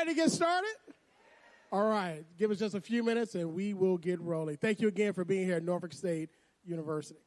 ready to get started? All right, give us just a few minutes and we will get rolling. Thank you again for being here at Norfolk State University.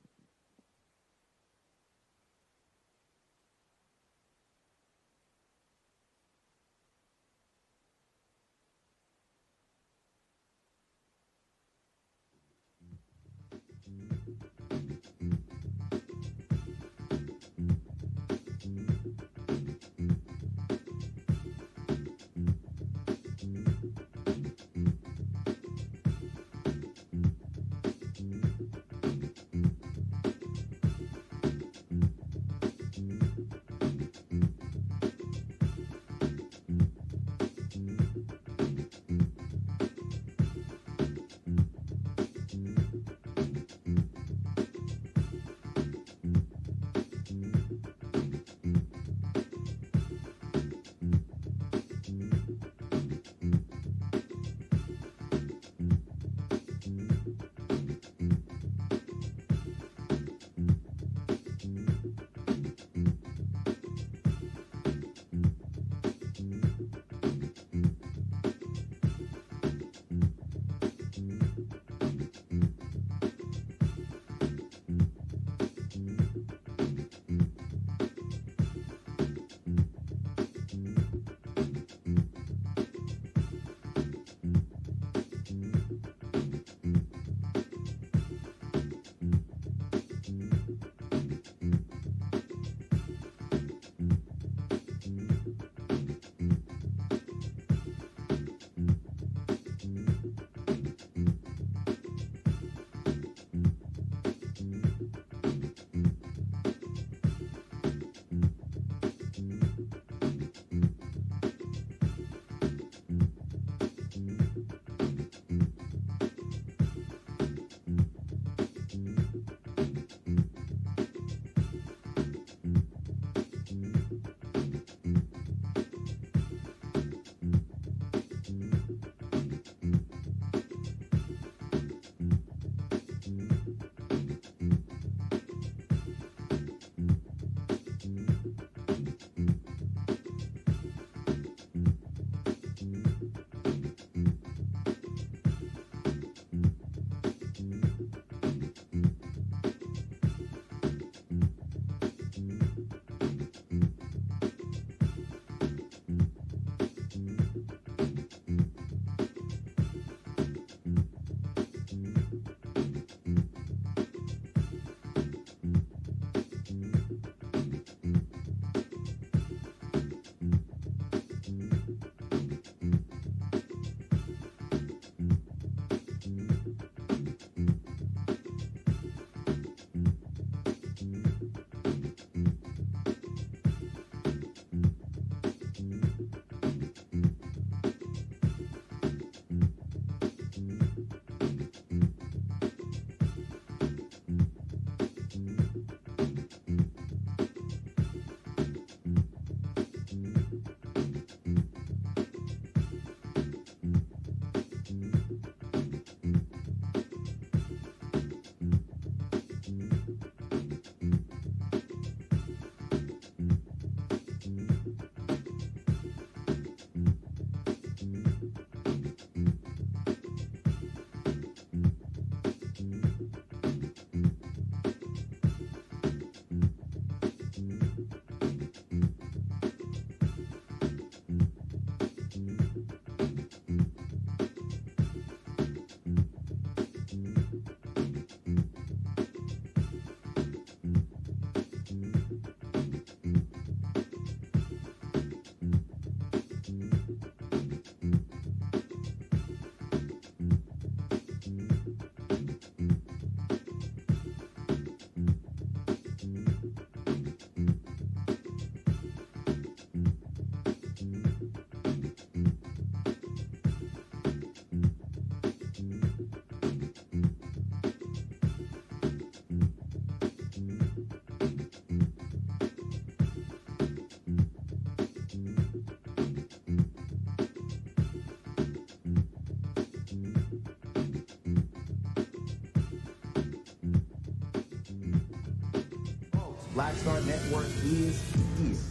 Black Star Network is East.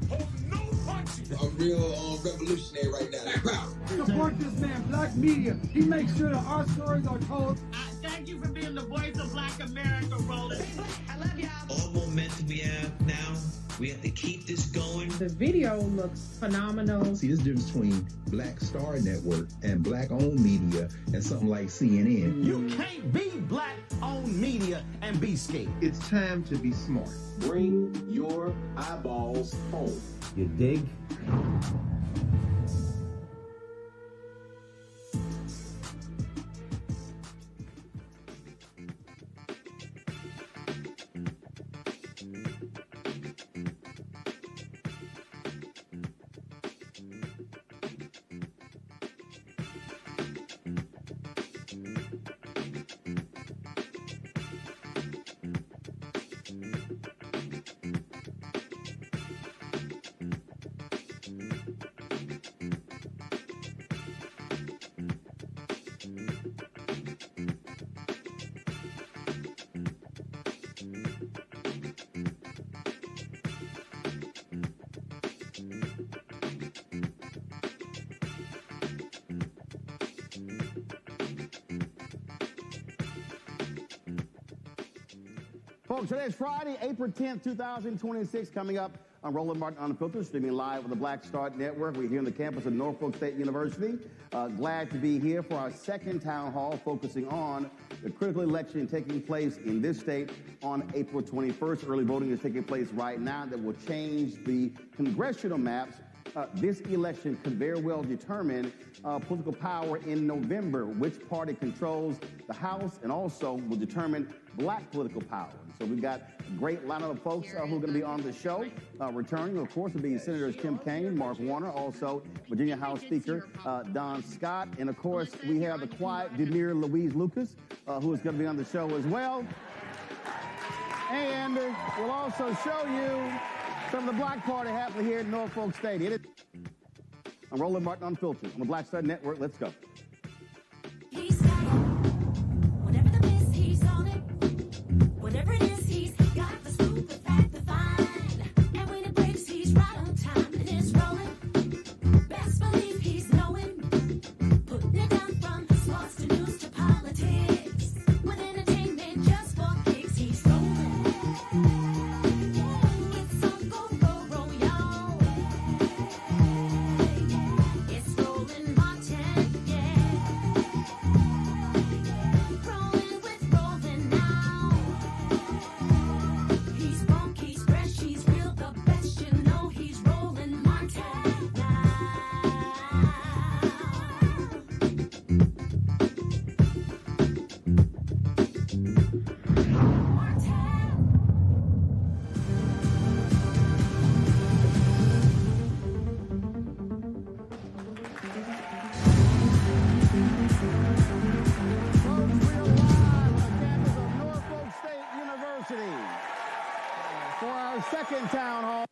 Hold no punch I'm real revolutionary right now. Support this man, Black media. He makes sure that our stories are told. Thank you for being the voice of Black America, Roland. I love y'all. All momentum we have now, we have to keep this going. The video looks phenomenal. See, this difference between Black Star Network and Black-owned media and something like CNN. You can't be Black-owned media and be scared. It's time to be smart. Bring your eyeballs home. You dig? Folks, today's Friday, April 10th, 2026, coming up on Roland Martin Unfiltered, streaming live on the Black Star Network. We're here on the campus of Norfolk State University. Glad to be here for our second town hall, focusing on the critical election taking place in this state on April 21st. Early voting is taking place right now that will change the congressional maps. This election could very well determine political power in November, which party controls the House, and also will determine Black political power. So we've got a great lineup of folks who are going to be on the show. Returning, of course, will be Senators Tim Kaine, Mark Warner, also Virginia House Speaker Don Scott, and of course we have the quiet, demure Louise Lucas, who is going to be on the show as well. And we'll also show you some of the Black Party happening here in Norfolk State. I'm Roland Martin Unfiltered on the Black Star Network. Let's go. He's got it. Whatever the miss, he's on it. Whatever it is, he's got the scoop, the fact, the find. And when it breaks, he's right on time and it's rolling. Best believe he's knowing. Putting it down from sports to news to politics. With entertainment just for kicks, he's rolling. It's on go, roll, y'all. It's rolling Martin, yeah. Rolling with rolling now. He's funk, he's fresh, he's real, the best, you know he's rolling Martin now. Folks, we're live on the campus of Norfolk State University for our second town hall.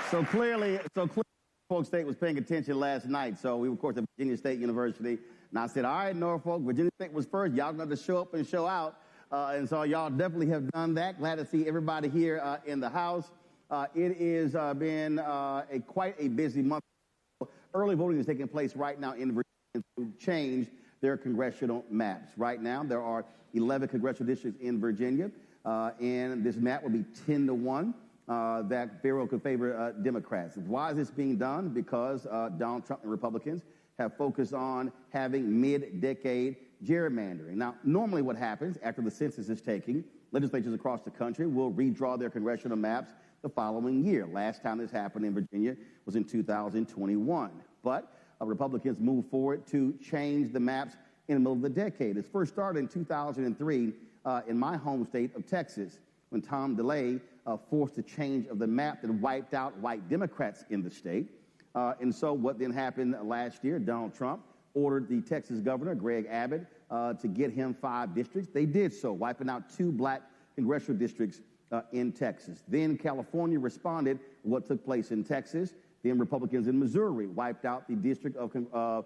So clearly, Norfolk State was paying attention last night. So we were, of course, at Virginia State University. And I said, all right, Norfolk, Virginia State was first. Y'all got to show up and show out. And so y'all definitely have done that. Glad to see everybody here in the house. It has been quite a busy month. Early voting is taking place right now in Virginia to change their congressional maps. Right now, there are 11 congressional districts in Virginia, and this map will be 10-1. That very well could favor Democrats. Why is this being done? Because Donald Trump and Republicans have focused on having mid-decade gerrymandering. Now, normally what happens after the census is taken, legislatures across the country will redraw their congressional maps the following year. Last time this happened in Virginia was in 2021. But Republicans moved forward to change the maps in the middle of the decade. It first started in 2003 in my home state of Texas, when Tom DeLay forced a change of the map that wiped out white Democrats in the state. And so what then happened last year, Donald Trump ordered the Texas governor, Greg Abbott, to get him 5 districts. They did so, wiping out 2 black congressional districts in Texas. Then California responded to what took place in Texas. Then Republicans in Missouri wiped out the district of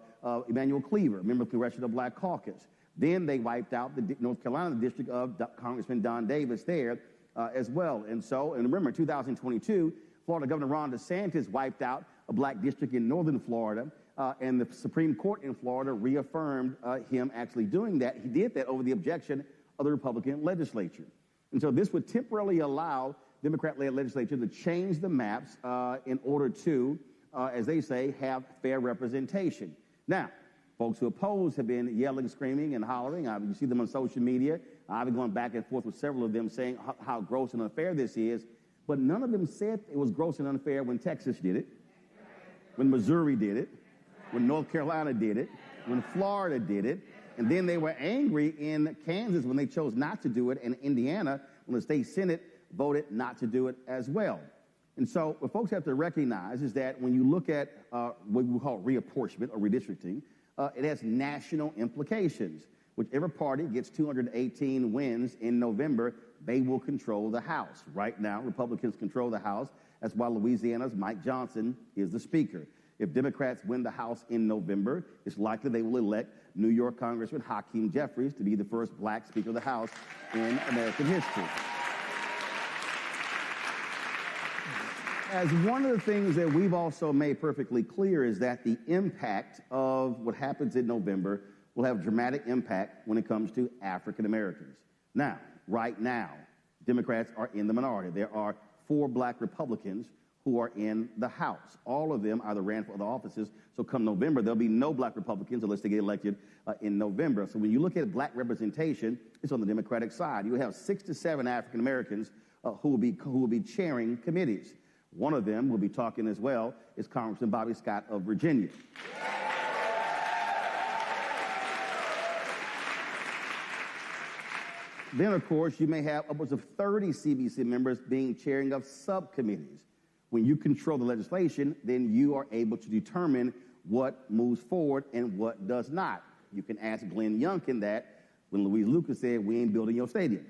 Emanuel Cleaver, member of the Congressional Black Caucus. Then they wiped out the North Carolina district of Congressman Don Davis there. as well. And remember, in 2022, Florida Governor Ron DeSantis wiped out a black district in northern Florida, and the Supreme Court in Florida reaffirmed him actually doing that. He did that over the objection of the Republican legislature. And so this would temporarily allow Democrat-led legislature to change the maps in order to, as they say, have fair representation. Now, folks who oppose have been yelling, screaming, and hollering. You see them on social media. I've been going back and forth with several of them saying how gross and unfair this is. But none of them said it was gross and unfair when Texas did it, when Missouri did it, when North Carolina did it, when Florida did it. And then they were angry in Kansas when they chose not to do it, and Indiana when the state Senate voted not to do it as well. And so what folks have to recognize is that when you look at what we call reapportionment or redistricting, it has national implications. Whichever party gets 218 wins in November, they will control the House. Right now, Republicans control the House. That's why Louisiana's Mike Johnson is the Speaker. If Democrats win the House in November, it's likely they will elect New York Congressman Hakeem Jeffries to be the first black Speaker of the House in American history. As one of the things that we've also made perfectly clear is that the impact of what happens in November will have dramatic impact when it comes to African Americans. Now, right now, Democrats are in the minority. There are 4 black Republicans who are in the House. All of them either ran for other offices, so come November, there'll be no black Republicans unless they get elected in November. So when you look at black representation, it's on the Democratic side. You have 6 to 7 African Americans who will be chairing committees. One of them will be talking as well is Congressman Bobby Scott of Virginia. Then, of course, you may have upwards of 30 CBC members being chairing of subcommittees. When you control the legislation, then you are able to determine what moves forward and what does not. You can ask Glenn Youngkin that when Louise Lucas said, "We ain't building your stadium."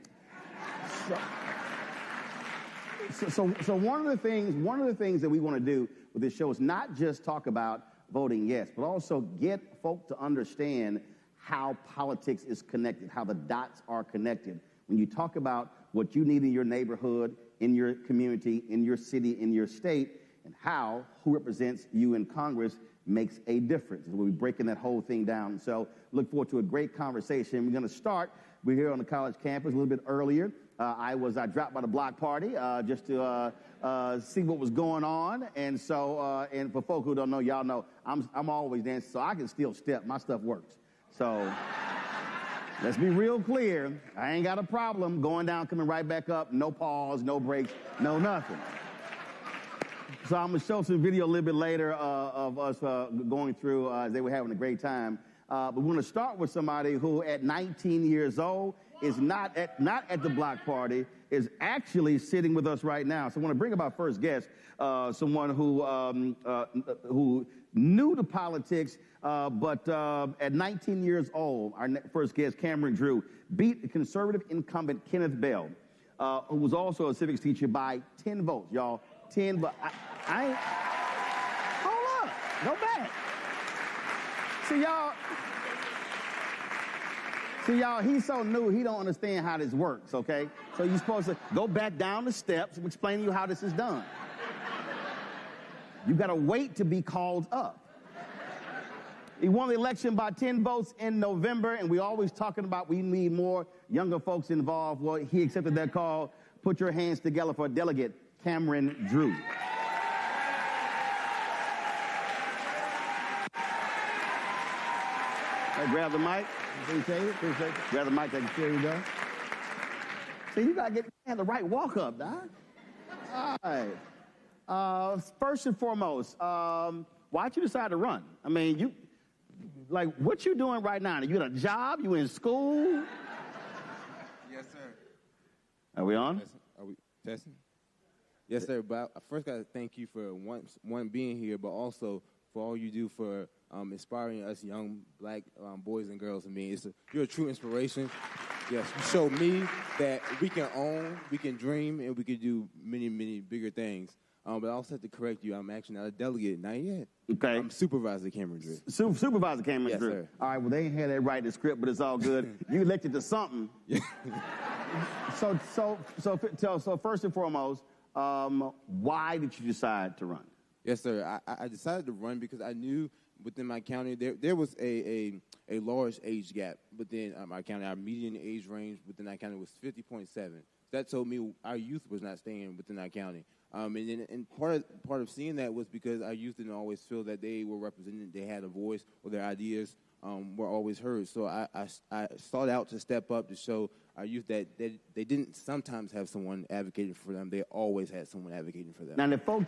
So one of the things that we want to do with this show is not just talk about voting yes, but also get folk to understand how politics is connected, how the dots are connected. When you talk about what you need in your neighborhood, in your community, in your city, in your state, and how who represents you in Congress makes a difference. We'll be breaking that whole thing down. So look forward to a great conversation. We're going to start. We're here on the college campus a little bit earlier. I dropped by the block party just to see what was going on. And so, and for folk who don't know, y'all know, I'm always dancing, so I can still step. My stuff works. So let's be real clear. I ain't got a problem going down, coming right back up. No pause, no breaks, no nothing. So I'm going to show some video a little bit later of us going through as they were having a great time. But we're going to start with somebody who at 19 years old is not at the block party, is actually sitting with us right now. So I want to bring up our first guest, someone who new to politics, but at 19 years old, our first guest, Cameron Drew, beat the conservative incumbent Kenneth Bell, who was also a civics teacher by 10 votes, y'all. 10 votes. I ain't. Hold up. Go back. See, y'all, he's so new, he don't understand how this works, okay? So you're supposed to go back down the steps and explain to you how this is done. You got to wait to be called up. He won the election by 10 votes in November, and we always talking about we need more younger folks involved. Well, he accepted that call. Put your hands together for Delegate Cameron Drew. Grab the mic. Appreciate it. Grab the mic. There you go. See, you got to get the right walk up, Doc. All right. First and foremost, why'd you decide to run? I mean, what you doing right now? Are you in a job? You in school? Yes, sir. Are we on? Are we testing? Yes, sir. But I first got to thank you for one being here, but also for all you do for inspiring us young black boys and girls. I mean, you're a true inspiration. Yes, you showed me that we can own, we can dream, and we can do many, many bigger things. But I also have to correct you. I'm actually not a delegate, not yet. Okay. I'm Supervisor Cameron Drift. Supervisor Cameron Yes, Drift. sir. All right, well, they ain't had that right in the script, but it's all good. You elected to something. So first and foremost, why did you decide to run? Yes, sir. I decided to run because I knew within my county there was a large age gap within our county. Our median age range within our county was 50.7. That told me our youth was not staying within our county. And part of seeing that was because our youth didn't always feel that they were represented, they had a voice, or their ideas were always heard. So I sought out to step up to show our youth that they didn't sometimes have someone advocating for them. They always had someone advocating for them. Now, the folk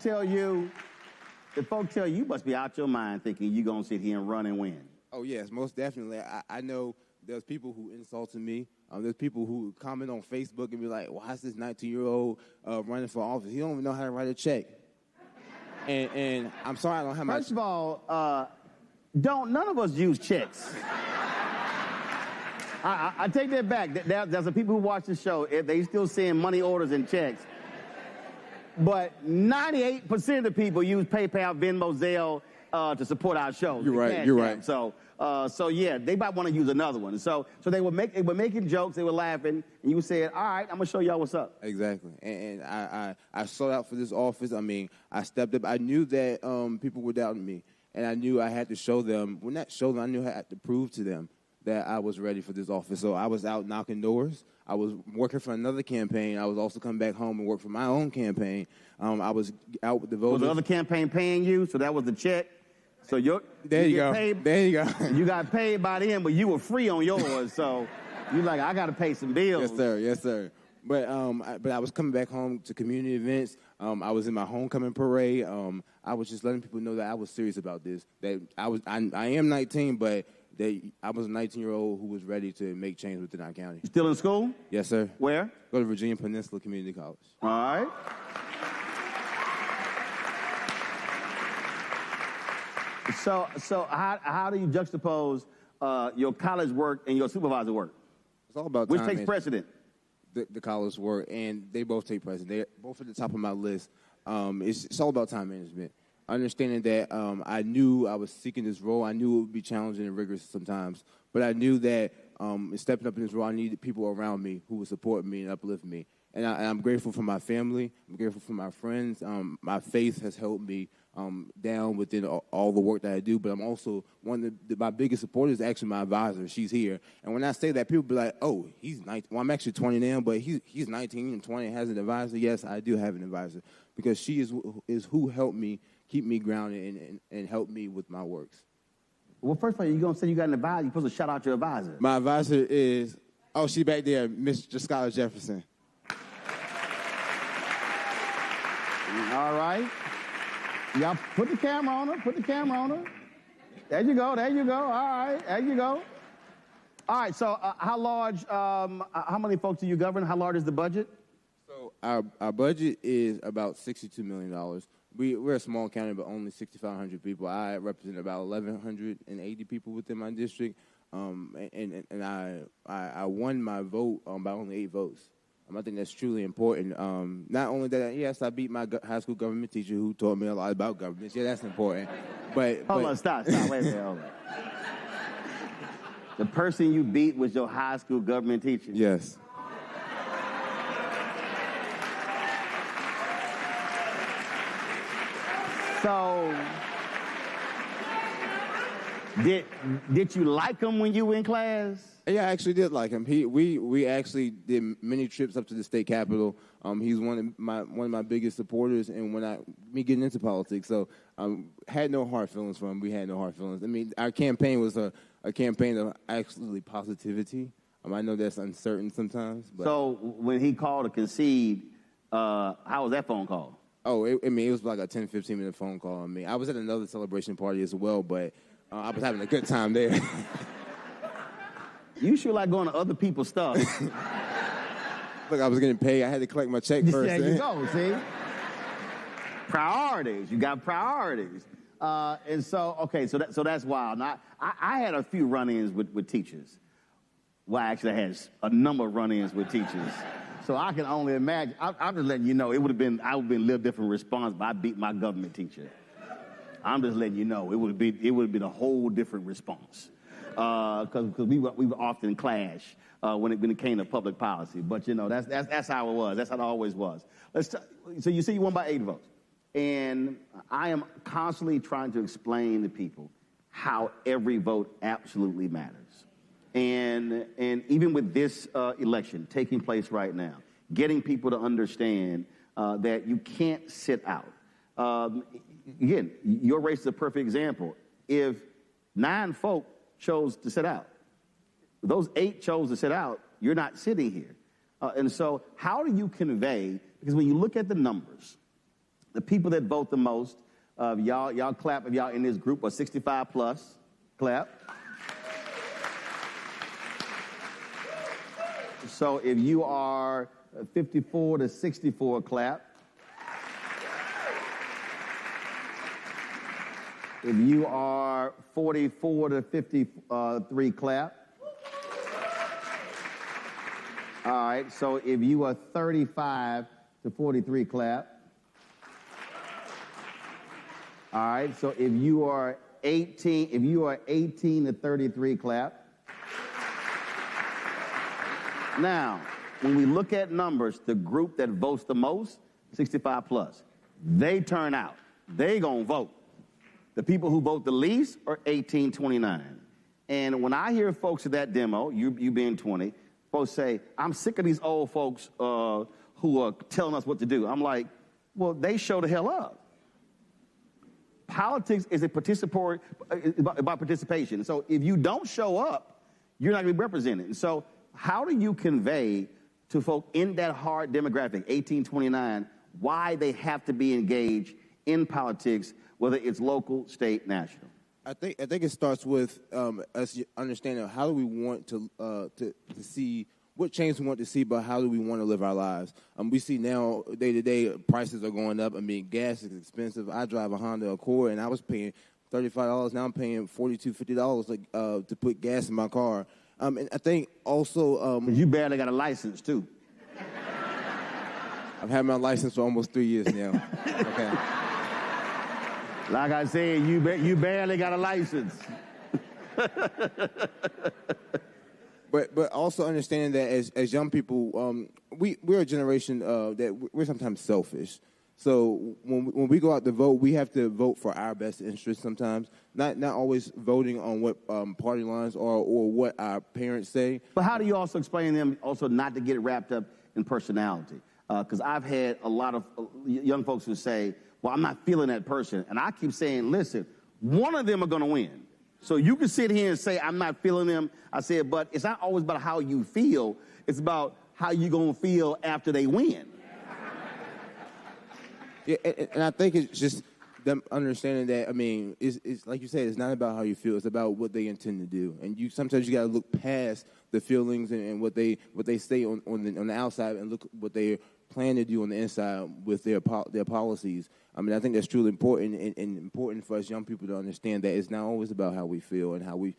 tell you must be out your mind thinking you're going to sit here and run and win. Oh, yes, most definitely. I know there's people who insulted me. There's people who comment on Facebook and be like, why is this 19-year-old running for office? He don't even know how to write a check. And I'm sorry I don't have my... First of all, none of us use checks. I take that back. There's some people who watch the show, if they still send money orders and checks. But 98% of the people use PayPal, Venmo, Zelle to support our show. You're right. So yeah, they might want to use another one. So they were making jokes, they were laughing, and you said, all right, I'm going to show y'all what's up. Exactly. And I sought out for this office. I mean, I stepped up. I knew that people were doubting me, and I knew I had to show them, well, not show them, I knew I had to prove to them that I was ready for this office. So I was out knocking doors. I was working for another campaign. I was also coming back home and work for my own campaign. I was out with the voters. Was the other campaign paying you? So that was the check? So there you go. You got paid by them, but you were free on yours. So you're like, I got to pay some bills. Yes, sir. But I was coming back home to community events. I was in my homecoming parade. I was just letting people know that I was serious about this. That I am 19, but that I was a 19-year-old who was ready to make change within our county. Still in school? Yes, sir. Where? Go to Virginia Peninsula Community College. All right. So how do you juxtapose your college work and your supervisor work? It's all about which time takes precedent? The college work, and they both take precedent. They're both at the top of my list. It's all about time management. Understanding that I knew I was seeking this role. I knew it would be challenging and rigorous sometimes, but I knew that in stepping up in this role, I needed people around me who would support me and uplift me. And I'm grateful for my family. I'm grateful for my friends. My faith has helped me down within all the work that I do, but I'm also one of my biggest supporters is actually my advisor. She's here. And when I say that, people be like, oh, he's 19. Well, I'm actually 20 now, but he's 19 and 20 and has an advisor. Yes, I do have an advisor because she is who helped me keep me grounded and help me with my works. Well, first of all, you're going to say you got an advisor. You're supposed to shout out your advisor. My advisor is, she back there, Mr. Skylar Jefferson. All right. Y'all put the camera on her. There you go. All right, there you go. All right, so how large, how many folks do you govern? How large is the budget? So our budget is about $62 million. We're a small county, but only 6,500 people. I represent about 1,180 people within my district, and I won my vote by only 8 votes. I think that's truly important. Not only that, yes, I beat my high school government teacher who taught me a lot about government. Yeah, that's important. But hold on, stop, wait a minute, hold on. The person you beat was your high school government teacher? Yes. So, did you like him when you were in class? Yeah, I actually did like him. We actually did many trips up to the state capitol. He's one of my biggest supporters, and me getting into politics, so had no hard feelings for him. We had no hard feelings. I mean, our campaign was a campaign of absolutely positivity. I know that's uncertain sometimes. But. So when he called to concede, how was that phone call? Oh, it was like a 10, 15-minute phone call. I was at another celebration party as well, but I was having a good time there. You sure like going to other people's stuff. Look, I was getting paid. I had to collect my check first. There you go, see? Priorities. You got priorities. And so, okay, so that's wild. Now, I had a few run-ins with teachers. Well, actually, I had a number of run-ins with teachers. So I can only imagine. I'm just letting you know, I would have been a little different response, but I beat my government teacher. I'm just letting you know, it would have been a whole different response. Because we would often clash when it came to public policy. But, you know, that's how it was. That's how it always was. So you see you won by 8 votes. And I am constantly trying to explain to people how every vote absolutely matters. And even with this election taking place right now, getting people to understand that you can't sit out. Again, your race is a perfect example. If 9 folk chose to sit out, those 8 chose to sit out, you're not sitting here. And so how do you convey, because when you look at the numbers, the people that vote the most, y'all clap if y'all in this group are 65 plus, clap. So if you are 54 to 64, clap. If you are 44 to 53, clap. All right, so if you are 35 to 43, clap. All right, so if you are 18 to 33, clap. Now, when we look at numbers, the group that votes the most, 65 plus, they turn out. They gonna vote. The people who vote the least are 18, 29. And when I hear folks at that demo, you being 20, folks say, I'm sick of these old folks who are telling us what to do. I'm like, well, they show the hell up. Politics is about participation. So if you don't show up, you're not going to be represented. And so how do you convey to folk in that hard demographic, 18-29, why they have to be engaged in politics, whether it's local, state, national? I think it starts with us understanding how do we want to see what change we want to see, but how do we want to live our lives? We see now day to day prices are going up. I mean, gas is expensive. I drive a Honda Accord, and I was paying $35. Now I'm paying $42, $50 to put gas in my car. And I think also you barely got a license too. I've had my license for almost 3 years now. Okay. Like I said, you barely got a license. But also understanding that as young people, we're a generation that we're sometimes selfish. So when we go out to vote, we have to vote for our best interest sometimes, not always voting on what party lines or what our parents say. But how do you also explain to them also not to get wrapped up in personality? Because I've had a lot of young folks who say, well, I'm not feeling that person. And I keep saying, listen, one of them are going to win. So you can sit here and say, I'm not feeling them. I said, but it's not always about how you feel. It's about how you're going to feel after they win. Yeah, and I think it's just them understanding that, I mean, it's like you said, it's not about how you feel. It's about what they intend to do. And sometimes you got to look past the feelings and what they say on the outside and look what they plan to do on the inside with their policies. I mean, I think that's truly important and important for us young people to understand that it's not always about how we feel and how we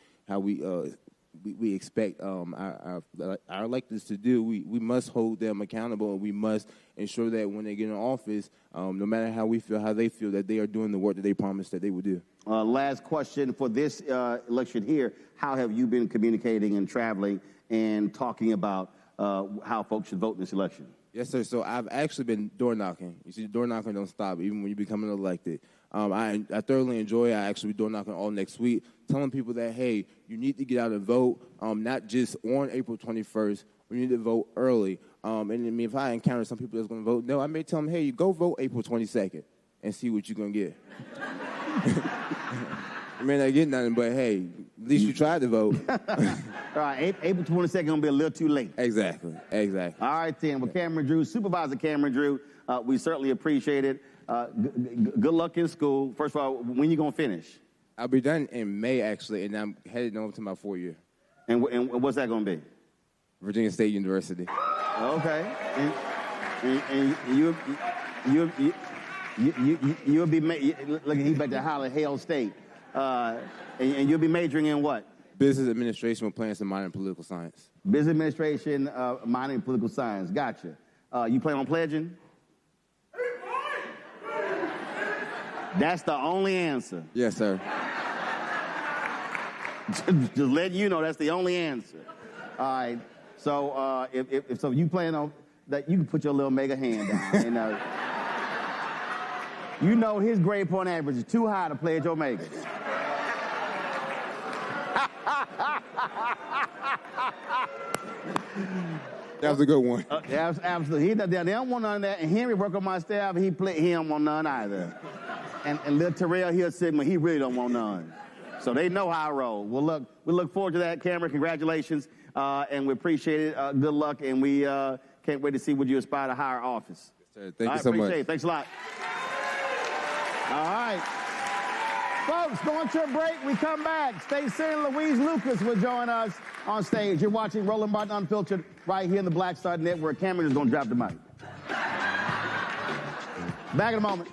expect our electeds to do. We must hold them accountable, and we must ensure that when they get in office, no matter how we feel, how they feel, that they are doing the work that they promised that they would do. Last question for this election here. How have you been communicating and traveling and talking about how folks should vote in this election? Yes, sir. So I've actually been door knocking. You see, door knocking don't stop, even when you become elected. I thoroughly enjoy it. I actually be door knocking all next week, telling people that, hey, you need to get out and vote, not just on April 21st. We need to vote early. And I mean, if I encounter some people that's going to vote, no, I may tell them, hey, you go vote April 22nd and see what you're going to get. You may not get nothing, but, hey, at least you tried to vote. All right, April 22nd going to be a little too late. Exactly. All right, then. Well, Cameron Drew, Supervisor Cameron Drew, we certainly appreciate it. Good luck in school. First of all, when you going to finish? I'll be done in May, actually, and I'm headed over to my 4th year. And what's that going to be? Virginia State University. Okay. And you'll be, look, he's back to Howard, Hale State. And you'll be majoring in what? Business administration with plans to minor in political science. Business administration, minor in political science. Gotcha. You plan on pledging? That's the only answer. Yes, sir. Just letting you know that's the only answer. All right. So if you plan on that, you can put your little mega hand down. And, you know his grade point average is too high to pledge Omega. That was a good one. Absolutely. They don't want none of that. And Henry work on my staff, he don't want none either. And little Terrell here, Sigma, he really don't want none. So they know how I roll. Well, we look forward to that, Cameron. Congratulations. And we appreciate it. Good luck. And we can't wait to see what you aspire to higher office. Yes, sir. Thank you so much. Appreciate it. Thanks a lot. All right. Folks, going to a break. We come back. Stay tuned. Louise Lucas will join us on stage. You're watching Roland Martin Unfiltered right here in the Black Star Network. Cameron is going to drop the mic. Back in a moment.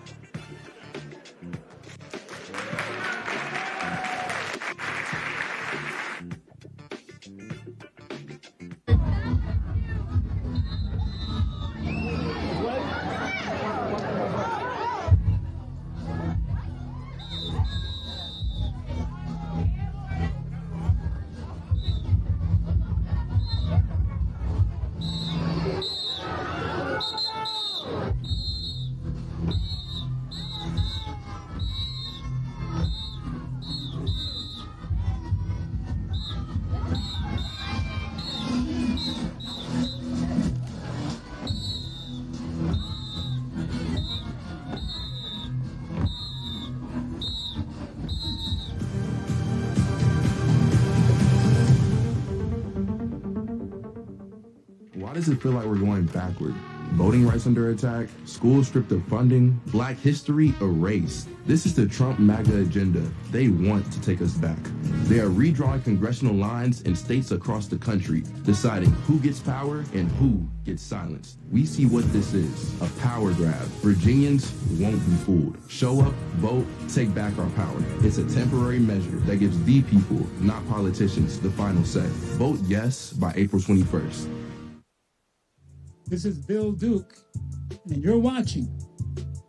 Why does it feel like we're going backward? Voting rights under attack, schools stripped of funding, Black history erased. This is the Trump MAGA agenda. They want to take us back. They are redrawing congressional lines in states across the country, deciding who gets power and who gets silenced. We see what this is, a power grab. Virginians won't be fooled. Show up, vote, take back our power. It's a temporary measure that gives the people, not politicians, the final say. Vote yes by April 21st. This is Bill Duke, and you're watching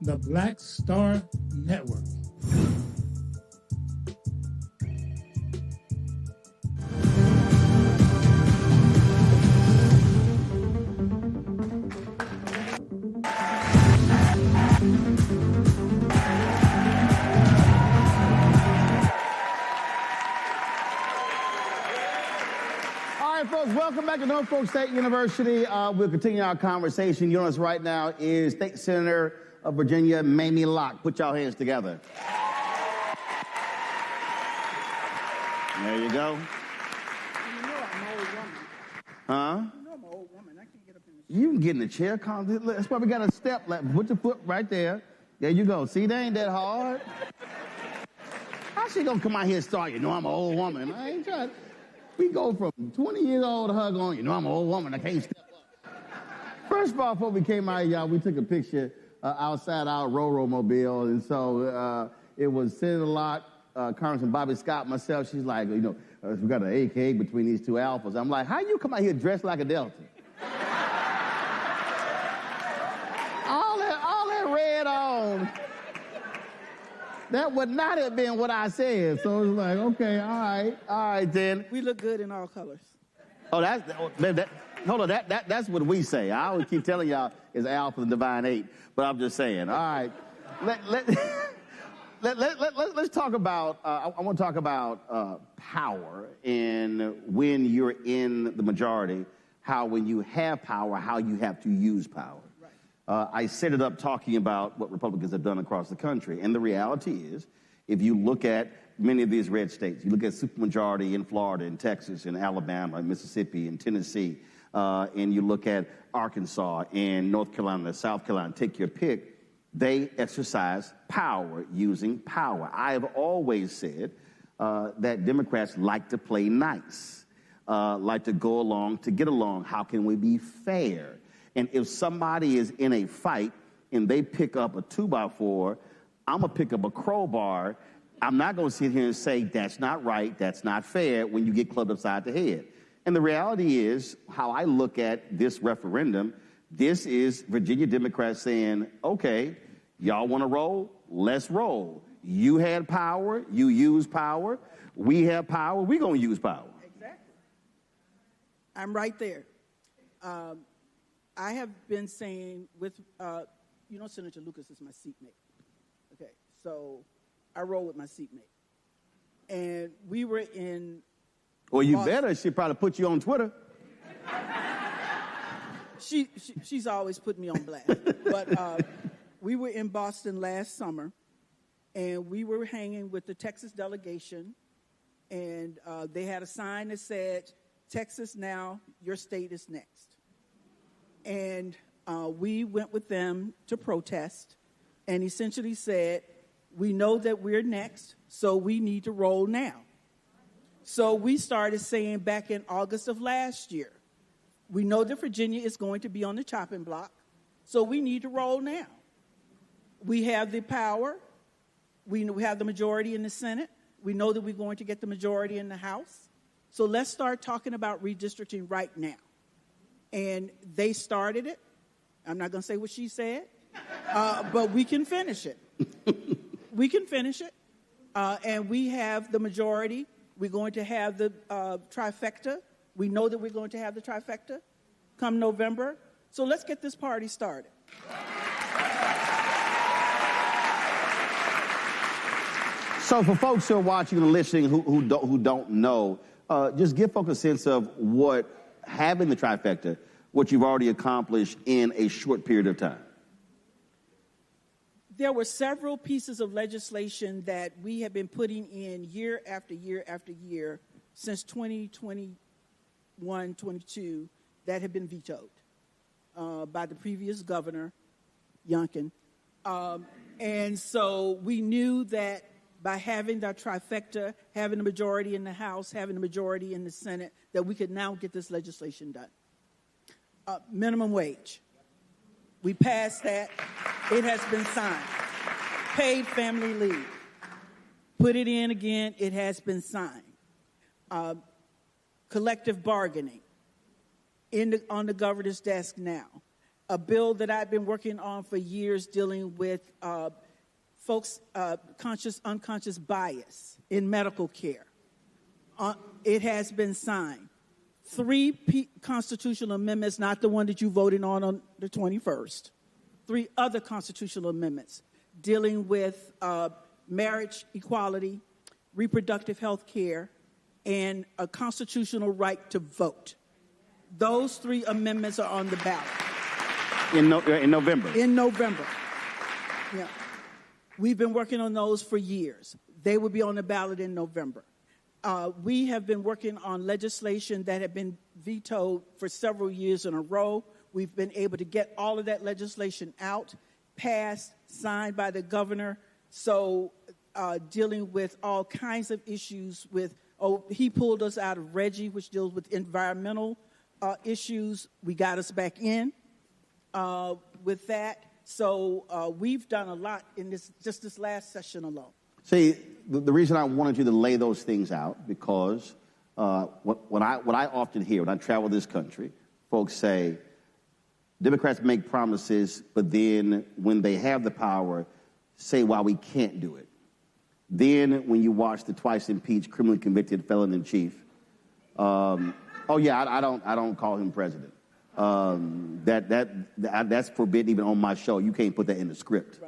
the Black Star Network. Folks, welcome back to Norfolk State University. We'll continue our conversation. Joining us right now is State Senator of Virginia, Mamie Locke. Put y'all hands together. There you go. You know I'm an old woman. Huh? You know I'm an old woman. I can't get up in the You can get in the chair. That's why we got a step. Put your foot right there. There you go. See, they ain't that hard. How's she gonna come out here and start? You know I'm an old woman. I ain't trying. We go from 20 years old to her going, you know, I'm an old woman, I can't step up. First of all, before we came out, y'all, we took a picture outside our Roro mobile, and so it was Senator Locke, Congressman Bobby Scott, myself. She's like, you know, we got an AK between these two alphas. I'm like, how you come out here dressed like a Delta? all that red on. That would not have been what I said. So it was like, okay, all right then. We look good in all colors. Oh, hold on, that's what we say. I always keep telling y'all it's Alpha and Divine 8, but I'm just saying. All right, let's talk about. I want to talk about power and when you're in the majority, how when you have power, how you have to use power. I set it up talking about what Republicans have done across the country. And the reality is, if you look at many of these red states, you look at supermajority in Florida, in Texas, in Alabama, in Mississippi, in Tennessee, and you look at Arkansas and North Carolina, South Carolina, take your pick, they exercise power using power. I have always said that Democrats like to play nice, like to go along to get along. How can we be fair? And if somebody is in a fight and they pick up a 2x4, I'm going to pick up a crowbar. I'm not going to sit here and say that's not right, that's not fair when you get clubbed upside the head. And the reality is, how I look at this referendum, this is Virginia Democrats saying, okay, y'all want to roll? Let's roll. You had power, you used power. We have power, we're going to use power. Exactly. I'm right there. I have been saying with, Senator Lucas is my seatmate. Okay, so I roll with my seatmate. And we were in Well, you Boston. better. She'll probably put you on Twitter. She's always put me on blast. But we were in Boston last summer, and we were hanging with the Texas delegation, and they had a sign that said, Texas now, your state is next. And we went with them to protest and essentially said, we know that we're next, so we need to roll now. So we started saying back in August of last year, we know that Virginia is going to be on the chopping block, so we need to roll now. We have the power. We have the majority in the Senate. We know that we're going to get the majority in the House. So let's start talking about redistricting right now. And they started it. I'm not going to say what she said, but we can finish it. We can finish it. And we have the majority. We're going to have the trifecta. We know that we're going to have the trifecta come November. So let's get this party started. So for folks who are watching and listening who don't know, just give folks a sense of what having the trifecta, what you've already accomplished in a short period of time. There were several pieces of legislation that we have been putting in year after year after year since 2021, 22 that have been vetoed by the previous governor, Youngkin. And so we knew that by having that trifecta, having a majority in the House, having a majority in the Senate, that we could now get this legislation done. Minimum wage. We passed that. It has been signed. Paid family leave. Put it in again. It has been signed. Collective bargaining on the governor's desk now. A bill that I've been working on for years dealing with folks' unconscious bias in medical care. It has been signed. 3 constitutional amendments, not the one that you voted on the 21st. 3 other constitutional amendments dealing with marriage equality, reproductive health care, and a constitutional right to vote. Those 3 amendments are on the ballot. In November? In November. Yeah. We've been working on those for years. They will be on the ballot in November. We have been working on legislation that had been vetoed for several years in a row. We've been able to get all of that legislation out, passed, signed by the governor. So dealing with all kinds of issues with, he pulled us out of Reggie, which deals with environmental issues. We got us back in with that. So we've done a lot in this last session alone. See, the reason I wanted you to lay those things out, because what I often hear when I travel this country, folks say, Democrats make promises, but then when they have the power, say why we can't do it. Then when you watch the twice impeached, criminally convicted felon in chief, I don't call him president. That's forbidden even on my show. You can't put that in the script.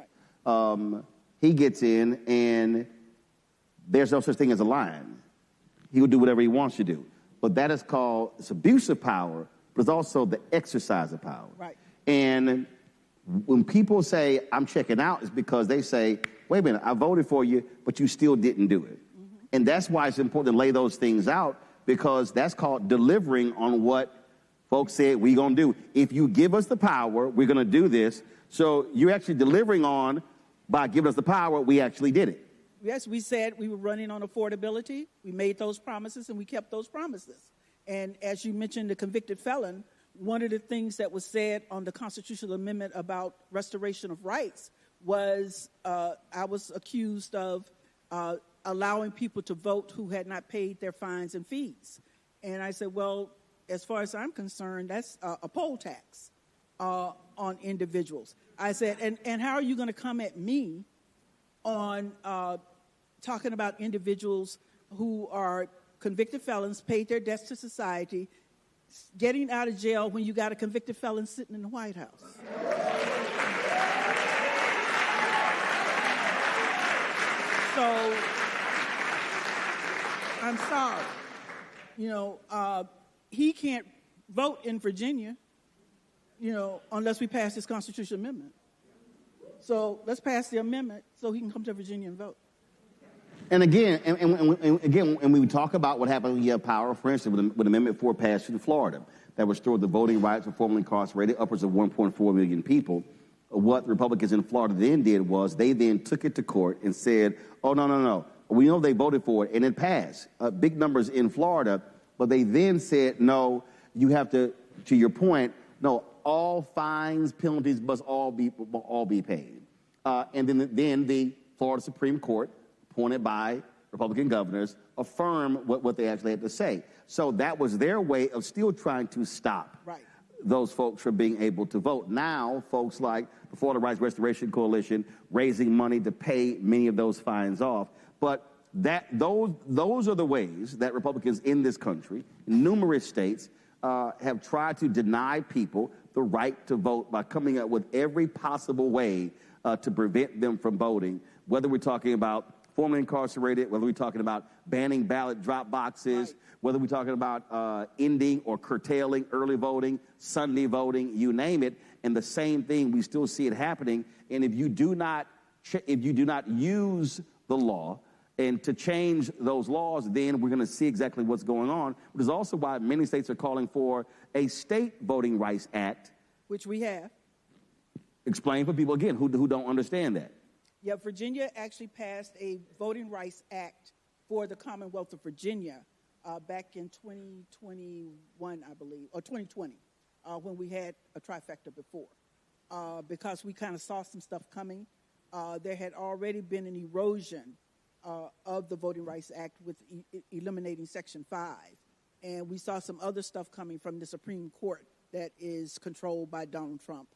Right. He gets in, and there's no such thing as a line. He will do whatever he wants to do. But that is called, it's abuse of power, but it's also the exercise of power. Right. And when people say, I'm checking out, it's because they say, wait a minute, I voted for you, but you still didn't do it. Mm-hmm. And that's why it's important to lay those things out, because that's called delivering on what folks said we're going to do. If you give us the power, we're going to do this. So you're actually delivering on, by giving us the power, we actually did it. Yes, we said we were running on affordability. We made those promises, and we kept those promises. And as you mentioned, the convicted felon, one of the things that was said on the constitutional amendment about restoration of rights was I was accused of allowing people to vote who had not paid their fines and fees. And I said, well, as far as I'm concerned, that's a poll tax on individuals. I said, and how are you going to come at me on talking about individuals who are convicted felons, paid their debts to society, getting out of jail when you got a convicted felon sitting in the White House? So, I'm sorry. You know, he can't vote in Virginia, you know, unless we pass this constitutional amendment. So let's pass the amendment so he can come to Virginia and vote. And again, and we talk about what happened when you have power. For instance, when Amendment 4 passed in Florida, that restored the voting rights of formerly incarcerated upwards of 1.4 million people. What the Republicans in Florida then did was they then took it to court and said, oh, no. We know they voted for it, and it passed. Big numbers in Florida, but they then said, no, you have to your point, no, all fines, penalties must all be paid. And then the Florida Supreme Court, appointed by Republican governors, affirmed what they actually had to say. So that was their way of still trying to stop those folks from being able to vote. Now, folks like the Florida Rights Restoration Coalition raising money to pay many of those fines off. But those are the ways that Republicans in this country, in numerous states, have tried to deny people the right to vote by coming up with every possible way to prevent them from voting, whether we're talking about formerly incarcerated, whether we're talking about banning ballot drop boxes, whether we're talking about ending or curtailing early voting, Sunday voting, you name it. And the same thing, we still see it happening. And if you do not use the law and to change those laws, then we're going to see exactly what's going on, which is also why many states are calling for a state voting rights act. Which we have. Explain for people, again, who don't understand that. Yeah, Virginia actually passed a voting rights act for the Commonwealth of Virginia back in 2021, I believe, or 2020, when we had a trifecta before. Because we kind of saw some stuff coming. There had already been an erosion of the Voting Rights Act with eliminating Section 5. And we saw some other stuff coming from the Supreme Court that is controlled by Donald Trump.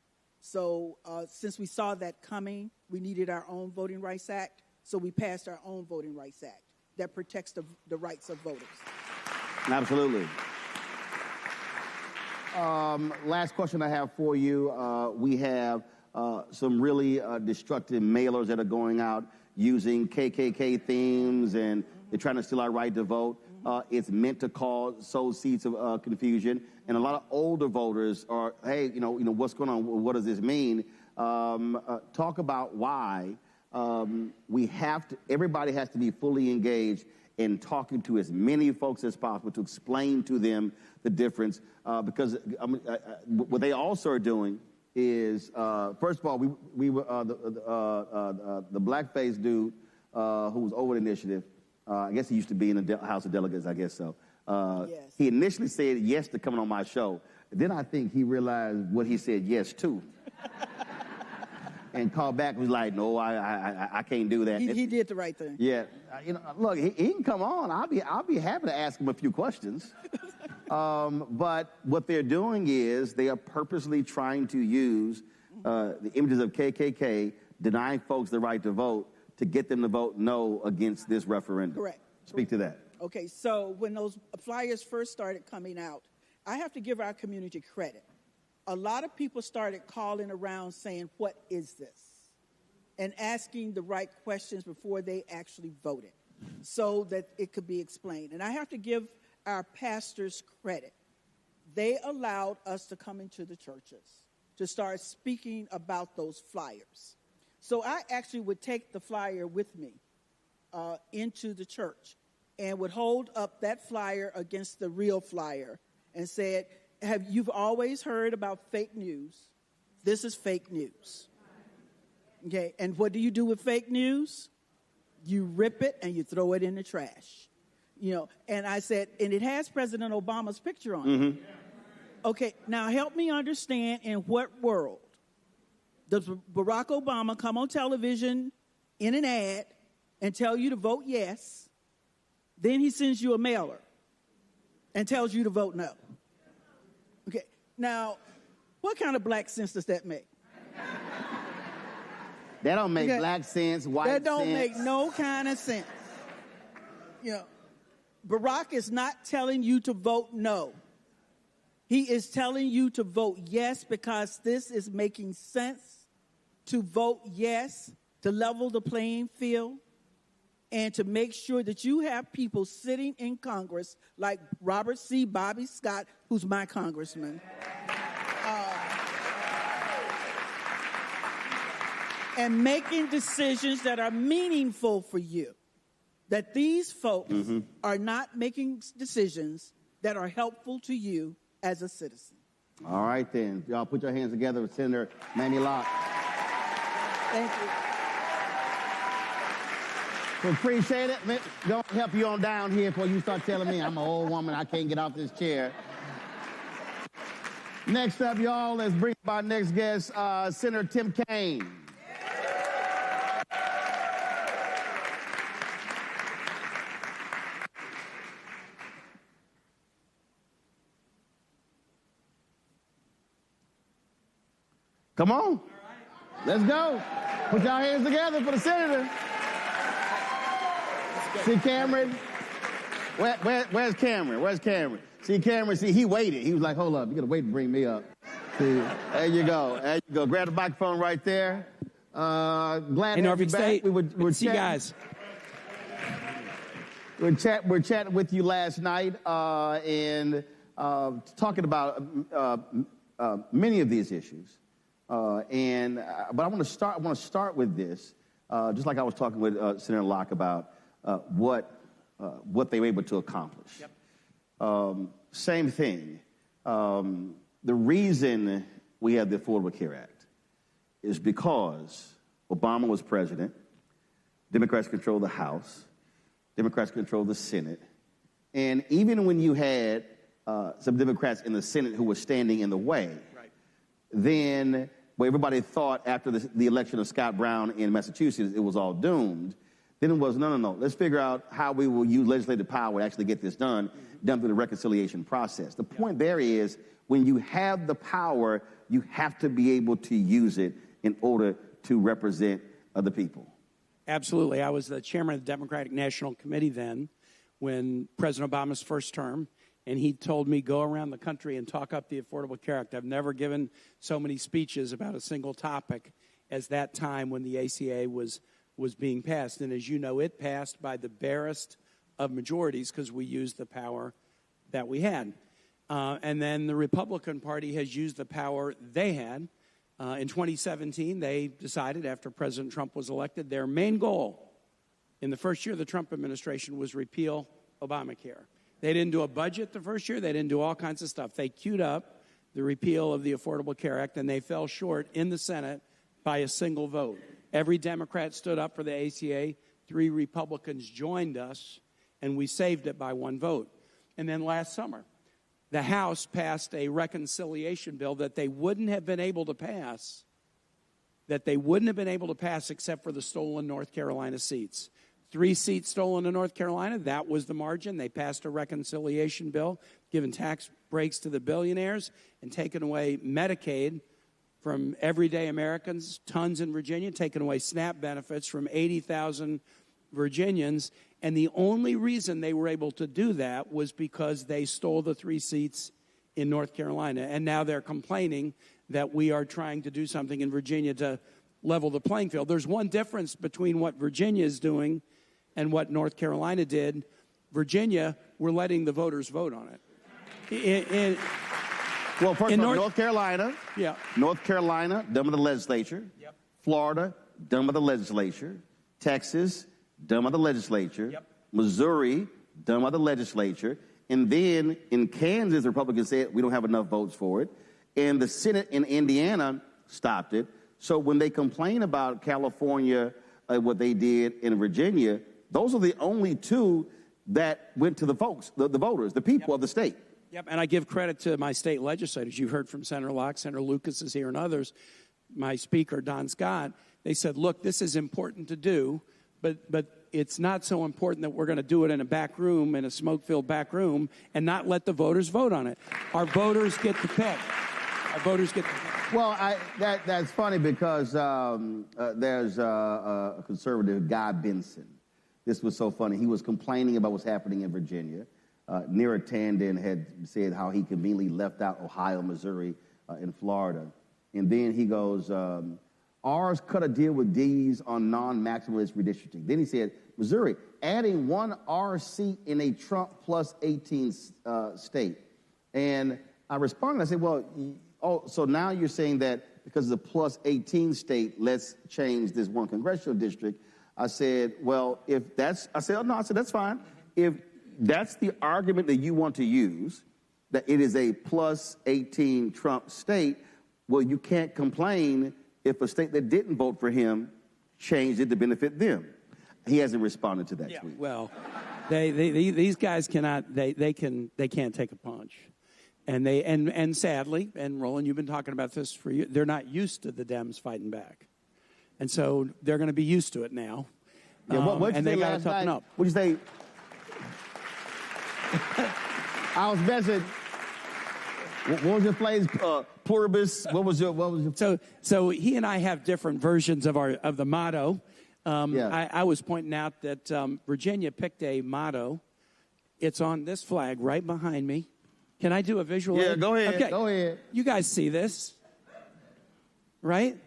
So since we saw that coming, we needed our own Voting Rights Act, so we passed our own Voting Rights Act that protects the rights of voters. Absolutely. Last question I have for you. We have some really destructive mailers that are going out using KKK themes, and they're trying to steal our right to vote. It's meant to sow seeds of confusion. And a lot of older voters are, hey, you know, what's going on? What does this mean? Talk about why everybody has to be fully engaged in talking to as many folks as possible to explain to them the difference. Because what they also are doing is, first of all, we were the blackface dude who was over the initiative. I guess he used to be in the House of Delegates, I guess so. Yes. He initially said yes to coming on my show. Then I think he realized what he said yes to. And called back and was like, no, I can't do that. He did the right thing. Yeah. Look, he can come on. I'll be happy to ask him a few questions. But what they're doing is they are purposely trying to use the images of KKK, denying folks the right to vote, to get them to vote no against this referendum. Correct. Speak to that. Okay, so when those flyers first started coming out, I have to give our community credit. A lot of people started calling around saying, what is this? And asking the right questions before they actually voted so that it could be explained. And I have to give our pastors credit. They allowed us to come into the churches to start speaking about those flyers. So I actually would take the flyer with me into the church and would hold up that flyer against the real flyer and said, you've always heard about fake news. This is fake news. Okay, and what do you do with fake news? You rip it and you throw it in the trash. And I said, and it has President Obama's picture on it. Okay, now help me understand, in what world does Barack Obama come on television in an ad and tell you to vote yes. Then he sends you a mailer and tells you to vote no. Okay, now, what kind of black sense does that make? That don't make black sense, white sense. That don't make no kind of sense. You know, Barack is not telling you to vote no. He is telling you to vote yes because this is making sense, to vote yes, to level the playing field, and to make sure that you have people sitting in Congress like Robert C. Bobby Scott, who's my congressman, and making decisions that are meaningful for you. That these folks are not making decisions that are helpful to you as a citizen. All right, then. Y'all put your hands together with Senator Mamie Locke. Thank you. We appreciate it. Don't help you on down here before you start telling me I'm an old woman, I can't get off this chair. Next up, y'all, let's bring up our next guest, Senator Tim Kaine. Come on. Let's go. Put y'all hands together for the senator. See Cameron? Where's Cameron? Where's Cameron? See Cameron? See, he waited. He was like, hold up. You got to wait to bring me up. See, there you go. There you go. Grab the microphone right there. Glad to have Norfolk you back. State. We're see you guys. We're chatting with you last night and talking about many of these issues. But I want to start with this, just like I was talking with Senator Locke about what they were able to accomplish. Yep. Same thing. The reason we have the Affordable Care Act is because Obama was president, Democrats controlled the House, Democrats controlled the Senate, and even when you had some Democrats in the Senate who were standing in the way, then where everybody thought after the election of Scott Brown in Massachusetts it was all doomed, then it was, no. Let's figure out how we will use legislative power to actually get this done through the reconciliation process. The point there is when you have the power, you have to be able to use it in order to represent other people. Absolutely. I was the chairman of the Democratic National Committee then when President Obama's first term. And he told me, go around the country and talk up the Affordable Care Act. I've never given so many speeches about a single topic as that time when the ACA was being passed. And as you know, it passed by the barest of majorities because we used the power that we had. And then the Republican Party has used the power they had. In 2017, they decided, after President Trump was elected, their main goal in the first year of the Trump administration was repeal Obamacare. They didn't do a budget the first year. They didn't do all kinds of stuff. They queued up the repeal of the Affordable Care Act, and they fell short in the Senate by a single vote. Every Democrat stood up for the ACA. 3 Republicans joined us, and we saved it by 1 vote. And then last summer, the House passed a reconciliation bill that they wouldn't have been able to pass, except for the stolen North Carolina seats. 3 seats stolen in North Carolina, that was the margin. They passed a reconciliation bill, giving tax breaks to the billionaires and taking away Medicaid from everyday Americans, tons in Virginia, taking away SNAP benefits from 80,000 Virginians. And the only reason they were able to do that was because they stole the 3 seats in North Carolina. And now they're complaining that we are trying to do something in Virginia to level the playing field. There's one difference between what Virginia is doing and what North Carolina did. Virginia, we're letting the voters vote on it. Well, first of all, North Carolina. Yeah. North Carolina, done with the legislature. Yep. Florida, done with the legislature. Texas, done with the legislature. Yep. Missouri, done with the legislature. And then in Kansas, the Republicans said we don't have enough votes for it. And the Senate in Indiana stopped it. So when they complain about California, what they did in Virginia, those are the only 2 that went to the folks, the voters, the people of the state. Yep, and I give credit to my state legislators. You've heard from Senator Locke, Senator Lucas is here, and others. My speaker, Don Scott, they said, look, this is important to do, but it's not so important that we're going to do it in a back room, in a smoke-filled back room, and not let the voters vote on it. Our voters get to pick. Our voters get to pick. Well, that's funny because there's a conservative, Guy Benson. This was so funny. He was complaining about what's happening in Virginia. Neera Tanden had said how he conveniently left out Ohio, Missouri, and Florida. And then he goes, ours cut a deal with D's on non-maximalist redistricting. Then he said, Missouri, adding one R seat in a Trump plus 18 state. And I responded, I said, well, so now you're saying that because of the plus 18 state, let's change this one congressional district. I said, well, if that's, I said, oh, no, I said, that's fine. If that's the argument that you want to use, that it is a plus 18 Trump state, well, you can't complain if a state that didn't vote for him changed it to benefit them. He hasn't responded to that tweet. Well, these guys cannot, they can't take a punch. And sadly, and Roland, you've been talking about this for years, they're not used to the Dems fighting back. And so they're going to be used to it now. Yeah, and they got to toughen up. What'd you say? I was messing. What was your phrase? Pluribus. What was your? So he and I have different versions of the motto. I was pointing out that Virginia picked a motto. It's on this flag right behind me. Can I do a visual? Yeah, go ahead. Okay. Go ahead. You guys see this, right?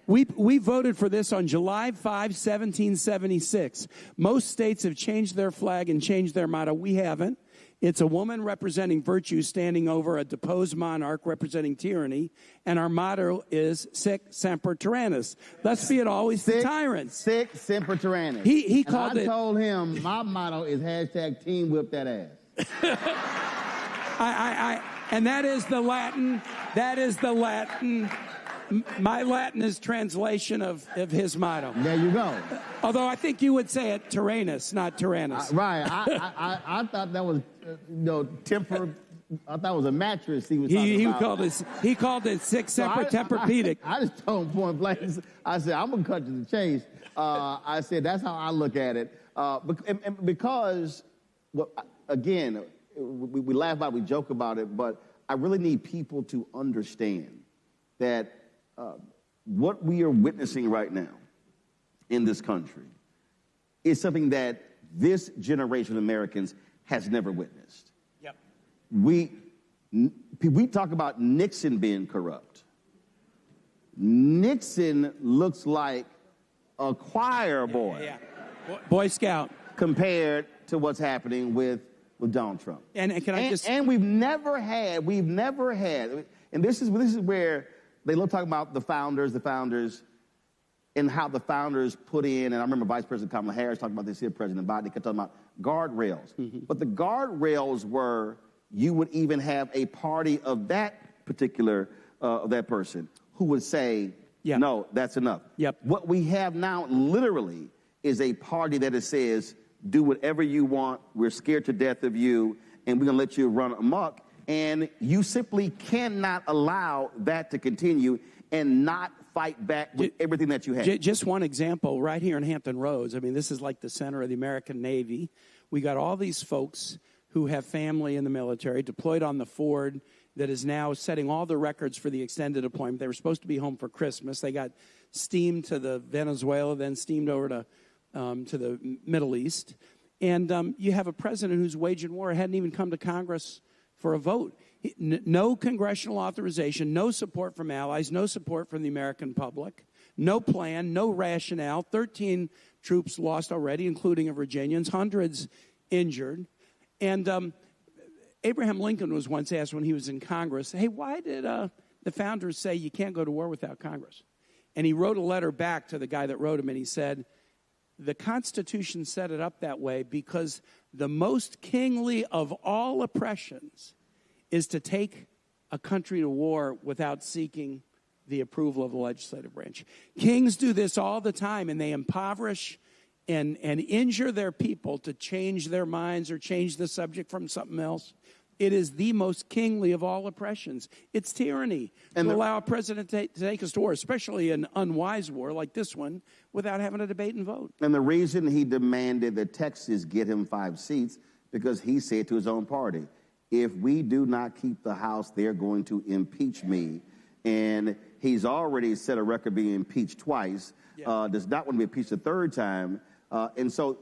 We voted for this on July 5, 1776. Most states have changed their flag and changed their motto. We haven't. It's a woman representing virtue standing over a deposed monarch representing tyranny. And our motto is sic semper tyrannis. Thus be it always the tyrants. Sic semper tyrannis. He called it. I told him my motto is hashtag team whip that ass. And that is the Latin. That is the Latin. My Latin is translation of his motto. There you go. Although I think you would say it tyrannus, not tyrannus. Right. I thought that was, temper. I thought it was a mattress he was talking about. He called it sic semper Tempur-Pedic. I just told him point blank. I said, I'm going to cut to the chase. I said, that's how I look at it. Because, well, again, we laugh about it, we joke about it, but I really need people to understand that what we are witnessing right now in this country is something that this generation of Americans has never witnessed. Yep. We talk about Nixon being corrupt. Nixon looks like a choir boy. Yeah. Boy Scout. Compared to what's happening with Donald Trump. And we've never had, and this is where they talk about the founders, and how the founders put in, and I remember Vice President Kamala Harris talking about this here, President Biden, they kept talking about guardrails. Mm-hmm. But the guardrails were, you would even have a party of that particular, of that person, who would say, no, that's enough. Yep. What we have now literally is a party that says, do whatever you want, we're scared to death of you, and we're going to let you run amok. And you simply cannot allow that to continue and not fight back with everything that you have. Just one example, right here in Hampton Roads. I mean, this is like the center of the American Navy. We got all these folks who have family in the military deployed on the Ford that is now setting all the records for the extended deployment. They were supposed to be home for Christmas. They got steamed to the Venezuela, then steamed over to the Middle East. And you have a president who's waging war, hadn't even come to Congress for a vote. No congressional authorization, no support from allies, no support from the American public, no plan, no rationale. 13 troops lost already, including Virginians, hundreds injured. And Abraham Lincoln was once asked when he was in Congress, hey, why did the founders say you can't go to war without Congress? And he wrote a letter back to the guy that wrote him, and he said, the Constitution set it up that way because the most kingly of all oppressions is to take a country to war without seeking the approval of the legislative branch. Kings do this all the time, and they impoverish and injure their people to change their minds or change the subject from something else. It is the most kingly of all oppressions. It's tyranny to allow a president to take us to war, especially an unwise war like this one, without having a debate and vote. And the reason he demanded that Texas get him 5 seats, because he said to his own party, if we do not keep the House, they're going to impeach me. And he's already set a record being impeached twice, does not want to be impeached a third time. And so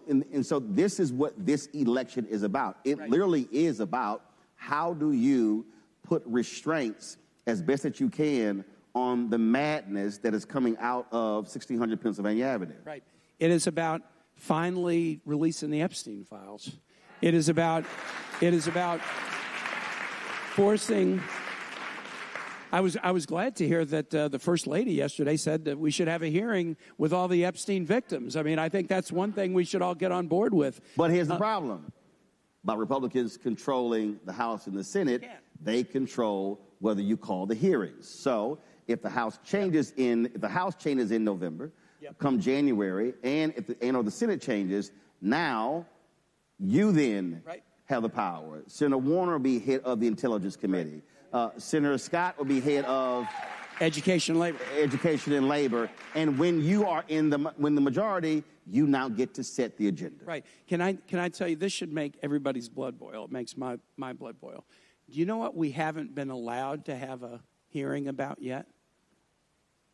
this is what this election is about. It literally is about how do you put restraints as best that you can on the madness that is coming out of 1600 Pennsylvania Avenue. Right. It is about finally releasing the Epstein files. It is about forcing. I was glad to hear that the First Lady yesterday said that we should have a hearing with all the Epstein victims. I mean, I think that's one thing we should all get on board with. But here's the problem. By Republicans controlling the House and the Senate, they control whether you call the hearings. So if the House changes in November, come January, and if the Senate changes, now you then have the power. Senator Warner will be head of the Intelligence Committee. Senator Scott will be head of Education and Labor. And when you are in the majority, you now get to set the agenda. Right. Can I tell you, this should make everybody's blood boil. It makes my blood boil. Do you know what we haven't been allowed to have a hearing about yet?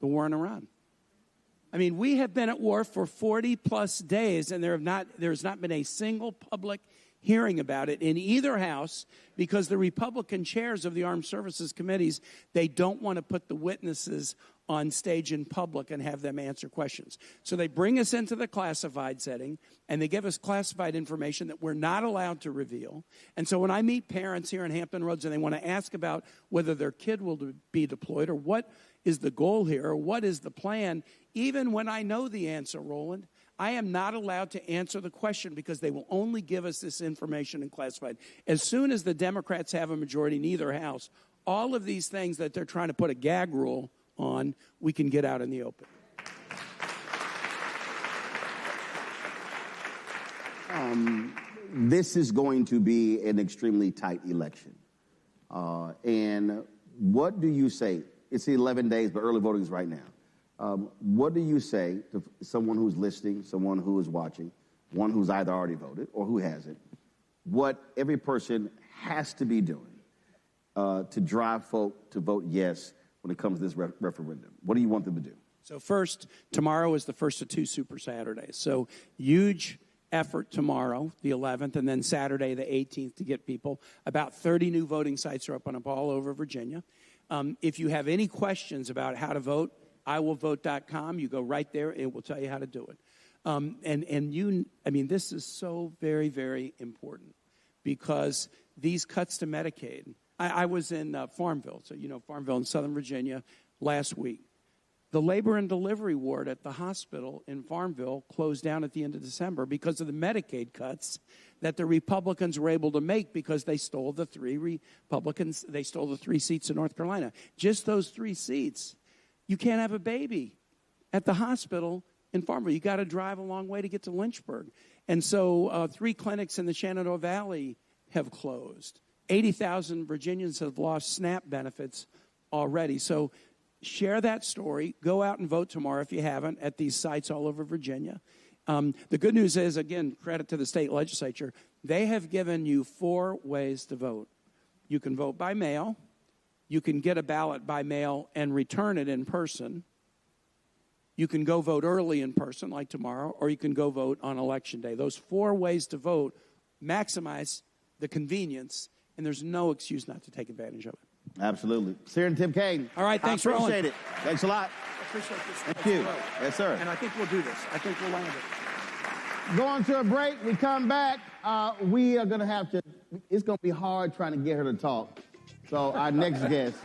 The war in Iran. I mean, we have been at war for 40-plus days, and there's not been a single public hearing about it in either house because the Republican chairs of the Armed Services Committees, they don't want to put the witnesses on stage in public and have them answer questions. So they bring us into the classified setting, and they give us classified information that we're not allowed to reveal. And so when I meet parents here in Hampton Roads and they want to ask about whether their kid will be deployed or what is the goal here or what is the plan, even when I know the answer, Roland, I am not allowed to answer the question because they will only give us this information in classified. As soon as the Democrats have a majority in either house, all of these things that they're trying to put a gag rule on, we can get out in the open. This is going to be an extremely tight election. And what do you say? It's 11 days, but early voting is right now. What do you say to someone who's listening, someone who is watching, one who's either already voted or who hasn't, what every person has to be doing to drive folk to vote yes when it comes to this referendum? What do you want them to do? So first, tomorrow is the first of 2 Super Saturdays. So huge effort tomorrow, the 11th, and then Saturday, the 18th, to get people. About 30 new voting sites are open up all over Virginia. If you have any questions about how to vote, iwillvote.com. You go right there, it will tell you how to do it. This is so very, very important because these cuts to Medicaid. I was in Farmville, so you know Farmville in Southern Virginia last week. The labor and delivery ward at the hospital in Farmville closed down at the end of December because of the Medicaid cuts that the Republicans were able to make because they stole the 3 seats in North Carolina. Just those 3 seats. You can't have a baby at the hospital in Farmville. You got to drive a long way to get to Lynchburg. And so 3 clinics in the Shenandoah Valley have closed. 80,000 Virginians have lost SNAP benefits already. So share that story. Go out and vote tomorrow if you haven't at these sites all over Virginia. The good news is, again, credit to the state legislature, they have given you 4 ways to vote. You can vote by mail. You can get a ballot by mail and return it in person. You can go vote early in person, like tomorrow, or you can go vote on Election Day. Those 4 ways to vote maximize the convenience, and there's no excuse not to take advantage of it. Absolutely. Sarah and Tim Kaine. All right, thanks, Roland. Roland. Appreciate it. Thanks a lot. I appreciate this. Thank you. Yes, sir. And I think we'll do this. I think we'll land it. Going to a break. We come back. We are going to have to, it's going to be hard trying to get her to talk. So our next guest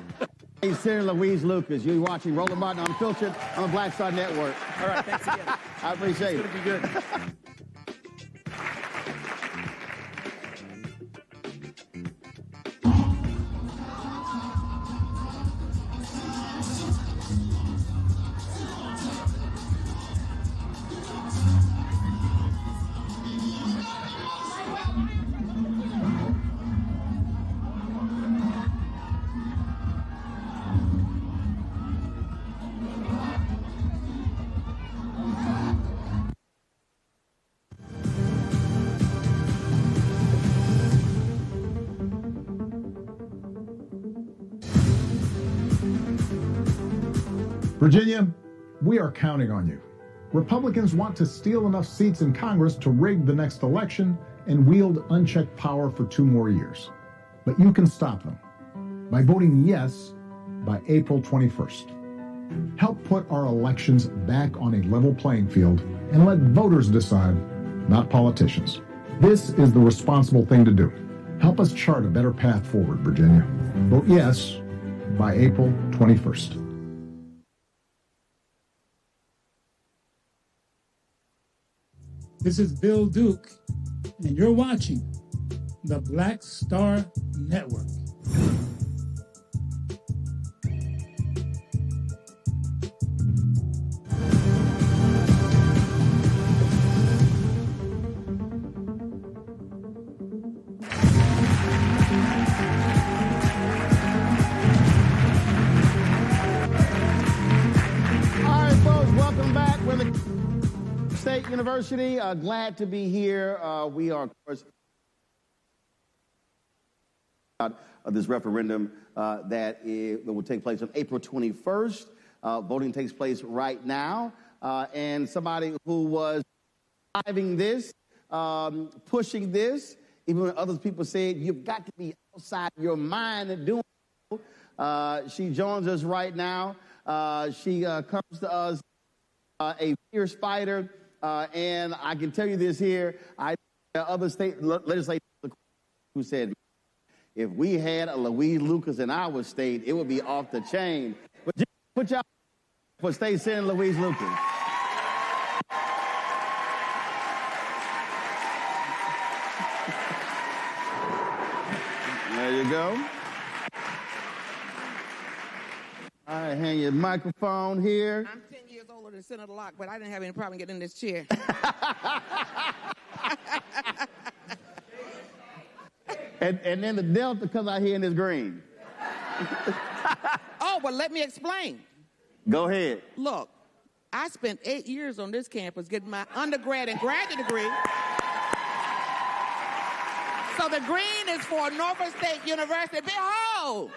is Senator Louise Lucas. You're watching Roland Martin Unfiltered on the Black Star Network. All right, thanks again. I appreciate it. It's going to be good. Virginia, we are counting on you. Republicans want to steal enough seats in Congress to rig the next election and wield unchecked power for 2 more years. But you can stop them by voting yes by April 21st. Help put our elections back on a level playing field and let voters decide, not politicians. This is the responsible thing to do. Help us chart a better path forward, Virginia. Vote yes by April 21st. This is Bill Duke, and you're watching the Black Star Network. State University, glad to be here. We are, of course, of this referendum that will take place on April 21st. Voting takes place right now. And somebody who was driving this, pushing this, even when other people said, you've got to be outside your mind and doing it. She joins us right now. She comes to us a fierce fighter. And I can tell you this here, other state legislators who said, if we had a Louise Lucas in our state, it would be off the chain. But just put y'all for State Senator Louise Lucas. There you go. All right, hand your microphone here. I'm 10 years older than Senator Locke, but I didn't have any problem getting in this chair. and then the Delta comes out here in this green. Oh, well, let me explain. Go ahead. Look, I spent 8 years on this campus getting my undergrad and graduate degree. So the green is for Norfolk State University. Behold!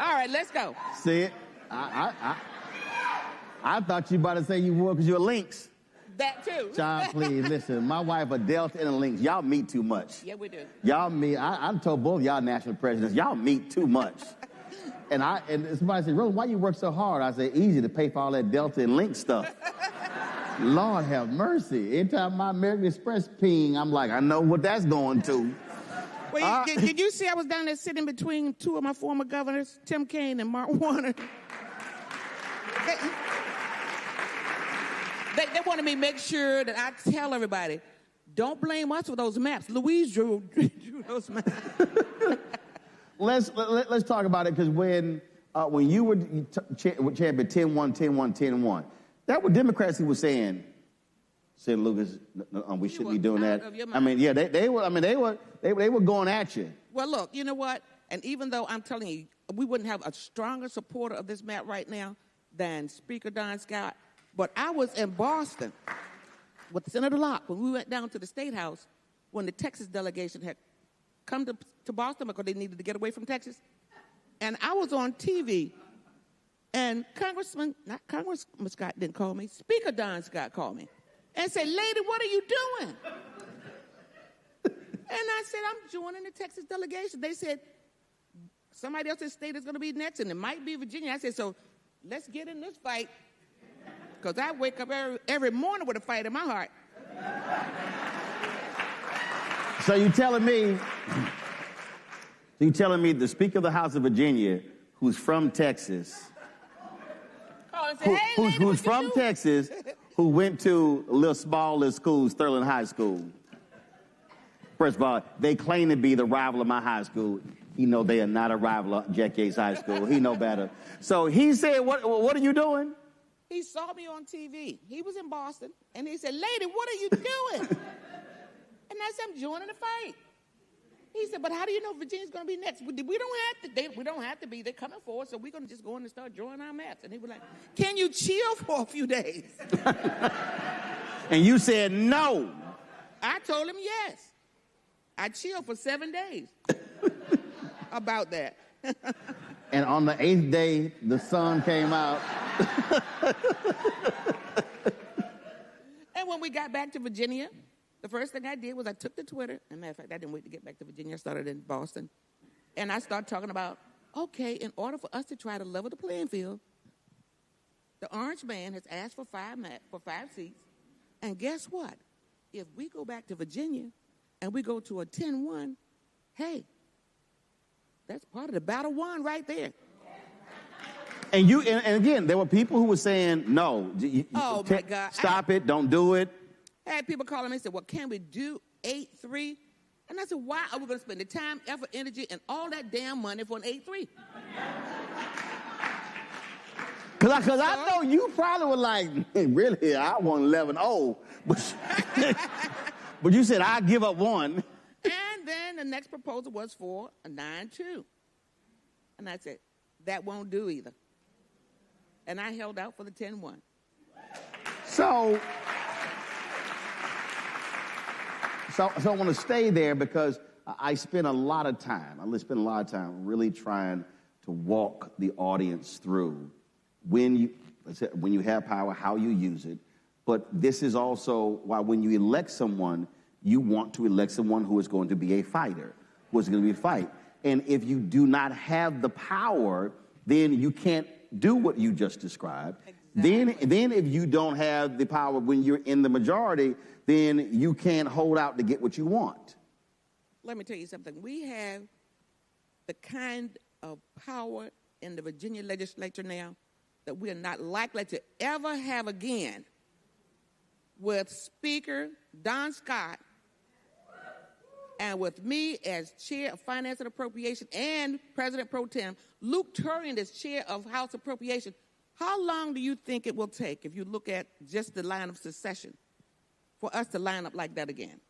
All right, let's go. See it? I thought you about to say you were because you're Lynx. That too. John, please, listen. My wife a Delta and a Lynx. Y'all meet too much. Yeah, we do. Y'all meet. I told both y'all national presidents, y'all meet too much. and somebody said, Rose, why you work so hard? I said, easy to pay for all that Delta and Lynx stuff. Lord have mercy. Anytime my American Express ping, I'm like, I know what that's going to. Well, did you see I was down there sitting between 2 of my former governors, Tim Kaine and Mark Warner? They wanted me to make sure that I tell everybody, don't blame us for those maps. Louise drew those maps. Let's talk about it, because when you were champion 10-1, 10-1, 10-1, that was Democrats who were saying, Senator Lucas, we shouldn't be doing that. I mean, yeah, they were going at you. Well, look, you know what? And even though I'm telling you, we wouldn't have a stronger supporter of this map right now than Speaker Don Scott, but I was in Boston with Senator Locke when we went down to the State House when the Texas delegation had come to Boston because they needed to get away from Texas. And I was on TV, and Congressman Scott didn't call me, Speaker Don Scott called me and said, lady, what are you doing? And I said, I'm joining the Texas delegation. They said, somebody else's state is going to be next, and it might be Virginia. I said, so let's get in this fight, because I wake up every morning with a fight in my heart. So you telling me the Speaker of the House of Virginia, who's from Texas, who's from Texas, who went to a little smaller school, Sterling High School. First of all, they claim to be the rival of my high school. He know they are not a rival of Jack Yates High School. He know better. So he said, what are you doing? He saw me on TV. He was in Boston, and he said, lady, what are you doing? And I said, I'm joining the fight. He said, but how do you know Virginia's going to be next? We don't have to be. They're coming forward, so we're going to just go in and start drawing our maps. And he was like, can you chill for a few days? And you said no. I told him yes. I chilled for 7 days about that. And on the 8th day, the sun came out. And when we got back to Virginia, the first thing I did was I took to Twitter. As a matter of fact, I didn't wait to get back to Virginia. I started in Boston. And I started talking about, okay, in order for us to try to level the playing field, the orange man has asked for 5 seats. And guess what? If we go back to Virginia and we go to a 10-1, hey, that's part of the battle won right there. And again, there were people who were saying, no, Oh, my God. Stop it, don't do it. I had people calling me and said, well, can we do 8-3? And I said, why are we going to spend the time, effort, energy, and all that damn money for an 8-3? Because I know you probably were like, really, I want 11-0. But you said, I give up 1. And then the next proposal was for a 9-2. And I said, that won't do either. And I held out for the 10-1. So I want to stay there because I spent a lot of time really trying to walk the audience through when you have power, how you use it. But this is also why when you elect someone, you want to elect someone who is going to be a fighter, who is going to be a fight. And if you do not have the power, then you can't do what you just described. Exactly. Then if you don't have the power when you're in the majority, then you can't hold out to get what you want. Let me tell you something. We have the kind of power in the Virginia legislature now that we are not likely to ever have again with Speaker Don Scott and with me as Chair of Finance and Appropriation and President Pro Tem, Luke Turian as Chair of House Appropriation. How long do you think it will take, if you look at just the line of succession, for us to line up like that again?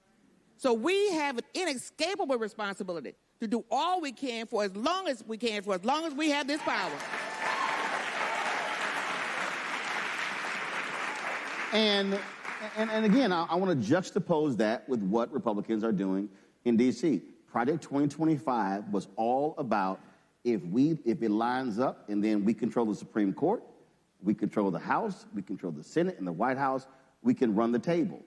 So we have an inescapable responsibility to do all we can for as long as we can, for as long as we have this power. And again, I want to juxtapose that with what Republicans are doing in D.C. Project 2025 was all about if it lines up and then we control the Supreme Court, we control the House, we control the Senate and the White House, we can run the table.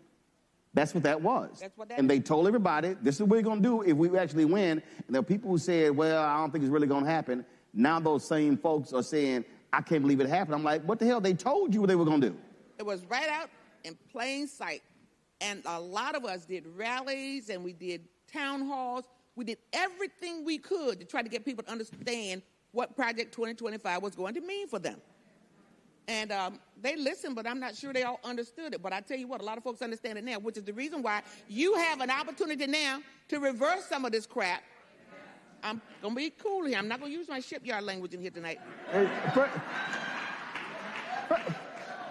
That's what that was. And they told everybody, this is what we're going to do if we actually win. And there are people who said, well, I don't think it's really going to happen. Now those same folks are saying, I can't believe it happened. I'm like, what the hell? They told you what they were going to do. It was right out in plain sight. And a lot of us did rallies and we did town halls. We did everything we could to try to get people to understand what Project 2025 was going to mean for them. And they listened, but I'm not sure they all understood it. But I tell you what, a lot of folks understand it now, which is the reason why you have an opportunity now to reverse some of this crap. I'm going to be cool here. I'm not going to use my shipyard language in here tonight.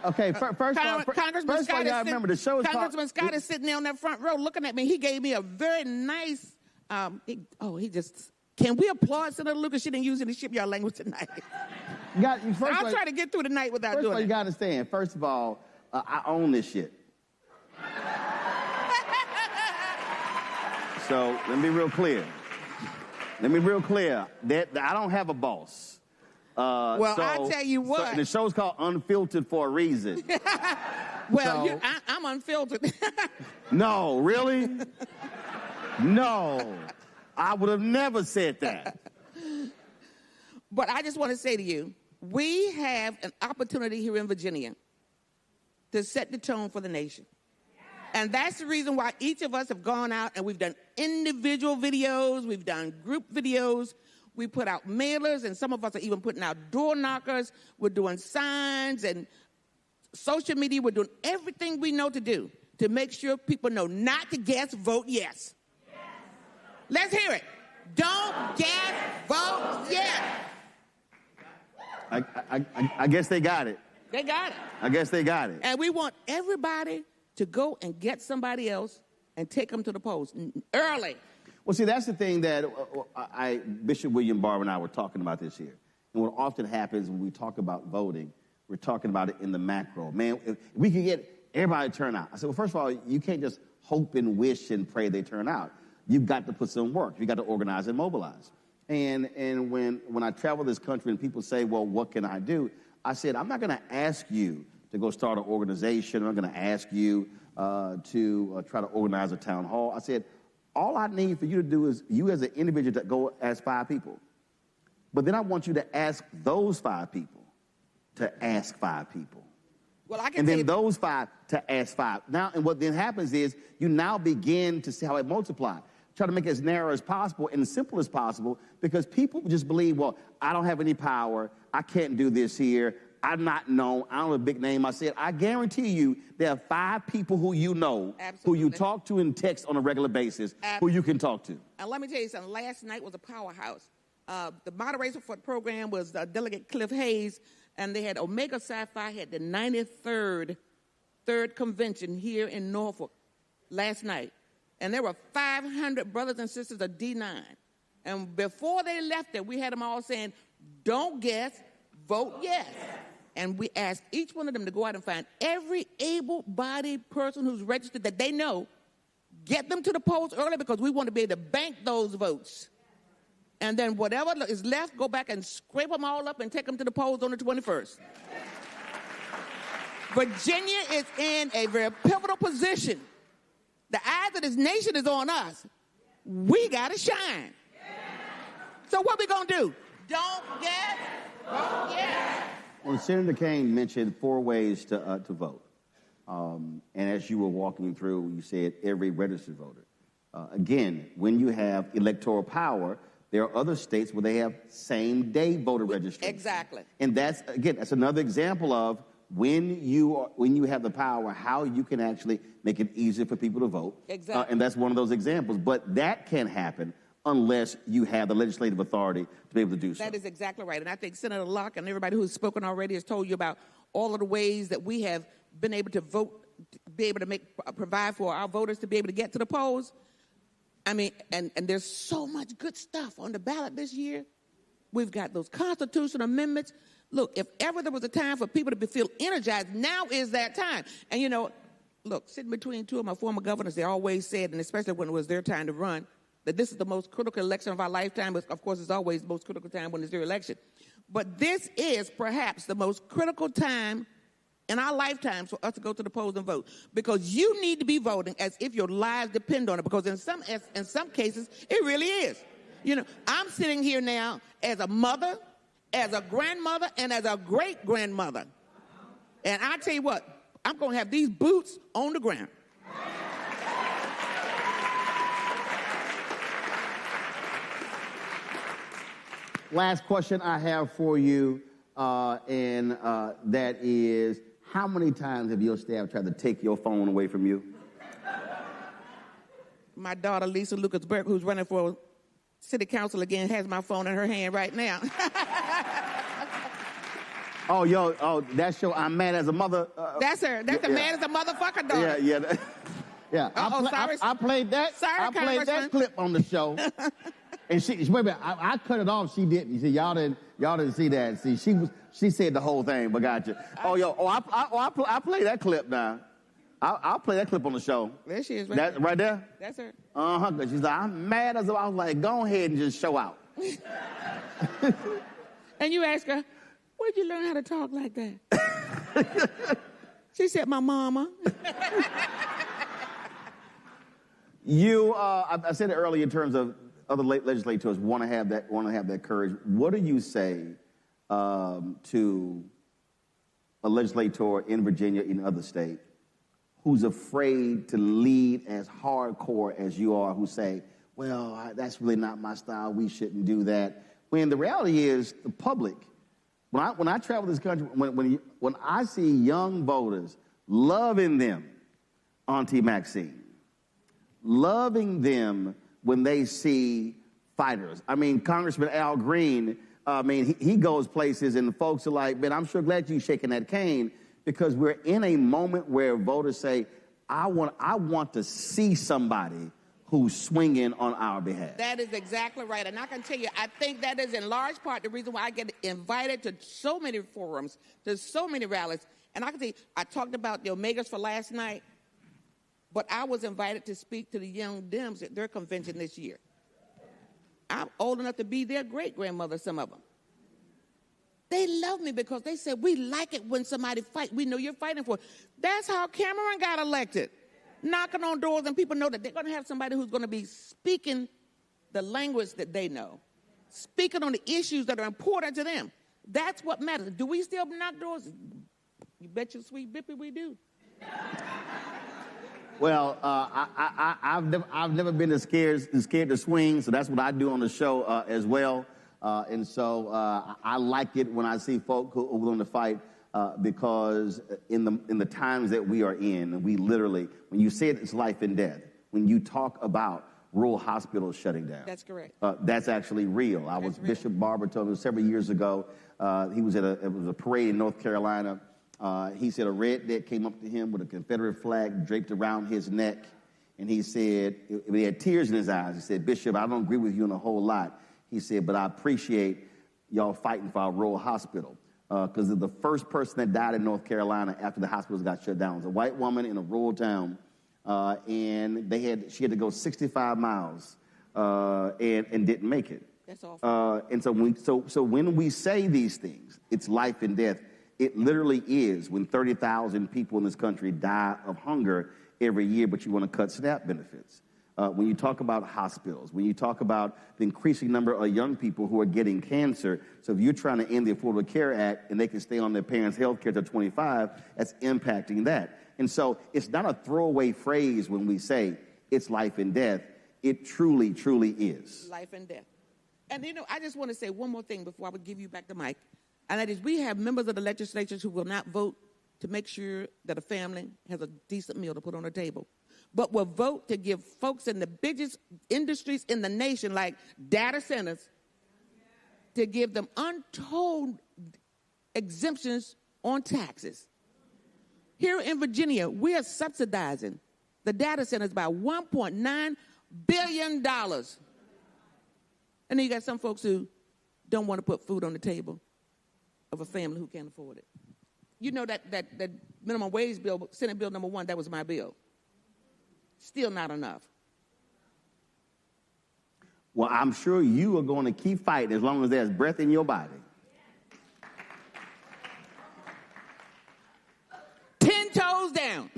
Okay, first of all, Congressman Scott, remember the show is Congressman Scott is sitting there on that front row looking at me. He gave me a very nice, can we applaud Senator Lucas? She didn't use any shipyard language tonight. I'll try to get through the night without doing it. You got to understand, first of all, I own this shit. So let me be real clear. That I don't have a boss. I'll tell you what. So the show's called Unfiltered for a reason. I'm unfiltered. No, really? No. I would have never said that. But I just want to say to you, we have an opportunity here in Virginia to set the tone for the nation. And that's the reason why each of us have gone out and we've done individual videos, we've done group videos, we put out mailers, and some of us are even putting out door knockers. We're doing signs and social media. We're doing everything we know to do to make sure people know not to guess, vote yes. Let's hear it. Don't guess, vote yes. I guess they got it. They got it. I guess they got it. And we want everybody to go and get somebody else and take them to the polls early. Well, see, that's the thing that Bishop William Barber and I were talking about this year. And what often happens when we talk about voting, we're talking about it in the macro. Man, if we could get everybody to turn out. I said, well, first of all, you can't just hope and wish and pray they turn out. You've got to put some work. You've got to organize and mobilize. And when I travel this country and people say, well, what can I do? I said, I'm not going to ask you to go start an organization. I'm not going to ask you to try to organize a town hall. I said, all I need for you to do is you as an individual to go ask 5 people. But then I want you to ask those 5 people to ask 5 people. Well, I can and then say those 5 to ask 5. Now, and what then happens is you now begin to see how it multiplies. Try to make it as narrow as possible and as simple as possible, because people just believe, well, I don't have any power. I can't do this here. I'm not known. I don't have a big name. I said, I guarantee you there are 5 people who you know, Absolutely. who you talk to in text on a regular basis, who you can talk to. And let me tell you something. Last night was a powerhouse. The moderator for the program was Delegate Cliff Hayes, and they had Omega Psi-Phi had the 93rd convention here in Norfolk last night. And there were 500 brothers and sisters of D9. And before they left there, we had them all saying, don't guess, vote yes. And we asked each one of them to go out and find every able-bodied person who's registered that they know, get them to the polls early because we want to be able to bank those votes. And then whatever is left, go back and scrape them all up and take them to the polls on the 21st. Virginia is in a very pivotal position. The eyes of this nation is on us. We got to shine. So what we going to do? Don't get, vote yes. Well, Senator Kane mentioned 4 ways to vote. And as you were walking through, you said every registered voter. Again, when you have electoral power, there are other states where they have same-day voter registration. Exactly. And that's another example of when you have the power, how you can actually make it easier for people to vote. Exactly. And that's one of those examples. But that can't happen unless you have the legislative authority to be able to do so. That is exactly right. And I think Senator Locke and everybody who's spoken already has told you about all of the ways that we have been able to vote, be able to provide for our voters to be able to get to the polls. I mean, and there's so much good stuff on the ballot this year. We've got those constitutional amendments. Look, if ever there was a time for people to feel energized, now is that time. And, you know, look, sitting between 2 of my former governors, they always said, and especially when it was their time to run, that this is the most critical election of our lifetime. Of course, it's always the most critical time when it's their election. But this is perhaps the most critical time in our lifetimes for us to go to the polls and vote, because you need to be voting as if your lives depend on it, because in some cases, it really is. You know, I'm sitting here now as a mother, as a grandmother, and as a great-grandmother. And I tell you what, I'm going to have these boots on the ground. Last question I have for you, and that is, how many times have your staff tried to take your phone away from you? My daughter, Lisa Lucas-Burke, who's running for city council again, has my phone in her hand right now. That's your I'm mad as a mother. That's her. That's the mad as a motherfucker daughter. Yeah. I played that. Sorry, I played that clip on the show. And I cut it off. She didn't. You see, y'all didn't see that. See, she said the whole thing, but gotcha. I play that clip now. I'll play that clip on the show. There she is, right there. That's her. Because she's like, I'm mad as I was like, go ahead and just show out. And you ask her, where'd you learn how to talk like that? She said, my mama. I said it earlier in terms of other legislators want to have that courage. What do you say to a legislator in Virginia, in other states, who's afraid to lead as hardcore as you are, who say, well, that's really not my style, we shouldn't do that, when the reality is the public, when I travel this country, when I see young voters loving them, Auntie Maxine, loving them when they see fighters. I mean, Congressman Al Green, he goes places and the folks are like, man, I'm sure glad you're shaking that cane, because we're in a moment where voters say, I want to see somebody who's swinging on our behalf. That is exactly right. And I can tell you, I think that is in large part the reason why I get invited to so many forums, to so many rallies. And I can tell you, I talked about the Omegas for last night, but I was invited to speak to the Young Dems at their convention this year. I'm old enough to be their great-grandmother, some of them. They love me because they said, we like it when somebody fights. We know you're fighting for it. That's how Cameron got elected. Knocking on doors, and people know that they're going to have somebody who's going to be speaking the language that they know, speaking on the issues that are important to them. That's what matters. Do we still knock doors? You bet your sweet bippy we do. Well, I've never been as scared to swing, so that's what I do on the show as well. And so I like it when I see folk who are willing to fight because in the times that we are in, we literally, when you say it's life and death, when you talk about rural hospitals shutting down. That's correct. That's actually real. Bishop Barber told me several years ago, he was it was a parade in North Carolina. He said a redneck came up to him with a Confederate flag draped around his neck, and he said, he had tears in his eyes. He said, Bishop, I don't agree with you on a whole lot. He said, but I appreciate y'all fighting for our rural hospital. Because the first person that died in North Carolina after the hospitals got shut down was a white woman in a rural town, and she had to go 65 miles and didn't make it. That's awful. And so when we say these things, it's life and death. It literally is when 30,000 people in this country die of hunger every year, but you want to cut SNAP benefits. When you talk about hospitals, when you talk about the increasing number of young people who are getting cancer, so if you're trying to end the Affordable Care Act and they can stay on their parents' health care till 25, that's impacting that. And so it's not a throwaway phrase when we say it's life and death. It truly, truly is. Life and death. And, I just want to say one more thing before I would give you back the mic, and that is we have members of the legislature who will not vote to make sure that a family has a decent meal to put on the table, but will vote to give folks in the biggest industries in the nation, like data centers, to give them untold exemptions on taxes. Here in Virginia, we are subsidizing the data centers by $1.9 billion. And then you got some folks who don't want to put food on the table of a family who can't afford it. You know that minimum wage bill, Senate Bill number 1, that was my bill. Still not enough. Well, I'm sure you are going to keep fighting as long as there's breath in your body. 10 toes down.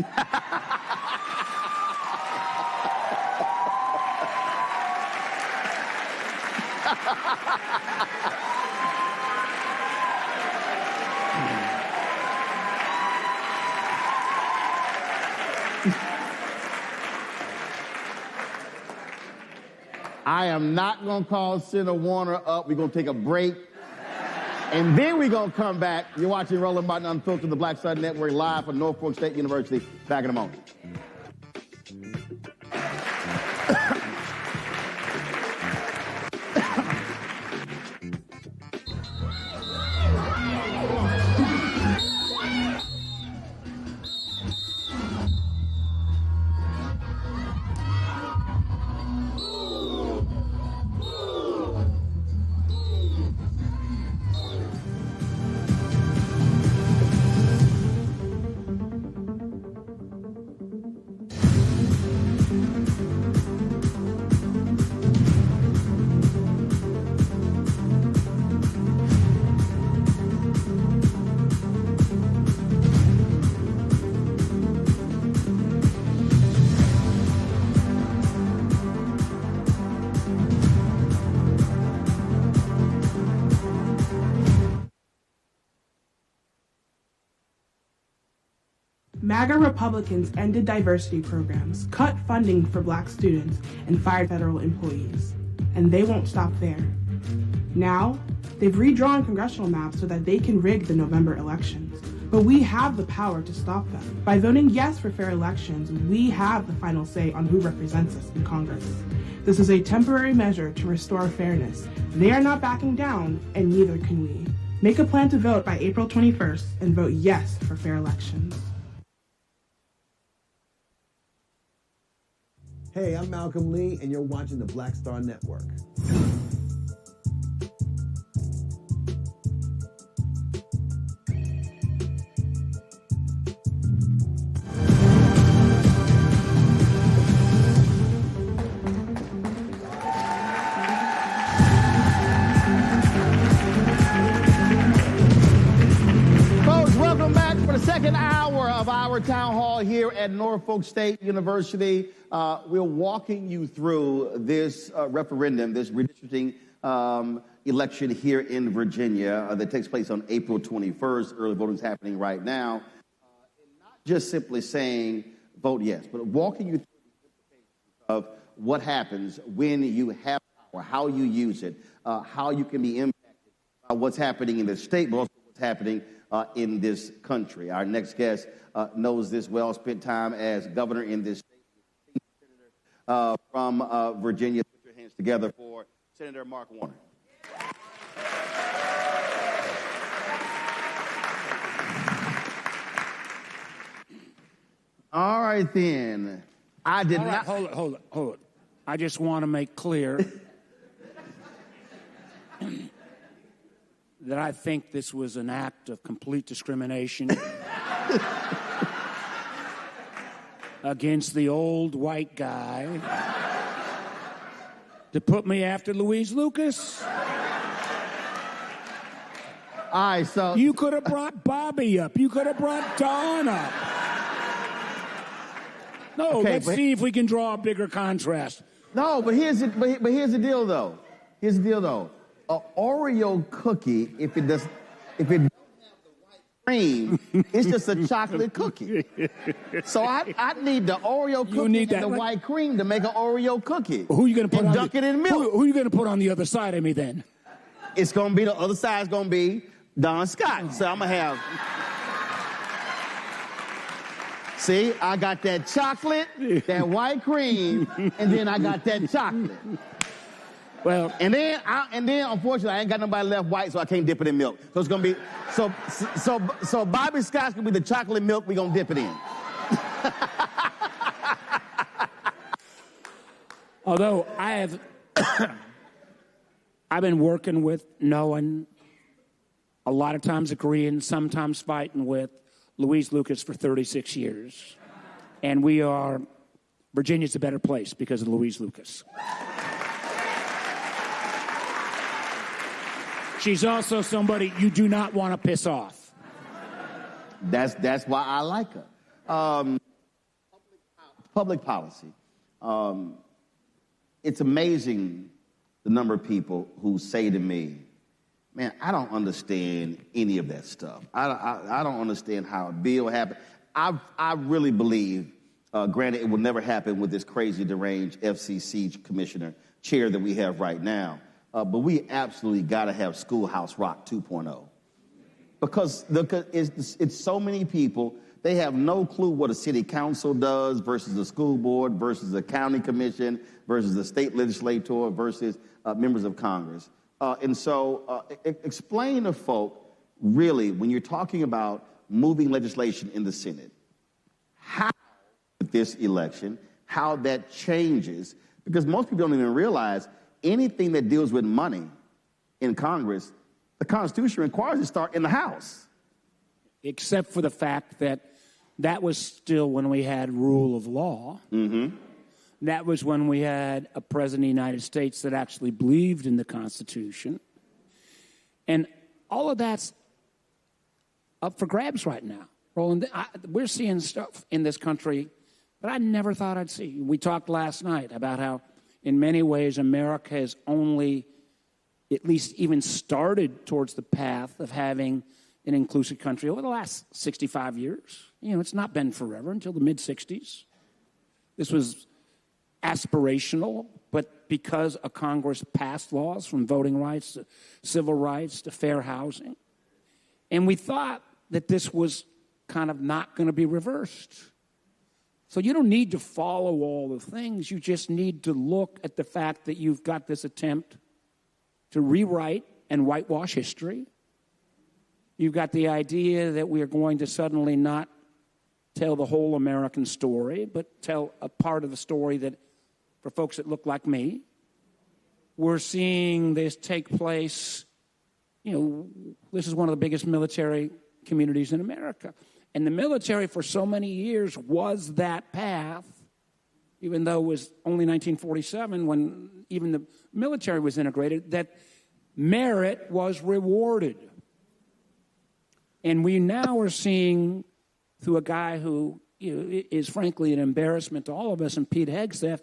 I am not going to call Senator Warner up. We're going to take a break. And then we're going to come back. You're watching Roland Martin Unfiltered, the Black Star Network, live from Norfolk State University. Back in a moment. MAGA Republicans ended diversity programs, cut funding for black students, and fired federal employees. And they won't stop there. Now, they've redrawn congressional maps so that they can rig the November elections. But we have the power to stop them. By voting yes for fair elections, we have the final say on who represents us in Congress. This is a temporary measure to restore fairness. They are not backing down, and neither can we. Make a plan to vote by April 21st and vote yes for fair elections. Hey, I'm Malcolm Lee, and you're watching the Black Star Network. hall here at Norfolk State University. We're walking you through this referendum, this redistricting election here in Virginia that takes place on April 21st. Early voting is happening right now. And not just simply saying vote yes, but walking you through the implications of what happens when you have power, how you use it, how you can be impacted by what's happening in the state, but also what's happening in this country. Our next guest knows this well, spent time as governor in this state, from Virginia. Put your hands together for Senator Mark Warner. All right, then. I did not. Hold it. I just want to make clear that I think this was an act of complete discrimination against the old white guy to put me after Louise Lucas. All right, so you could have brought Bobby up. You could have brought Dawn up. No, okay, let's see if we can draw a bigger contrast. No, but here's the deal, though. Here's the deal, though. An Oreo cookie, if it doesn't have the white cream, it's just a chocolate cookie. So I need the Oreo cookie and the white cream to make an Oreo cookie. Who are you going to put and on dunk it in milk? Who are you going to put on the other side of me then? It's going to be the other side's going to be Don Scott. So I'm going to have. See, I got that chocolate, that white cream, and then I got that chocolate. Well, and then unfortunately I ain't got nobody left white, so I can't dip it in milk. So it's gonna be so Bobby Scott's gonna be the chocolate milk. We gonna dip it in. Although I've been working with, knowing, a lot of times agreeing, sometimes fighting with Louise Lucas for 36 years. And Virginia's a better place because of Louise Lucas. She's also somebody you do not want to piss off. That's why I like her. Public policy. It's amazing the number of people who say to me, man, I don't understand any of that stuff. I don't understand how a bill happened. I really believe, granted, it will never happen with this crazy, deranged FCC commissioner chair that we have right now, but we absolutely got to have Schoolhouse Rock 2.0. Because it's so many people, they have no clue what a city council does versus a school board versus a county commission versus a state legislator versus members of Congress. And so explain to folk, really, when you're talking about moving legislation in the Senate, how with this election, how that changes, because most people don't even realize anything that deals with money in Congress, the Constitution requires it to start in the House. Except for the fact that was still when we had rule of law. Mm-hmm. That was when we had a president of the United States that actually believed in the Constitution. And all of that's up for grabs right now. Roland, we're seeing stuff in this country that I never thought I'd see. We talked last night about how, in many ways, America has only at least even started towards the path of having an inclusive country over the last 65 years. It's not been forever, until the mid-'60s. This was aspirational, but because a Congress passed laws from voting rights to civil rights to fair housing, and we thought that this was kind of not going to be reversed. So you don't need to follow all the things. You just need to look at the fact that you've got this attempt to rewrite and whitewash history. You've got the idea that we are going to suddenly not tell the whole American story, but tell a part of the story that, for folks that look like me, we're seeing this take place. This is one of the biggest military communities in America. And the military for so many years was that path, even though it was only 1947 when even the military was integrated, that merit was rewarded. And we now are seeing, through a guy who is frankly an embarrassment to all of us, and Pete Hegseth,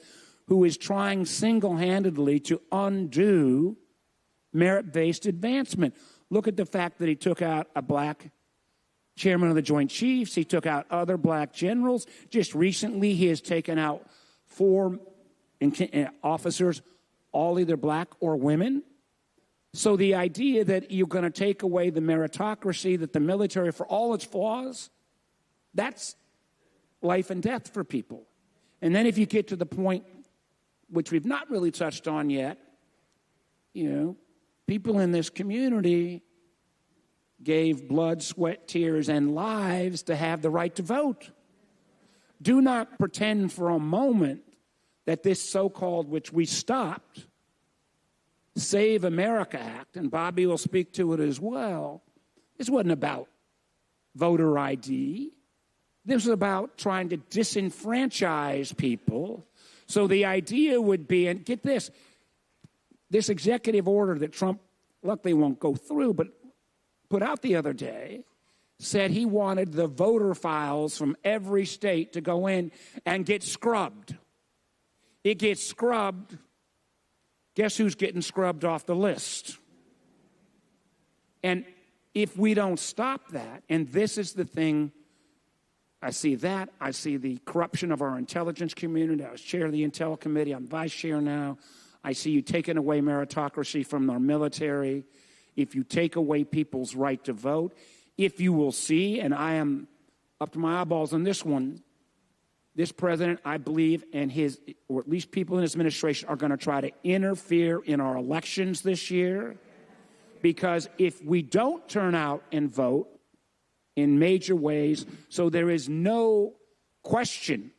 who is trying single-handedly to undo merit-based advancement. Look at the fact that he took out a black chairman of the Joint Chiefs. He took out other black generals. Just recently, he has taken out 4 officers, all either black or women. So the idea that you're going to take away the meritocracy, that the military, for all its flaws, that's life and death for people. And then if you get to the point, which we've not really touched on yet, people in this community gave blood, sweat, tears, and lives to have the right to vote. Do not pretend for a moment that this so-called, which we stopped, Save America Act, and Bobby will speak to it as well, this wasn't about voter ID. This was about trying to disenfranchise people. So the idea would be, and get this executive order that Trump luckily won't go through, but put out the other day, said he wanted the voter files from every state to go in and get scrubbed. It gets scrubbed. Guess who's getting scrubbed off the list? And if we don't stop that, and this is the thing, I see that. I see the corruption of our intelligence community. I was chair of the Intel Committee. I'm vice chair now. I see you taking away meritocracy from our military. If you take away people's right to vote, if you will see, and I am up to my eyeballs on this one, this president, I believe, and his, or at least people in his administration, are going to try to interfere in our elections this year. Because if we don't turn out and vote in major ways, so there is no question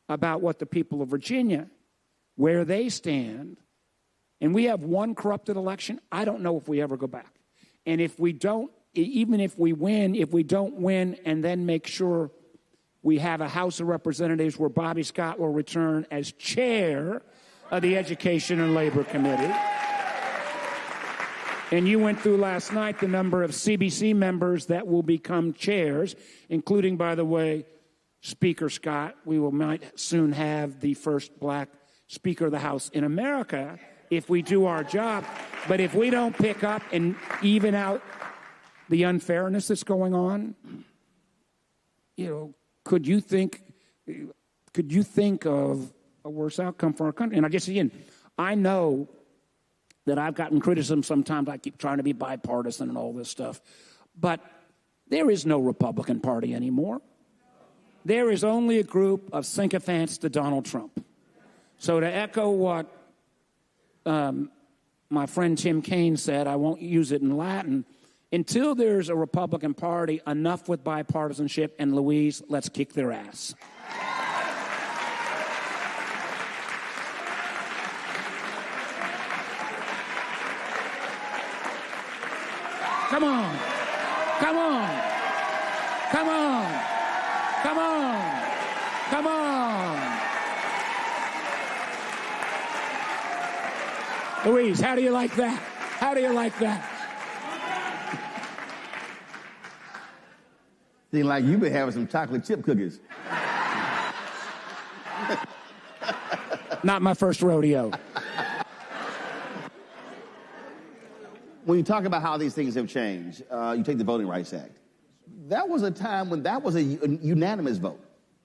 about what the people of Virginia, where they stand, and we have one corrupted election, I don't know if we ever go back. And if we don't, even if we win, if we don't win and then make sure we have a House of Representatives where Bobby Scott will return as chair of the Education and Labor Committee. And you went through last night the number of CBC members that will become chairs, including, by the way, Speaker Scott. We might soon have the first black Speaker of the House in America if we do our job. But if we don't pick up and even out the unfairness that's going on, could you think of a worse outcome for our country? And I guess, again, I know that I've gotten criticism sometimes. I keep trying to be bipartisan and all this stuff. But there is no Republican Party anymore. There is only a group of sycophants to Donald Trump. So to echo what my friend Tim Kaine said, I won't use it in Latin, until there's a Republican Party, enough with bipartisanship, and Louise, let's kick their ass. Come on. Come on. Come on. Come on. Come on. Louise, how do you like that? How do you like that? Seems like you've been having some chocolate chip cookies. Not my first rodeo. When you talk about how these things have changed, you take the Voting Rights Act. That was a time when that was a unanimous vote.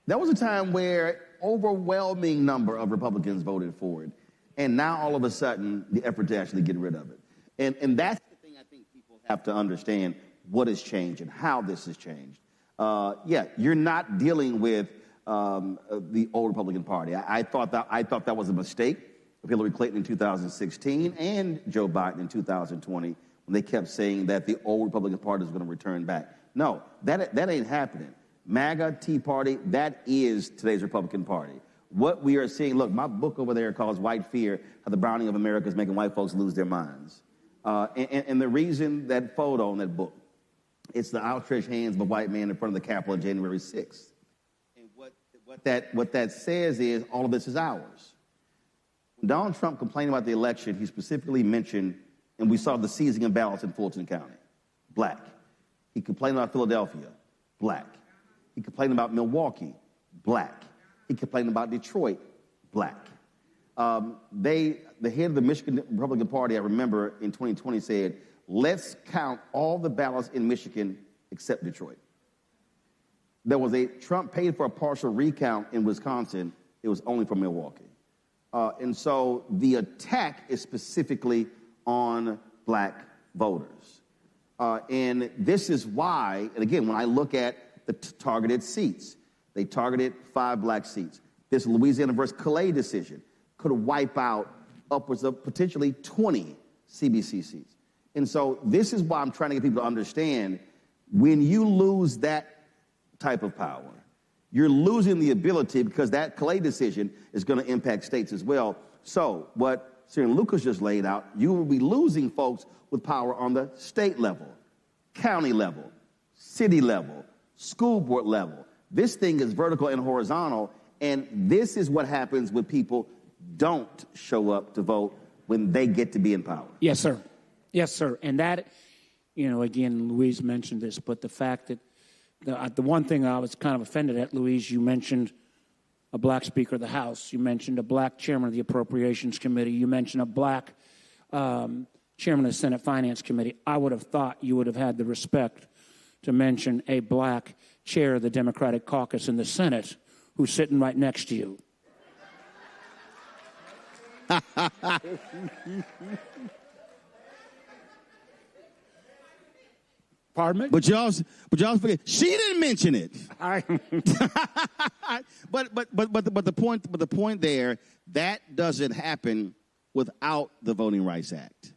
That was a time where overwhelming number of Republicans voted for it. And now all of a sudden, the effort to actually get rid of it. And that's the thing I think people have to understand, what has changed and how this has changed. You're not dealing with the old Republican Party. I thought that was a mistake of Hillary Clinton in 2016 and Joe Biden in 2020 when they kept saying that the old Republican Party is going to return back. No, that ain't happening. MAGA, Tea Party, that is today's Republican Party. What we are seeing, look, my book over there calls White Fear, How the Browning of America is Making White Folks Lose Their Minds. And the reason that photo in that book, it's the outstretched hands of a white man in front of the Capitol on January 6th. And what that says is all of this is ours. When Donald Trump complained about the election, he specifically mentioned, and we saw the seizing of ballots in Fulton County, black. He complained about Philadelphia, black. He complained about Milwaukee, black. He complained about Detroit, black. The head of the Michigan Republican Party, I remember in 2020 said, let's count all the ballots in Michigan except Detroit. Trump paid for a partial recount in Wisconsin. It was only for Milwaukee. And so the attack is specifically on black voters. And this is why, and again, when I look at the targeted seats, they targeted 5 black seats. This Louisiana versus Calais decision could wipe out upwards of potentially 20 CBC seats. And so this is why I'm trying to get people to understand, when you lose that type of power, you're losing the ability, because that Calais decision is going to impact states as well. So what Senator Lucas just laid out, you will be losing folks with power on the state level, county level, city level, school board level. This thing is vertical and horizontal, and this is what happens when people don't show up to vote when they get to be in power. Yes, sir. Yes, sir. And that, again, Louise mentioned this, but the fact that the one thing I was kind of offended at, Louise, you mentioned a black Speaker of the House. You mentioned a black chairman of the Appropriations Committee. You mentioned a black chairman of the Senate Finance Committee. I would have thought you would have had the respect to mention a black chair of the Democratic caucus in the Senate who's sitting right next to you. Pardon me? But y'all forget, she didn't mention it. But the point there, that doesn't happen without the Voting Rights Act.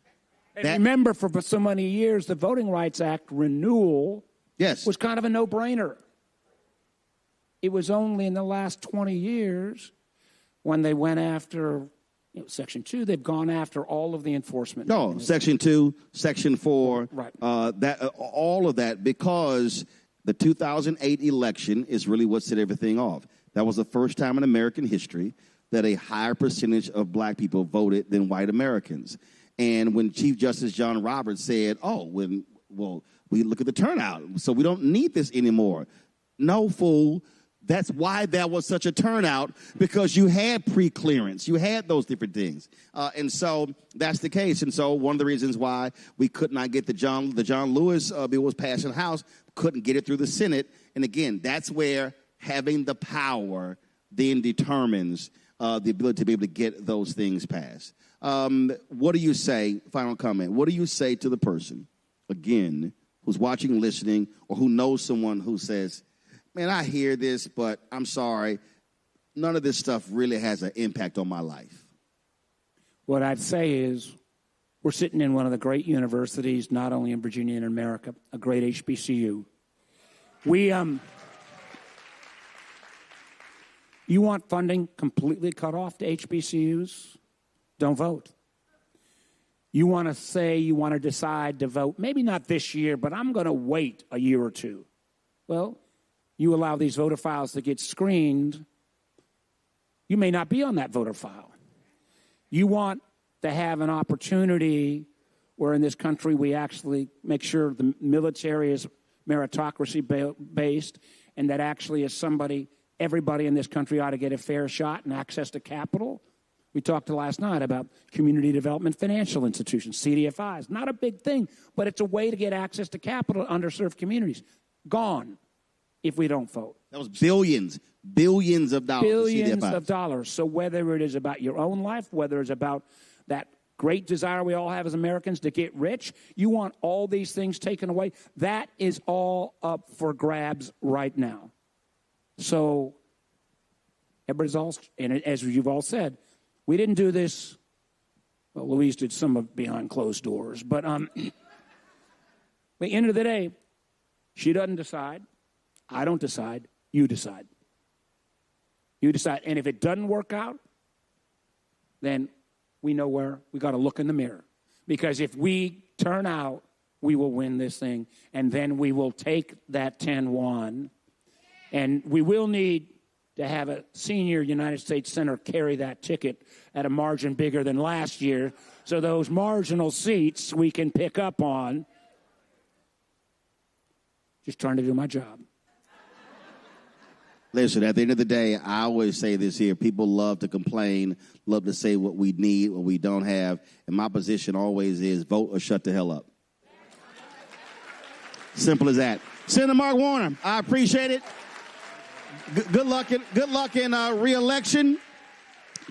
And remember, for so many years, the Voting Rights Act renewal was kind of a no-brainer. It was only in the last 20 years when they went after Section 2, they've gone after all of the enforcement. No, Section 2, Section 4, right. All of that, because the 2008 election is really what set everything off. That was the first time in American history that a higher percentage of black people voted than white Americans. And when Chief Justice John Roberts said, we look at the turnout, so we don't need this anymore. No, fool. That's why there was such a turnout, because you had pre-clearance. You had those different things. And so that's the case. And so one of the reasons why we could not get the John Lewis bill was passed in the House, couldn't get it through the Senate. And again, that's where having the power then determines the ability to be able to get those things passed. What do you say, final comment, what do you say to the person, again, who's watching, listening, or who knows someone who says, man, I hear this, but I'm sorry, none of this stuff really has an impact on my life? What I'd say is we're sitting in one of the great universities, not only in Virginia and in America, a great HBCU. You want funding completely cut off to HBCUs? Don't vote. You want to say you want to decide to vote, maybe not this year, but I'm going to wait a year or two. Well, you allow these voter files to get screened, you may not be on that voter file. You want to have an opportunity where in this country we actually make sure the military is meritocracy-based, and that actually as everybody in this country ought to get a fair shot and access to capital. We talked last night about community development financial institutions, CDFIs. Not a big thing, but it's a way to get access to capital to underserved communities. Gone if we don't vote. That was billions of dollars. Billions of dollars. So whether it is about your own life, whether it's about that great desire we all have as Americans to get rich, you want all these things taken away, that is all up for grabs right now. So and as you've all said, we didn't do this. Well, Louise did some of behind closed doors. But at the end of the day, she doesn't decide. I don't decide. You decide. You decide. And if it doesn't work out, then we know where we got to look in the mirror. Because if we turn out, we will win this thing. And then we will take that 10-1. And we will need to have a senior United States Senator carry that ticket at a margin bigger than last year. So those marginal seats we can pick up on. Just trying to do my job. Listen, at the end of the day, I always say this here. People love to complain, love to say what we need, what we don't have. And my position always is vote or shut the hell up. Simple as that. Senator Mark Warner, I appreciate it. Good luck in re-election.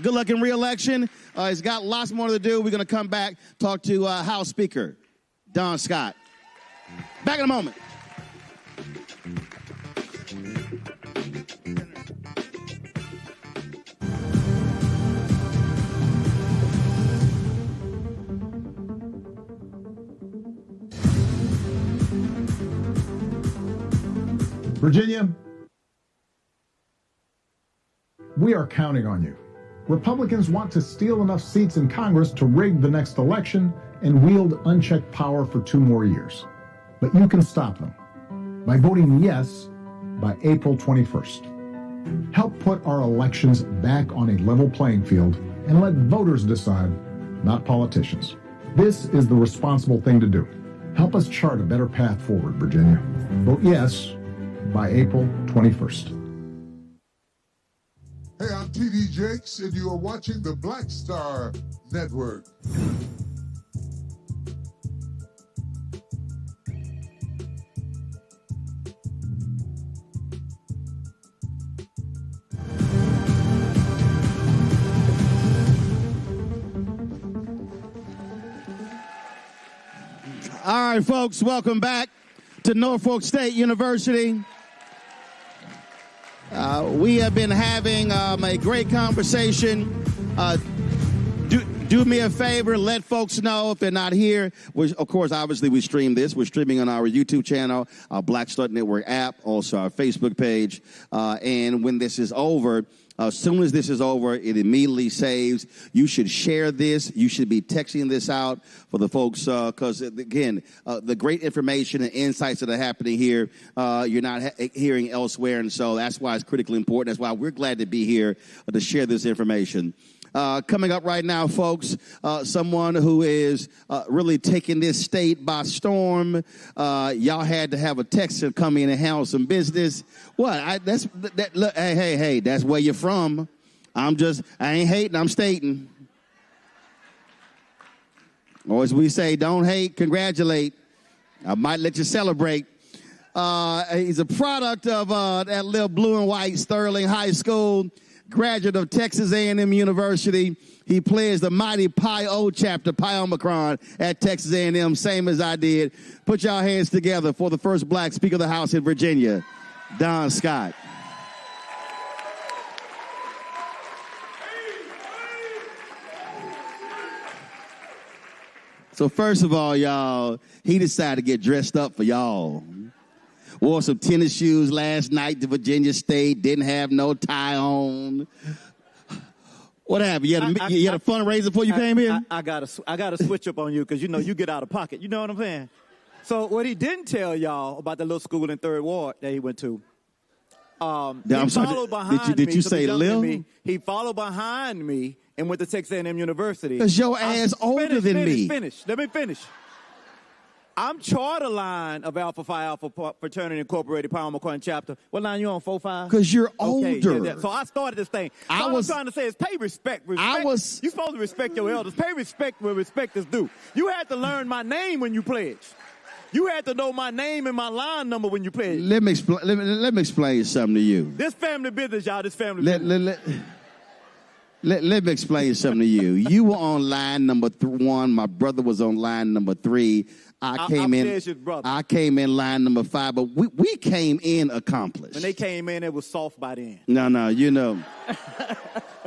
Good luck in re-election. He's got lots more to do. We're going to come back, talk to House Speaker Don Scott. Back in a moment. Virginia, we are counting on you. Republicans want to steal enough seats in Congress to rig the next election and wield unchecked power for 2 more years. But you can stop them by voting yes by April 21st. Help put our elections back on a level playing field and let voters decide, not politicians. This is the responsible thing to do. Help us chart a better path forward, Virginia. Vote yes by April 21st. Hey, I'm T.D. Jakes, and you are watching the Black Star Network. All right, folks, welcome back to Norfolk State University. We have been having a great conversation. Do me a favor, let folks know if they're not here. Of course, obviously, we stream this. We're streaming on our YouTube channel, our Black Star Network app, also our Facebook page. And when this is over, as soon as this is over, it immediately saves. You should share this. You should be texting this out for the folks because, again, the great information and insights that are happening here, you're not hearing elsewhere. And so that's why it's critically important. That's why we're glad to be here to share this information. Coming up right now, folks, someone who is really taking this state by storm. Y'all had to have a Texan come in and handle some business. What? Look, hey, that's where you're from. I ain't hating, I'm stating. Or as we say, don't hate, congratulate. I might let you celebrate. He's a product of that little blue and white Sterling High School. Graduate of Texas A&M University. He plays the mighty Pi O chapter, Pi Omicron, at Texas A&M, same as I did. Put y'all hands together for the first black Speaker of the House in Virginia, Don Scott. So first of all, y'all, he decided to get dressed up for y'all. Wore some tennis shoes last night to Virginia State. Didn't have no tie on. What happened? You had a fundraiser before you came in? I got to switch up on you because, you get out of pocket. You know what I'm saying? So what he didn't tell y'all about the little school in 3rd Ward that he went to, he followed behind me. Did you say Lil? He followed behind me and went to Texas A&M University. Because your ass older than me. Let me finish. I'm charter line of Alpha Phi Alpha Fraternity Incorporated, Pi Omicron chapter. What line you on, 4-5? Because you're older. Yeah, so I started this thing. All I'm trying to say is pay respect. You're supposed to respect your elders. Pay respect where respect is due. You had to learn my name when you pledged. You had to know my name and my line number when you pledged. Let me explain something to you. This family business, y'all. This family business. Let me explain something to you. You were on line number 1. My brother was on line number 3. I came in line number 5, but we came in accomplished. When they came in, it was soft by then. No, you know.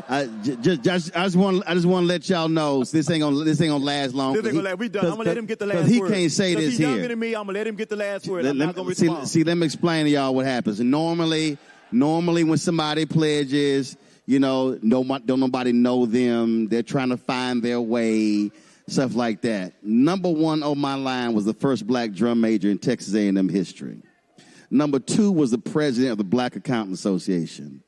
I just want to let y'all know this ain't gonna last long. This ain't gonna last. We done. I'm gonna let him get the last word. He can't say this here. He's younger than me. I'm gonna let him get the last word. I'm not gonna respond. See, let me explain to y'all what happens. Normally when somebody pledges, don't nobody know them. They're trying to find their way. Stuff like that. Number 1 on my line was the first black drum major in Texas A&M history. Number 2 was the president of the Black Accountant Association.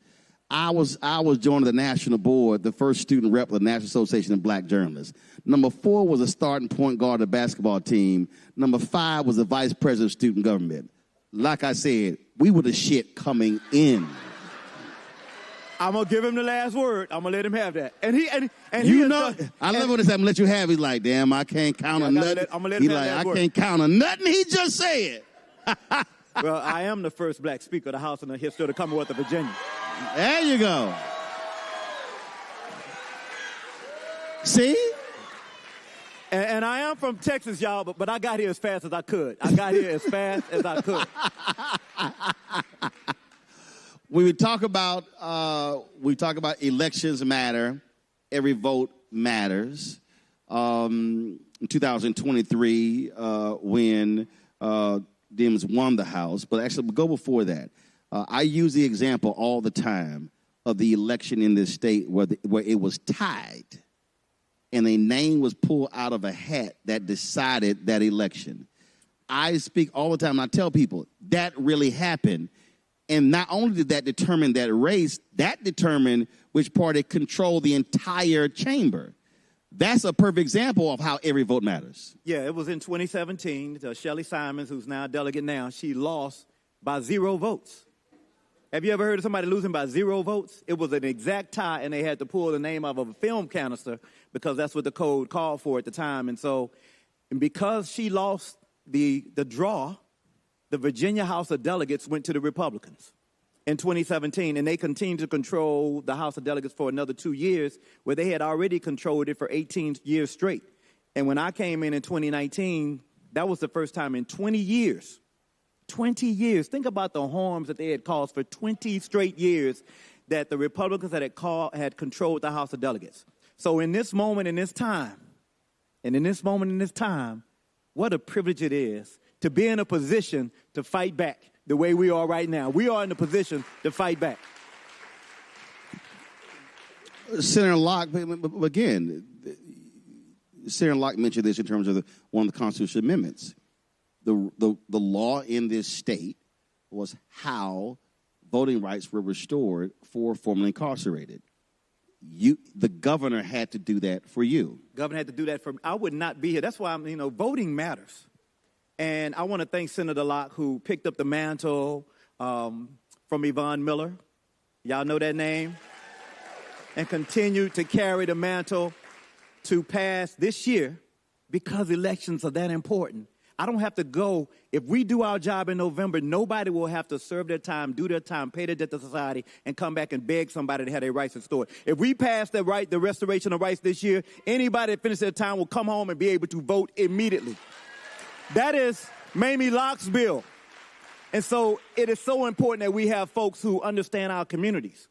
I was joining the national board, the first student rep of the National Association of Black Journalists. Number 4 was a starting point guard of the basketball team. Number 5 was the vice president of student government. Like I said, we were the shit coming in. I'm gonna give him the last word. I'm gonna let him have that. And you know, I love when it's happening. Let you have. He's like, damn, I can't count on nothing. I'm gonna let him have that word. I can't count on nothing he just said. Well, I am the first black speaker of the House in the history of the Commonwealth of Virginia. There you go. See? And I am from Texas, y'all, but I got here as fast as I could. I got here as fast as I could. When we talk about elections matter, every vote matters. In 2023, when Dems won the House, but actually we'll go before that. I use the example all the time of the election in this state where it was tied, and a name was pulled out of a hat that decided that election. I speak all the time, and I tell people that really happened. And not only did that determine that race, that determined which party controlled the entire chamber. That's a perfect example of how every vote matters. Yeah, it was in 2017. Shelley Simons, who's now a delegate now, she lost by 0 votes. Have you ever heard of somebody losing by 0 votes? It was an exact tie, and they had to pull the name out of a film canister because that's what the code called for at the time. And because she lost the draw, the Virginia House of Delegates went to the Republicans in 2017, and they continued to control the House of Delegates for another 2 years, where they had already controlled it for 18 years straight. And when I came in 2019, that was the first time in 20 years. 20 years. Think about the harms that they had caused for 20 straight years that the Republicans had controlled the House of Delegates. So in this moment, in this time, what a privilege it is to be in a position to fight back the way we are right now. We are in a position to fight back. Senator Locke, again, Senator Locke mentioned this in terms of one of the constitutional amendments. The law in this state was how voting rights were restored for formerly incarcerated. The governor had to do that for you. Governor had to do that for me. I would not be here. That's why voting matters. And I want to thank Senator Locke, who picked up the mantle from Yvonne Miller. Y'all know that name? And continued to carry the mantle to pass this year because elections are that important. I don't have to go. If we do our job in November, nobody will have to serve their time, do their time, pay their debt to society, and come back and beg somebody to have their rights restored. If we pass the restoration of rights this year, anybody that finishes their time will come home and be able to vote immediately. That is Mamie Locke's bill. And so it is so important that we have folks who understand our communities,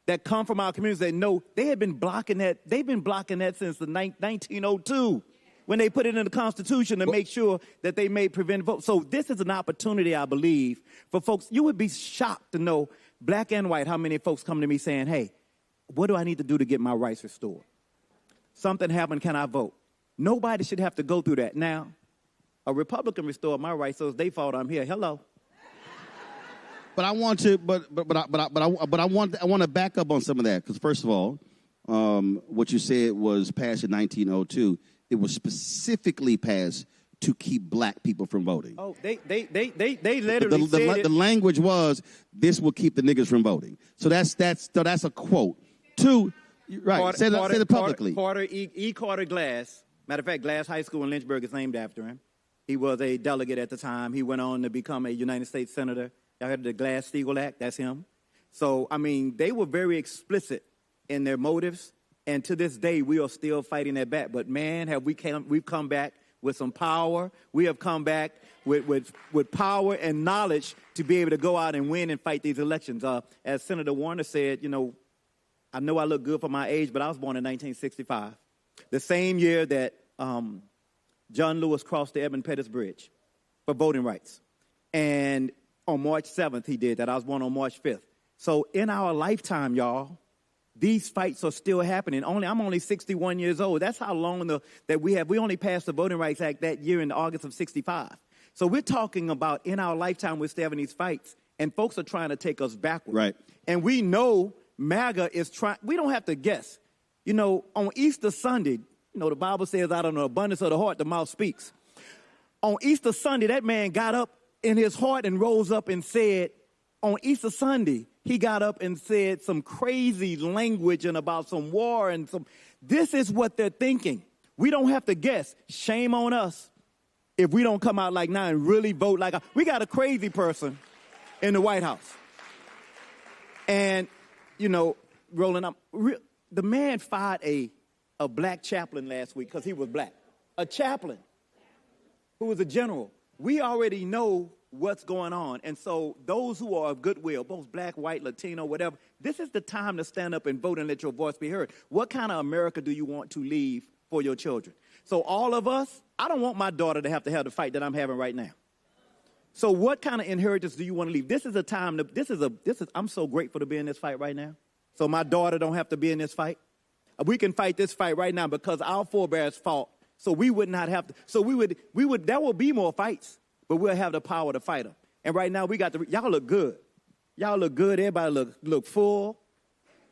that come from our communities, that know they have been blocking that. They've been blocking that since 1902. When they put it in the Constitution to make sure that they may prevent votes. So this is an opportunity, I believe, for folks. You would be shocked to know, black and white, how many folks come to me saying, hey, what do I need to do to get my rights restored? Something happened, can I vote? Nobody should have to go through that. Now, a Republican restored my rights, so it's their fault I'm here. Hello. But I want to, I want to back up on some of that, because first of all, what you said was passed in 1902. It was specifically passed to keep black people from voting. Oh, they literally said it. The language was, this will keep the niggas from voting. So that's a quote. Two, right? Said it publicly. Carter Glass. Matter of fact, Glass High School in Lynchburg is named after him. He was a delegate at the time. He went on to become a United States Senator. Y'all heard of the Glass-Steagall Act? That's him. So, I mean, they were very explicit in their motives. And to this day, we are still fighting that back. But, man, we've come back with some power. We have come back with power and knowledge to be able to go out and win and fight these elections. As Senator Warner said, I know I look good for my age, but I was born in 1965. The same year that John Lewis crossed the Edmund Pettus Bridge for voting rights. And on March 7th, he did that. I was born on March 5th. So in our lifetime, y'all, these fights are still happening. I'm only 61 years old. That's how long that we have. We only passed the Voting Rights Act that year in August of 65. So we're talking about in our lifetime we're still having these fights, and folks are trying to take us backward. Right. And we know MAGA is trying. We don't have to guess. On Easter Sunday, the Bible says out of the abundance of the heart, the mouth speaks. On Easter Sunday, that man got up in his heart and rose up and said, on Easter Sunday, he got up and said some crazy language and about some war and some. This is what they're thinking. We don't have to guess. Shame on us if we don't come out like now and really vote like we got a crazy person in the White House. And, you know, Roland, the man fired a black chaplain last week because he was black. A chaplain who was a general. We already know what's going on. And so those who are of goodwill, both black, white, Latino, whatever, this is the time to stand up and vote and let your voice be heard. What kind of America do you want to leave for your children? So all of us, I don't want my daughter to have the fight that I'm having right now. So what kind of inheritance do you want to leave? This is a time I'm so grateful to be in this fight right now. So my daughter don't have to be in this fight. We can fight this fight right now because our forebears fought. So we would not have to. So there will be more fights, but we'll have the power to fight them. And right now y'all look good. Y'all look good. Everybody look full.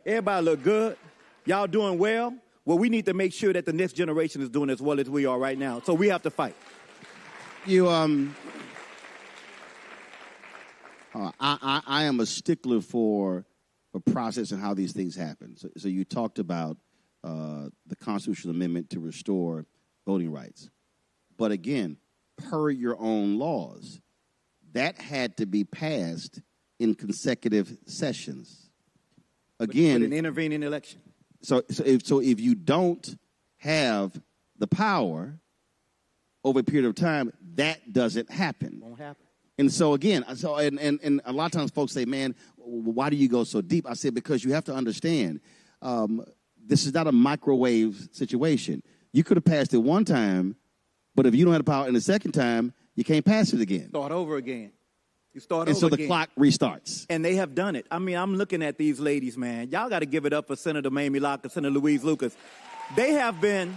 Everybody look good. Y'all doing well. Well, we need to make sure that the next generation is doing as well as we are right now. So we have to fight. I am a stickler for a process and how these things happen. So you talked about the constitutional amendment to restore voting rights. But again, per your own laws, that had to be passed in consecutive sessions. Again, with an intervening election. So if you don't have the power over a period of time, that doesn't happen. Won't happen. And so again, and a lot of times folks say, man, why do you go so deep? I said, because you have to understand, this is not a microwave situation. You could have passed it one time, but if you don't have the power in the second time, you can't pass it again. Start over again. You start over again. And so the again. clock restarts. And they have done it. I mean, I'm looking at these ladies, man. Y'all got to give it up for Senator Mamie Locke and Senator Louise Lucas. They have been.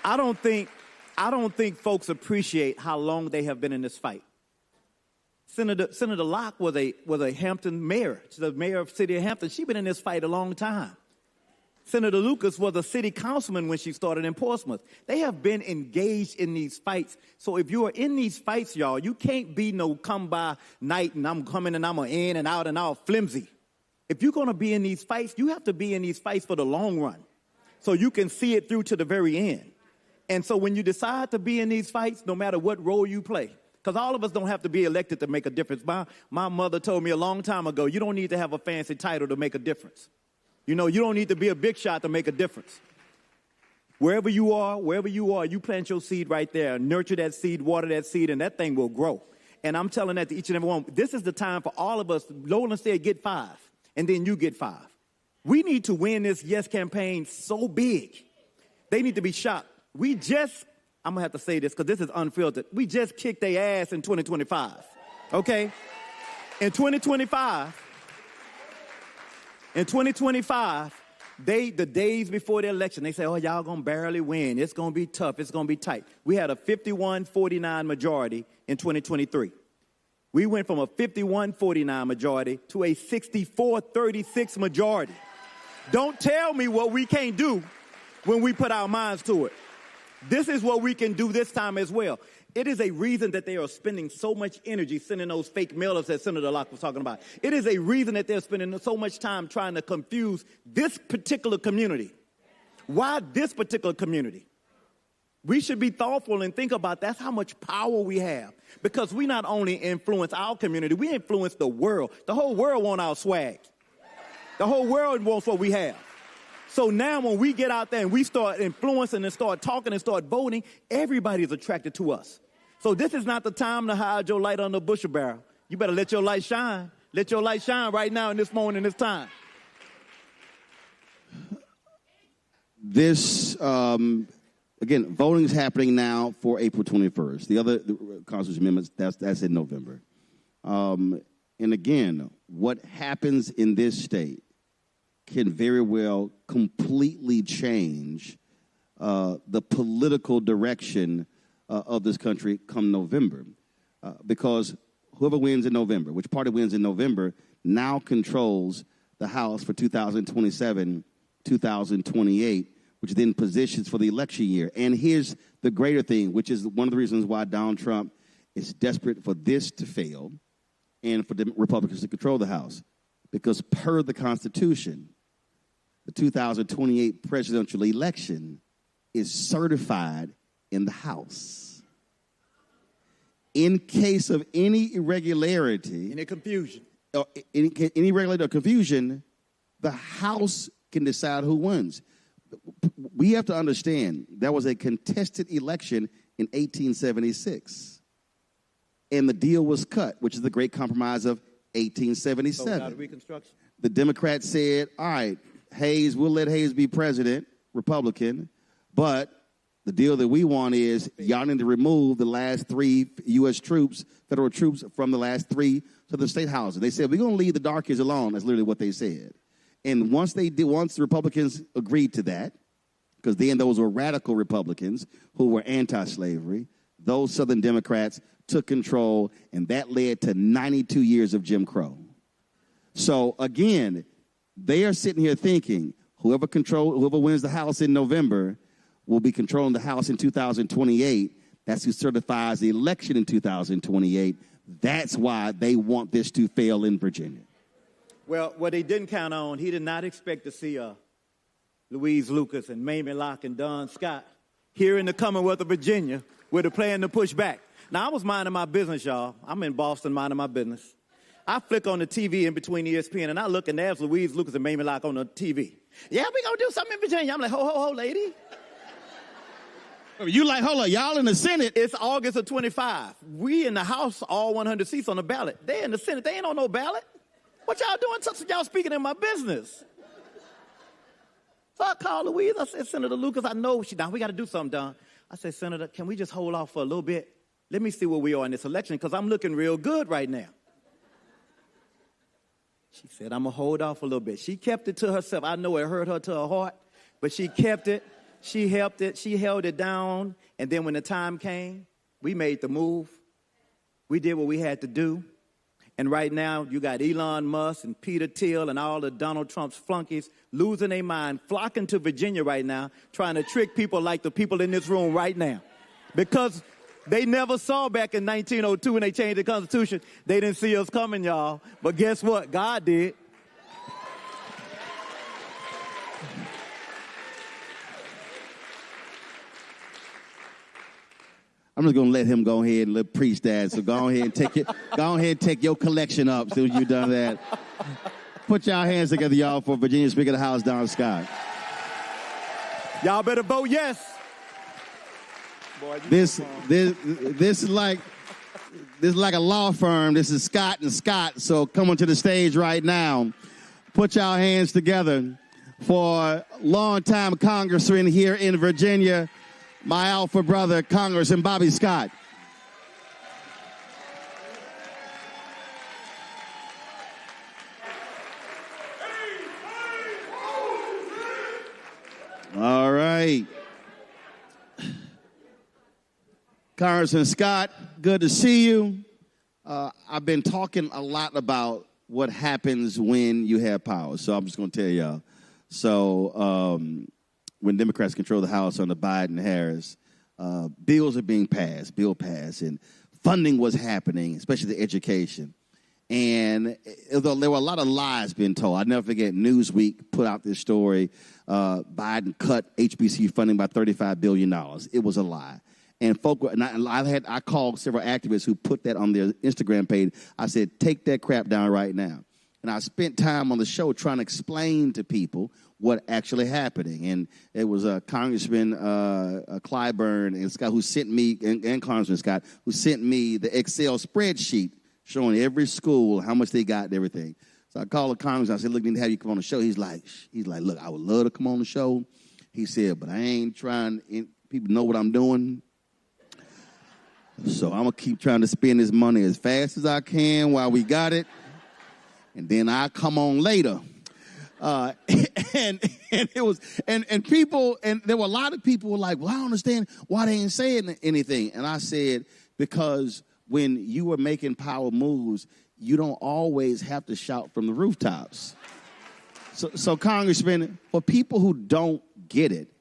I don't think folks appreciate how long they have been in this fight. Senator Locke was a Hampton mayor. She's the mayor of the city of Hampton. She's been in this fight a long time. Senator Lucas was a city councilman when she started in Portsmouth. They have been engaged in these fights. So if you are in these fights, y'all, you can't be no come by night and I'm coming and I'm in and out flimsy. If you're going to be in these fights, you have to be in these fights for the long run so you can see it through to the very end. And so when you decide to be in these fights, no matter what role you play, because all of us don't have to be elected to make a difference. My mother told me a long time ago, you don't need to have a fancy title to make a difference. You know, you don't need to be a big shot to make a difference. Wherever you are, you plant your seed right there, nurture that seed, water that seed, and that thing will grow. And I'm telling that to each and every one. This is the time for all of us. Nolan said, get 5, and then you get 5. We need to win this yes campaign so big. They need to be shocked. I'm going to have to say this because this is unfiltered. We just kicked their ass in 2025, okay? In 2025, the days before the election, they say, oh, y'all going to barely win. It's going to be tough. It's going to be tight. We had a 51-49 majority in 2023. We went from a 51-49 majority to a 64-36 majority. Don't tell me what we can't do when we put our minds to it. This is what we can do this time as well. It is a reason that they are spending so much energy sending those fake mailers that Senator Locke was talking about. It is a reason that they're spending so much time trying to confuse this particular community. Why this particular community? We should be thoughtful and think about that's how much power we have. Because we not only influence our community, we influence the world. The whole world wants our swag. The whole world wants what we have. So now when we get out there and we start influencing and start talking and start voting, everybody is attracted to us. So this is not the time to hide your light under a bushel barrel. You better let your light shine. Let your light shine right now in this moment, in this time. This, again, voting is happening now for April 21st. The other constitutional amendments, that's in November. And again, what happens in this state can very well completely change the political direction of this country come November. Because whoever wins in November, which party wins in November, now controls the House for 2027, 2028, which then positions for the election year. And here's the greater thing, which is one of the reasons why Donald Trump is desperate for this to fail and for the Republicans to control the House. Because per the Constitution, the 2028 presidential election is certified in the House. In case of any irregularity, Any confusion? Any irregularity or confusion, the House can decide who wins. We have to understand that was a contested election in 1876. And the deal was cut, which is the Great Compromise of 1877. So without Reconstruction? The Democrats said, all right, Hayes, we'll let Hayes be president, Republican, but the deal that we want is y'all need to remove the last 3 U.S. troops, federal troops, from the last 3 to the state houses. They said, we're going to leave the dark kids alone. That's literally what they said. And once the Republicans agreed to that, because then those were radical Republicans who were anti-slavery, those Southern Democrats took control, and that led to 92 years of Jim Crow. So, again, they are sitting here thinking whoever wins the House in November will be controlling the House in 2028. That's who certifies the election in 2028. That's why they want this to fail in Virginia. Well, what he didn't count on, he did not expect to see Louise Lucas and Mamie Locke and Don Scott here in the Commonwealth of Virginia with a plan to push back. Now, I was minding my business, y'all. I'm in Boston minding my business. I flick on the TV in between ESPN, and I look, and there's Louise Lucas and Mamie Locke on the TV. Yeah, we going to do something in Virginia. I'm like, ho, lady. You like, hold on, y'all in the Senate. It's August of 25. We in the House, all 100 seats on the ballot. They in the Senate. They ain't on no ballot. What y'all doing? Y'all speaking in my business. So I called Louise. I said, Senator Lucas, I know now we got to do something, Don. I said, Senator, can we just hold off for a little bit? Let me see where we are in this election, because I'm looking real good right now. She said, I'm going to hold off a little bit. She kept it to herself. I know it hurt her to her heart, but she kept it. She helped it. She held it down. And then when the time came, we made the move. We did what we had to do. And right now, you got Elon Musk and Peter Thiel and all of Donald Trump's flunkies losing their mind, flocking to Virginia right now, trying to trick people like the people in this room right now. Because they never saw back in 1902 when they changed the Constitution. They didn't see us coming, y'all. But guess what? God did. I'm just gonna let him go ahead and preach that. So go ahead and take your collection up as soon as you've done that. Put your hands together, y'all, for Virginia Speaker of the House, Don Scott. Y'all better vote yes. Boy, this is like a law firm. This is Scott and Scott. So come onto the stage right now. Put y'all hands together for longtime congressman here in Virginia, my alpha brother, Congressman Bobby Scott. All right. Congressman Scott, good to see you. I've been talking a lot about what happens when you have power, so I'm just going to tell y'all. So when Democrats control the House under Biden-Harris, bills are being passed, and funding was happening, especially the education. And although there were a lot of lies being told, I'll never forget Newsweek put out this story, Biden cut HBCU funding by $35 billion. It was a lie. And I called several activists who put that on their Instagram page. I said, take that crap down right now. And I spent time on the show trying to explain to people what actually happening. And it was Congressman Clyburn and Scott who sent me, and Congressman Scott, who sent me the Excel spreadsheet showing every school how much they got and everything. So I called the congressman. I said, look, I need to have you come on the show. He's like, look, I would love to come on the show. He said, but I ain't trying, people know what I'm doing. So I'm going to keep trying to spend this money as fast as I can while we got it. And then I come on later. And it was, and people, and there were a lot of people who were like, well, I don't understand why they ain't saying anything. And I said, because when you are making power moves, you don't always have to shout from the rooftops. So Congressman, for people who don't get it,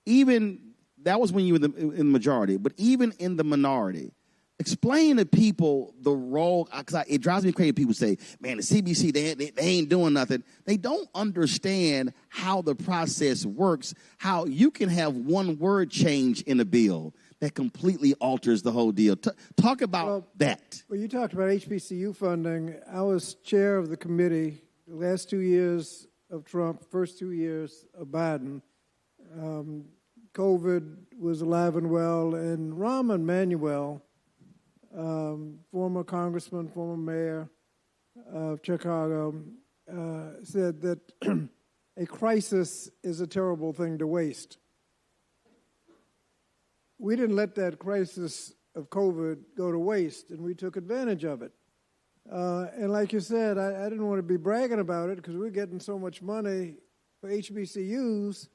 even that was when you were in the majority, but even in the minority, explain to people the role, because it drives me crazy. People say, man, the CBC, they ain't doing nothing. They don't understand how the process works, how you can have one word change in a bill that completely alters the whole deal. Talk about that. Well, you talked about HBCU funding. I was chair of the committee the last 2 years of Trump, first 2 years of Biden. COVID was alive and well, and Rahm Emanuel, former congressman, former mayor of Chicago, said that a crisis is a terrible thing to waste. We didn't let that crisis of COVID go to waste, and we took advantage of it. And like you said, I didn't want to be bragging about it because we're getting so much money for HBCUs.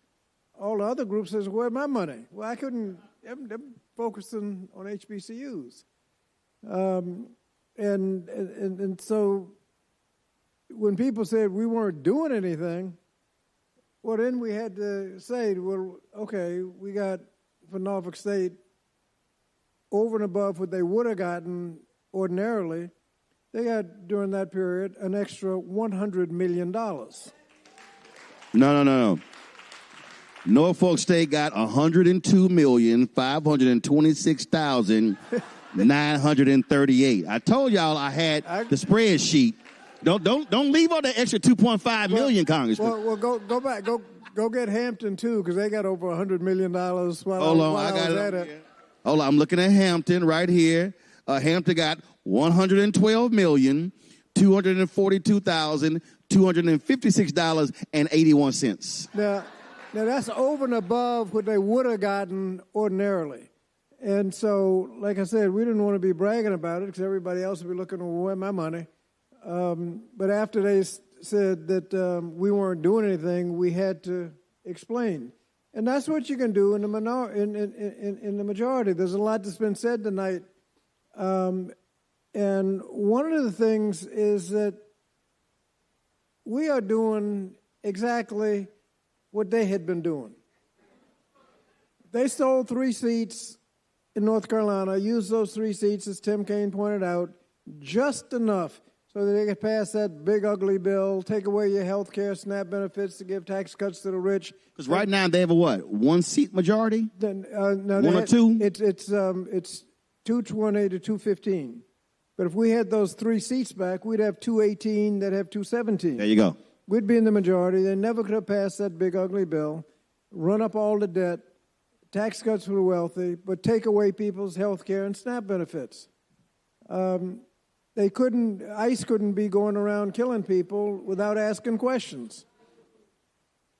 All the other groups says, where's my money? Well, I couldn't, I'm focusing on HBCUs. And so when people said we weren't doing anything, well, then we had to say, well, okay, we got for Norfolk State over and above what they would have gotten ordinarily. They got, during that period, an extra $100 million. No. Norfolk State got $102,526,938. I told y'all I had the spreadsheet. Don't leave out the extra 2.5 million, Congressman. Well, go back. Go get Hampton, too, because they got over $100 million while Hold on, I got it. Hold on, I'm looking at Hampton right here. Hampton got $112,242,256.81. Now, that's over and above what they would have gotten ordinarily. And so, like I said, we didn't want to be bragging about it because everybody else would be looking, well, where's my money? But after they said that we weren't doing anything, we had to explain. And that's what you can do in the majority. There's a lot that's been said tonight. And one of the things is that we are doing exactly what they had been doing. They stole 3 seats in North Carolina, used those 3 seats, as Tim Kaine pointed out, just enough so that they could pass that big, ugly bill, take away your health care, SNAP benefits to give tax cuts to the rich. Because right now they have a what? 1-seat majority? No, 1 or 2? It's 220 to 215. But if we had those 3 seats back, we'd have 218 that have 217. There you go. We'd be in the majority. They never could have passed that big, ugly bill, run up all the debt, tax cuts for the wealthy, but take away people's health care and SNAP benefits. ICE couldn't be going around killing people without asking questions.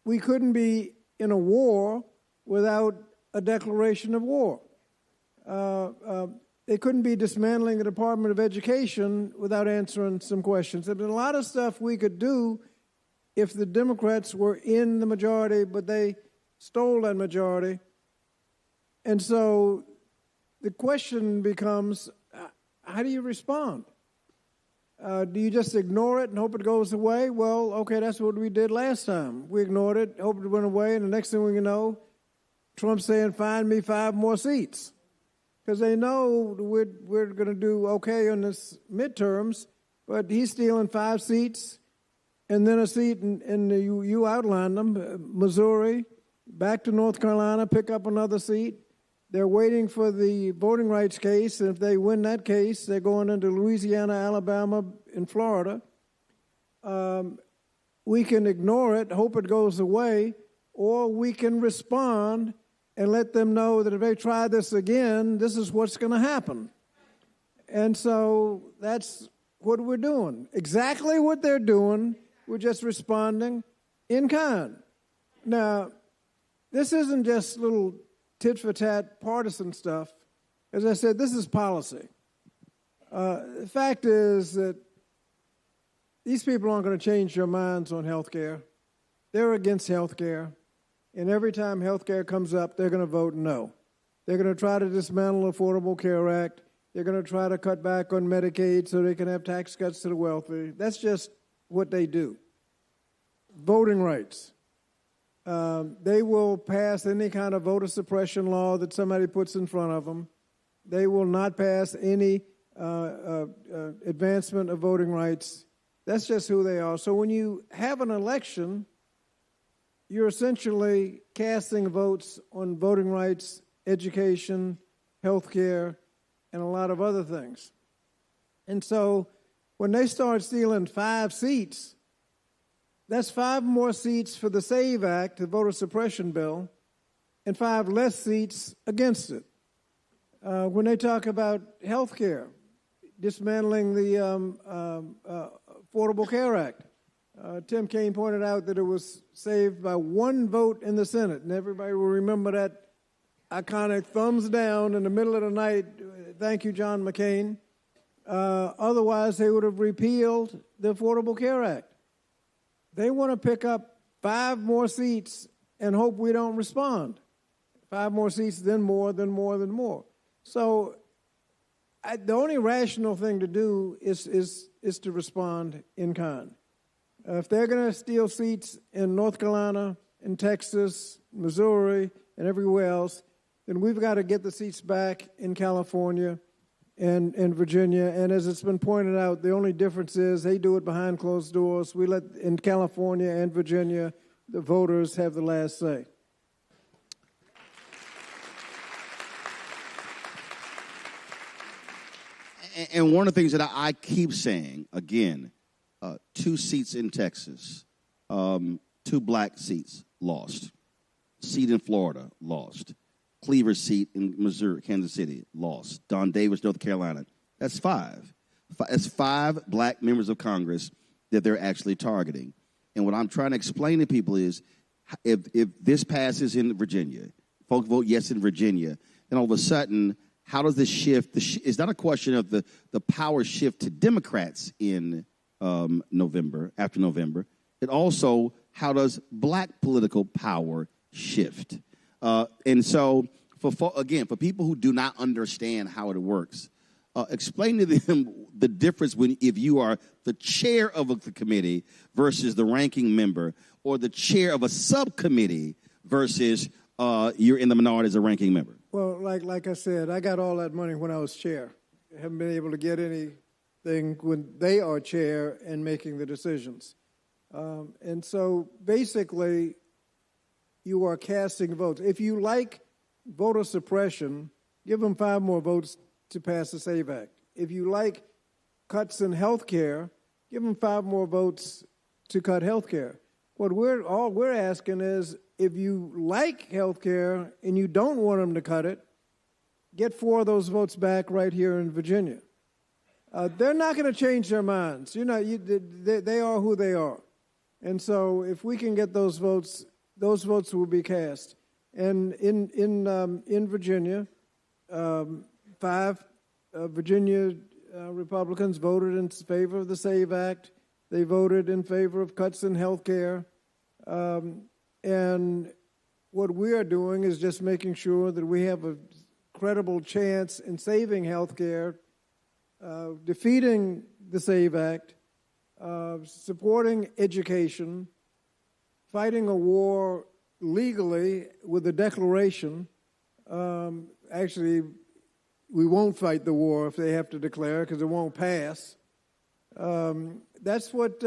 We couldn't be in a war without a declaration of war. They couldn't be dismantling the Department of Education without answering some questions. There's been a lot of stuff we could do if the Democrats were in the majority, but they stole that majority. And so the question becomes, how do you respond? Do you just ignore it and hope it goes away? Well, okay, that's what we did last time. We ignored it, hoped it went away, and the next thing we know, Trump's saying, find me 5 more seats. Because they know we're going to do okay on this midterms, but he's stealing 5 seats and then a seat you outlined them, Missouri, back to North Carolina, pick up another seat. They're waiting for the voting rights case, and if they win that case, they're going into Louisiana, Alabama, and Florida. We can ignore it, hope it goes away, or we can respond and let them know that if they try this again, this is what's going to happen. And so that's what we're doing. Exactly what they're doing. We're just responding in kind. Now, this isn't just little tit-for-tat partisan stuff. As I said, this is policy. The fact is that these people aren't going to change their minds on health care. They're against health care. And every time health care comes up, they're going to vote no. They're going to try to dismantle the Affordable Care Act. They're going to try to cut back on Medicaid so they can have tax cuts to the wealthy. That's just what they do. Voting rights. They will pass any kind of voter suppression law that somebody puts in front of them. They will not pass any advancement of voting rights. That's just who they are. So when you have an election, you're essentially casting votes on voting rights, education, health care, and a lot of other things. And so when they start stealing 5 seats, that's 5 more seats for the SAVE Act, the voter suppression bill, and 5 less seats against it. When they talk about health care, dismantling the Affordable Care Act, Tim Kaine pointed out that it was saved by 1 vote in the Senate, and everybody will remember that iconic thumbs down in the middle of the night. Thank you, John McCain. Otherwise, they would have repealed the Affordable Care Act. They want to pick up 5 more seats and hope we don't respond. 5 more seats, then more, then more, then more. So the only rational thing to do is to respond in kind. If they're going to steal seats in North Carolina, in Texas, Missouri, and everywhere else, then we've got to get the seats back in California and Virginia. And as it's been pointed out, the only difference is they do it behind closed doors. We let, in California and Virginia, the voters have the last say. And one of the things that I keep saying, again, 2 seats in Texas, 2 black seats lost. Seat in Florida, lost. Cleaver's seat in Missouri, Kansas City, lost. Don Davis, North Carolina, that's 5. That's 5 black members of Congress that they're actually targeting. And what I'm trying to explain to people is if this passes in Virginia, folks vote yes in Virginia, then all of a sudden, how does this shift? It's not a question of the power shift to Democrats in November, after November. It also, how does black political power shift? And so, for people who do not understand how it works, explain to them the difference if you are the chair of the committee versus the ranking member, or the chair of a subcommittee versus you're in the minority as a ranking member. Well, like I said, I got all that money when I was chair. I haven't been able to get anything when they are chair and making the decisions. And so basically, you are casting votes. If you like voter suppression, give them 5 more votes to pass the SAVE Act. If you like cuts in health care, give them 5 more votes to cut health care. All we're asking is, if you like health care and you don't want them to cut it, get 4 of those votes back right here in Virginia. They're not going to change their minds. They are who they are. And so if we can get those votes will be cast. And in Virginia, 5 Virginia Republicans voted in favor of the SAVE Act. They voted in favor of cuts in health care. And what we are doing is just making sure that we have a credible chance in saving health care, defeating the SAVE Act, supporting education, fighting a war legally with a declaration. Actually, we won't fight the war if they have to declare, because it won't pass. That's what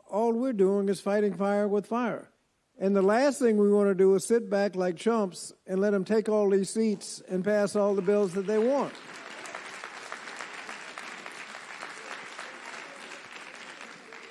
all we're doing is fighting fire with fire. And the last thing we want to do is sit back like chumps and let them take all these seats and pass all the bills that they want.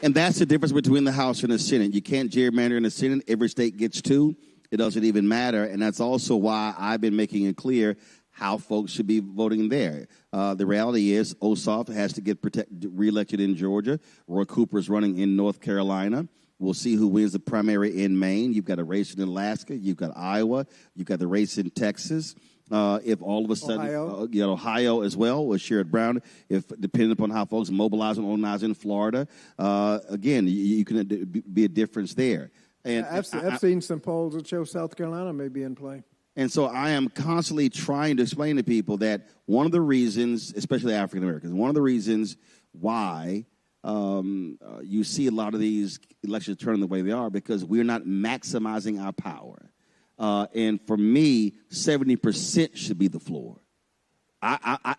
And that's the difference between the House and the Senate. You can't gerrymander in the Senate. Every state gets 2. It doesn't even matter. And that's also why I've been making it clear how folks should be voting there. The reality is Ossoff has to get reelected in Georgia. Roy Cooper's running in North Carolina. We'll see who wins the primary in Maine. You've got a race in Alaska. You've got Iowa. You've got the race in Texas. If all of a sudden, Ohio as well with Sherrod Brown, if depending upon how folks mobilize and organize in Florida, again, you can be a difference there. And I've seen some polls that show South Carolina may be in play. And so I am constantly trying to explain to people that one of the reasons, especially African Americans, one of the reasons why you see a lot of these elections turning the way they are, because we're not maximizing our power. And for me, 70% should be the floor.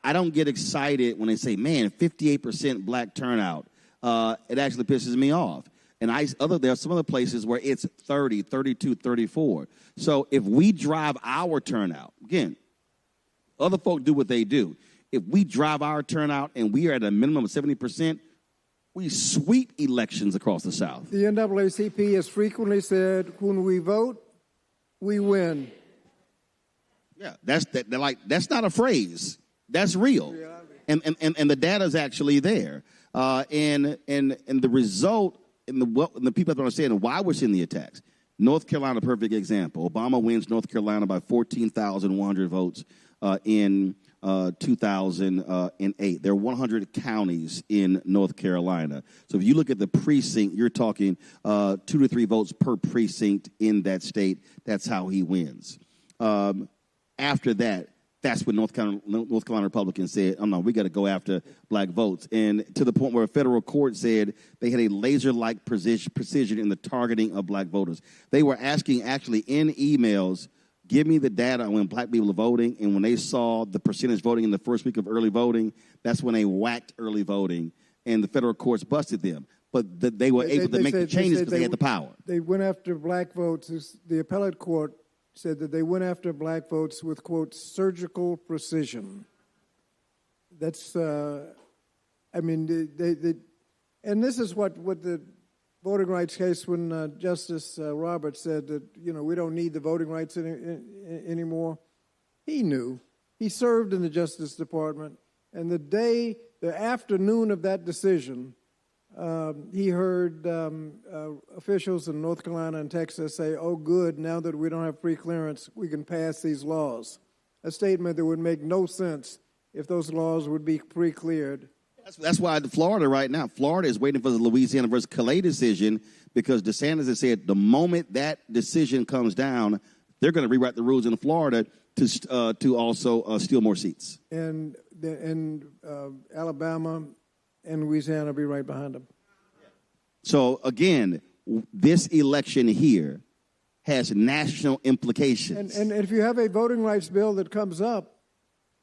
I don't get excited when they say, man, 58% black turnout. It actually pisses me off. And there are some other places where it's 30, 32, 34. So if we drive our turnout, again, other folk do what they do. If we drive our turnout and we are at a minimum of 70%, we sweep elections across the South. The NAACP has frequently said, when we vote, we win. Yeah, that's not a phrase. That's real. And the data is actually there. And the result, and the people have to understand why we're seeing the attacks. North Carolina, perfect example. Obama wins North Carolina by 14,100 votes in 2008. There are 100 counties in North Carolina. So if you look at the precinct, you're talking 2 to 3 votes per precinct in that state. That's how he wins. After that, that's when North Carolina Republicans said, oh, no, we got to go after black votes. And to the point where a federal court said they had a laser-like precision in the targeting of black voters. They were asking, actually, in emails, give me the data on when black people are voting. And when they saw the percentage voting in the first week of early voting, that's when they whacked early voting. And the federal courts busted them. But they were able to make the changes because they had the power. They went after black votes. The appellate court said that they went after black votes with, quote, surgical precision. That's, and this is what the voting rights case when Justice Roberts said that, we don't need the voting rights anymore. He knew. He served in the Justice Department. And the afternoon of that decision, he heard officials in North Carolina and Texas say, oh, good, now that we don't have free clearance, we can pass these laws. A statement that would make no sense if those laws would be pre-cleared. That's why Florida right now, Florida is waiting for the Louisiana versus Calais decision because DeSantis has said the moment that decision comes down, they're going to rewrite the rules in Florida to also steal more seats. And Alabama and Louisiana will be right behind them. So, again, this election here has national implications. And if you have a voting rights bill that comes up,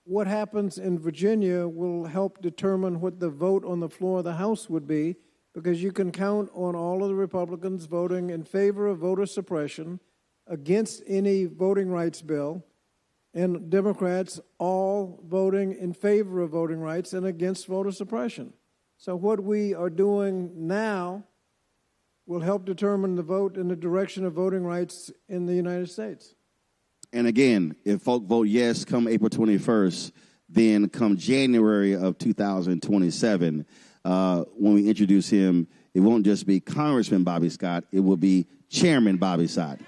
what happens in Virginia will help determine what the vote on the floor of the House would be, because you can count on all of the Republicans voting in favor of voter suppression against any voting rights bill, and Democrats all voting in favor of voting rights and against voter suppression. So what we are doing now will help determine the vote in the direction of voting rights in the United States. And again, if folk vote yes come April 21st, then come January of 2027, when we introduce him, it won't just be Congressman Bobby Scott, it will be Chairman Bobby Scott.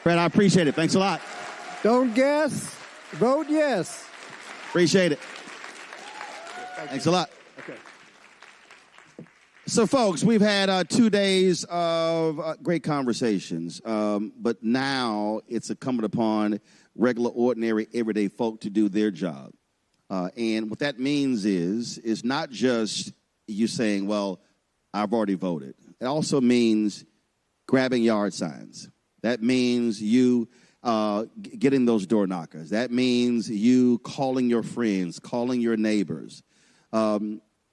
Fred, I appreciate it. Thanks a lot. Don't guess, vote yes. Appreciate it. Thanks a lot. Okay. So, folks, we've had 2 days of great conversations, but now it's incumbent upon regular, ordinary, everyday folk to do their job. And what that means is not just you saying, well, I've already voted. It also means grabbing yard signs. That means you getting those door knockers. That means you calling your friends, calling your neighbors.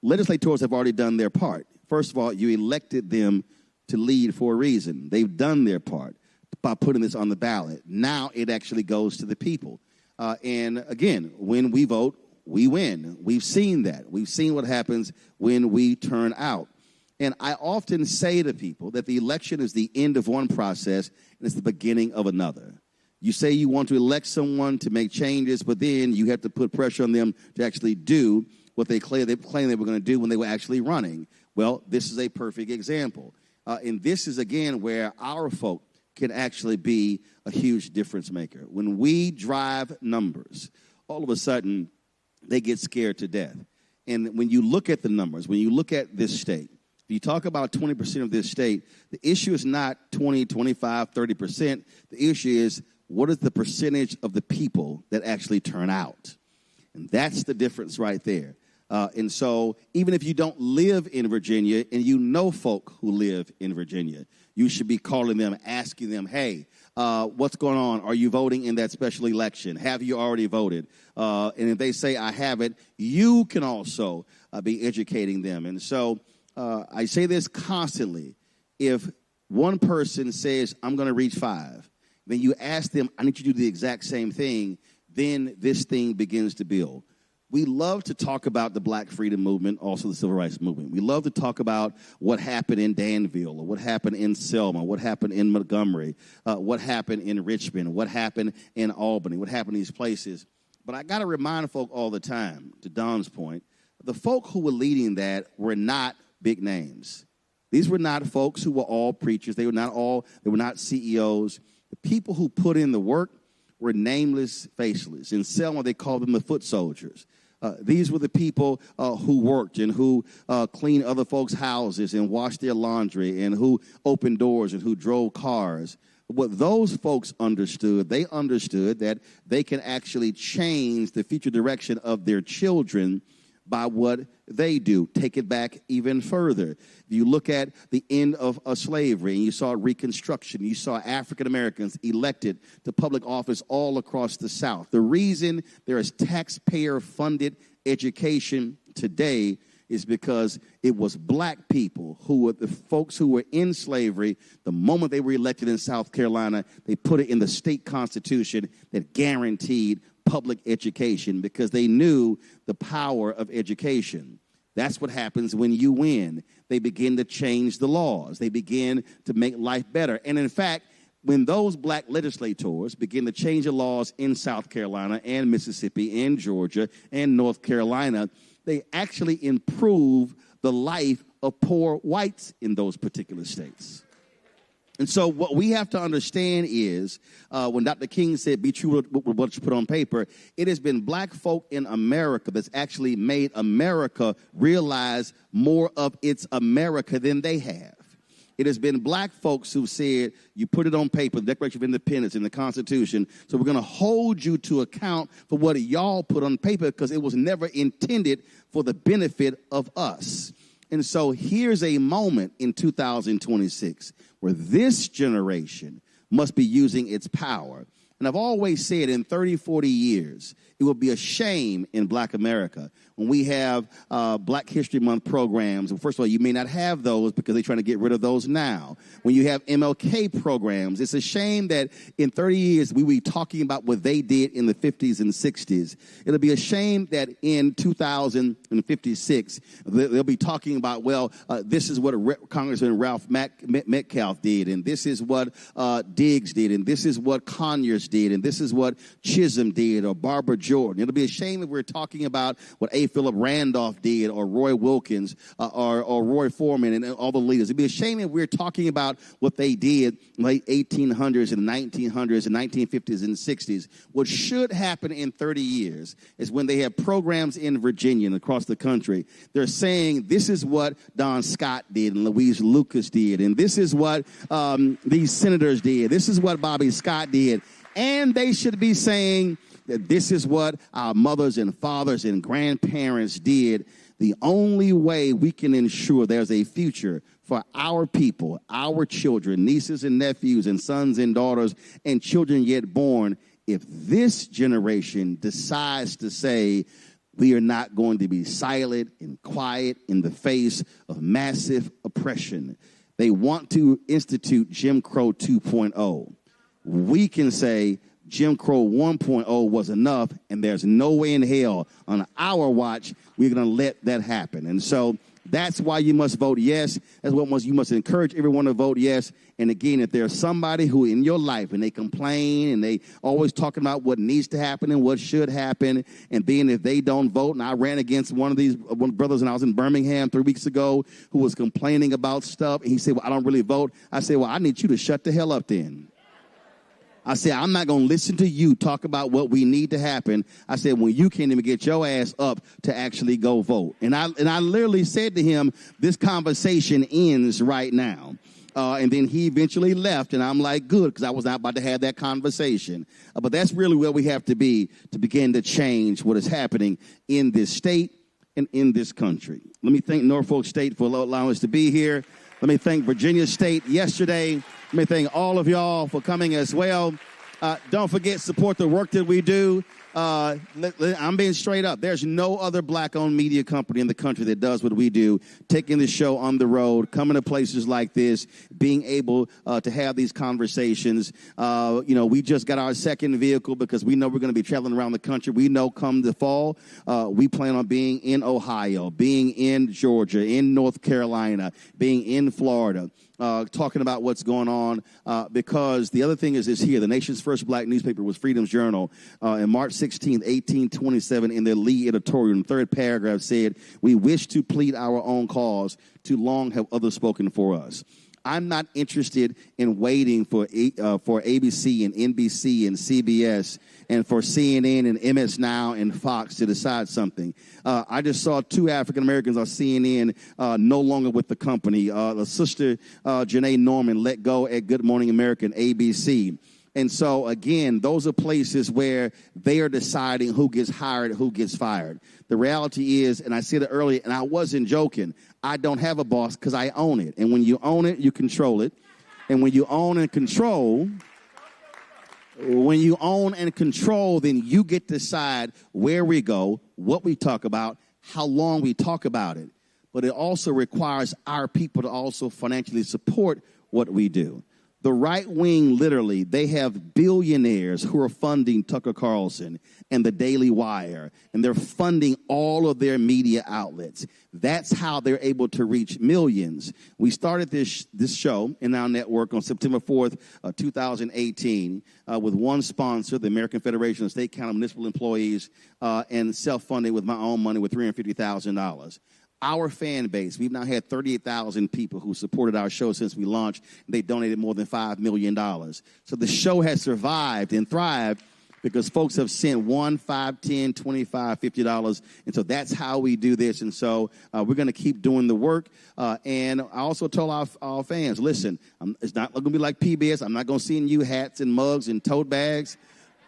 Legislators have already done their part. First of all, you elected them to lead for a reason. They've done their part by putting this on the ballot. Now it actually goes to the people. And again, when we vote, we win. We've seen that. We've seen what happens when we turn out. And I often say to people that the election is the end of one process and it's the beginning of another. You say you want to elect someone to make changes, but then you have to put pressure on them to actually do what they claim they were going to do when they were actually running. Well, this is a perfect example. And this is, again, where our folk can actually be a huge difference maker. When we drive numbers, all of a sudden, they get scared to death. And when you look at the numbers, when you look at this state, if you talk about 20% of this state, the issue is not 20, 25, 30%. The issue is what is the percentage of the people that actually turn out? And that's the difference right there. And so even if you don't live in Virginia and you know folk who live in Virginia, you should be calling them, asking them, hey, what's going on? Are you voting in that special election? Have you already voted? And if they say, I haven't, you can also be educating them. And so I say this constantly. If one person says, I'm going to reach 5, then you ask them, I need you to do the exact same thing, then this thing begins to build. We love to talk about the Black freedom movement, also the Civil Rights movement. We love to talk about what happened in Danville, or what happened in Selma, what happened in Montgomery, what happened in Richmond, what happened in Albany, what happened in these places. But I got to remind folk all the time, to Don's point, the folk who were leading that were not big names. These were not folks who were all preachers. They were not CEOs. The people who put in the work were nameless, faceless. In Selma, they called them the foot soldiers. These were the people who worked and who cleaned other folks' houses and washed their laundry and who opened doors and who drove cars. What those folks understood, they understood that they can actually change the future direction of their children by what they do. Take it back even further. If you look at the end of slavery and you saw Reconstruction, you saw African Americans elected to public office all across the South. The reason there is taxpayer-funded education today is because it was black people who were the folks who were in slavery. The moment they were elected in South Carolina, they put it in the state constitution that guaranteed public education because they knew the power of education. That's what happens when you win. They begin to change the laws. They begin to make life better. And in fact, when those black legislators begin to change the laws in South Carolina and Mississippi and Georgia and North Carolina, they actually improve the life of poor whites in those particular states. And so what we have to understand is when Dr. King said, be true with what you put on paper, it has been black folk in America that's actually made America realize more of its America than they have. It has been black folks who said, you put it on paper, the Declaration of Independence and the Constitution, so we're going to hold you to account for what y'all put on paper because it was never intended for the benefit of us. And so here's a moment in 2026 where this generation must be using its power. And I've always said in 30, 40 years, it will be a shame in black America when we have Black History Month programs. And first of all, you may not have those because they're trying to get rid of those now. When you have MLK programs, it's a shame that in 30 years we will be talking about what they did in the 50s and 60s. It'll be a shame that in 2056, they'll be talking about, well, this is what Congressman Ralph Metcalf did, and this is what Diggs did, and this is what Conyers did, and this is what Chisholm did, or Barbara Jordan. It'll be a shame if we're talking about what A. Philip Randolph did, or Roy Wilkins, or Roy Foreman, and all the leaders. It'd be a shame if we're talking about what they did in the late 1800s and 1900s and 1950s and 60s. What should happen in 30 years is when they have programs in Virginia and across the country, they're saying this is what Don Scott did and Louise Lucas did, and this is what these senators did. This is what Bobby Scott did. And they should be saying that this is what our mothers and fathers and grandparents did. The only way we can ensure there's a future for our people, our children, nieces and nephews and sons and daughters and children yet born, if this generation decides to say we are not going to be silent and quiet in the face of massive oppression. They want to institute Jim Crow 2.0. We can say Jim Crow 1.0 was enough, and there's no way in hell on our watch we're going to let that happen. And so that's why you must vote yes. That's what you must encourage everyone to vote yes. And again, if there's somebody who in your life and they complain and they always talking about what needs to happen and what should happen, and then if they don't vote, and I ran against one of these brothers when I was in Birmingham 3 weeks ago who was complaining about stuff, and he said, well, I don't really vote. I said, well, I need you to shut the hell up then. I said, I'm not going to listen to you talk about what we need to happen. I said, when you can't even get your ass up to actually go vote. And I literally said to him, this conversation ends right now. And then he eventually left, and I'm like, good, because I was not about to have that conversation. But that's really where we have to be to begin to change what is happening in this state and in this country. Let me thank Norfolk State for allowing us to be here. Let me thank Virginia State yesterday. Let me thank all of y'all for coming as well. Don't forget, support the work that we do. I'm being straight up. There's no other black-owned media company in the country that does what we do, taking the show on the road, coming to places like this, being able to have these conversations. We just got our second vehicle because we know we're going to be traveling around the country. We know come the fall, we plan on being in Ohio, being in Georgia, in North Carolina, being in Florida. Talking about what's going on, because the other thing is here. The nation's first black newspaper was Freedom's Journal. In March 16, 1827, in their lead editorial, in the third paragraph said, "We wish to plead our own cause. Too long have others spoken for us." I'm not interested in waiting for ABC and NBC and CBS and for CNN and MS Now and Fox to decide something. I just saw 2 African Americans on CNN no longer with the company. The sister Janae Norman let go at Good Morning America and ABC. And so, again, those are places where they are deciding who gets hired, who gets fired. The reality is, and I said it earlier, and I wasn't joking, I don't have a boss because I own it. And when you own it, you control it. And when you own and control, then you get to decide where we go, what we talk about, how long we talk about it. But it also requires our people to also financially support what we do. The right wing, literally, they have billionaires who are funding Tucker Carlson and the Daily Wire, and they're funding all of their media outlets. That's how they're able to reach millions. We started this show in our network on September 4th, 2018, with one sponsor, the American Federation of State, County, Municipal Employees, and self-funding with my own money with $350,000. Our fan base, we've now had 38,000 people who supported our show since we launched. They donated more than $5 million. So the show has survived and thrived because folks have sent $1, $5, $10, $25, $50. And so that's how we do this. And so we're going to keep doing the work. And I also told our fans, listen, it's not going to be like PBS. I'm not going to send you hats and mugs and tote bags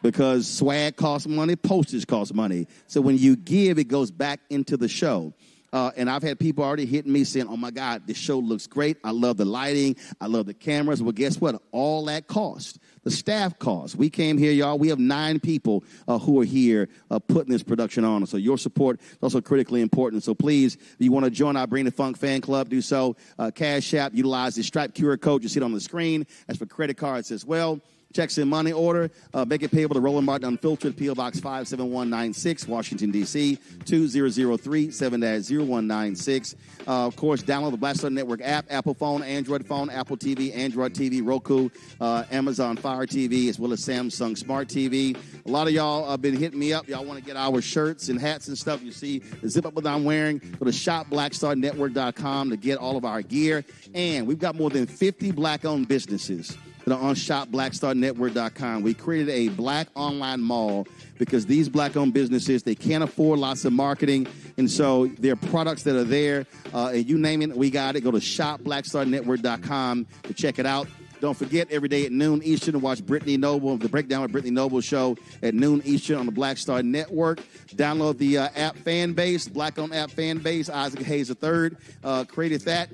because swag costs money, postage costs money. So when you give, it goes back into the show. And I've had people already hitting me saying, oh, my God, this show looks great. I love the lighting. I love the cameras. Well, guess what? All that cost. The staff cost. We came here, y'all. We have 9 people who are here putting this production on. So your support is also critically important. So please, if you want to join our Bring the Funk fan club, do so. Cash App, utilize the Stripe QR code you see it on the screen. That's for credit cards as well. Checks in money order, make it payable to Roland Martin Unfiltered, P.O. Box 57196, Washington, D.C., 2003, 7-0196. Of course, download the Black Star Network app, Apple phone, Android phone, Apple TV, Android TV, Roku, Amazon Fire TV, as well as Samsung Smart TV. A lot of y'all have been hitting me up. Y'all want to get our shirts and hats and stuff. You see the zip-up that I'm wearing. Go to shopblackstarnetwork.com to get all of our gear. And we've got more than 50 black-owned businesses that are on shopblackstarnetwork.com. We created a black online mall because these black-owned businesses, they can't afford lots of marketing, and so there are products that are there, and you name it, we got it. Go to shopblackstarnetwork.com to check it out. Don't forget, every day at noon Eastern, to watch Brittany Noble, the Breakdown with Brittany Noble show at noon Eastern on the Black Star Network. Download the app fan base, black-owned app fan base. Isaac Hayes III created that.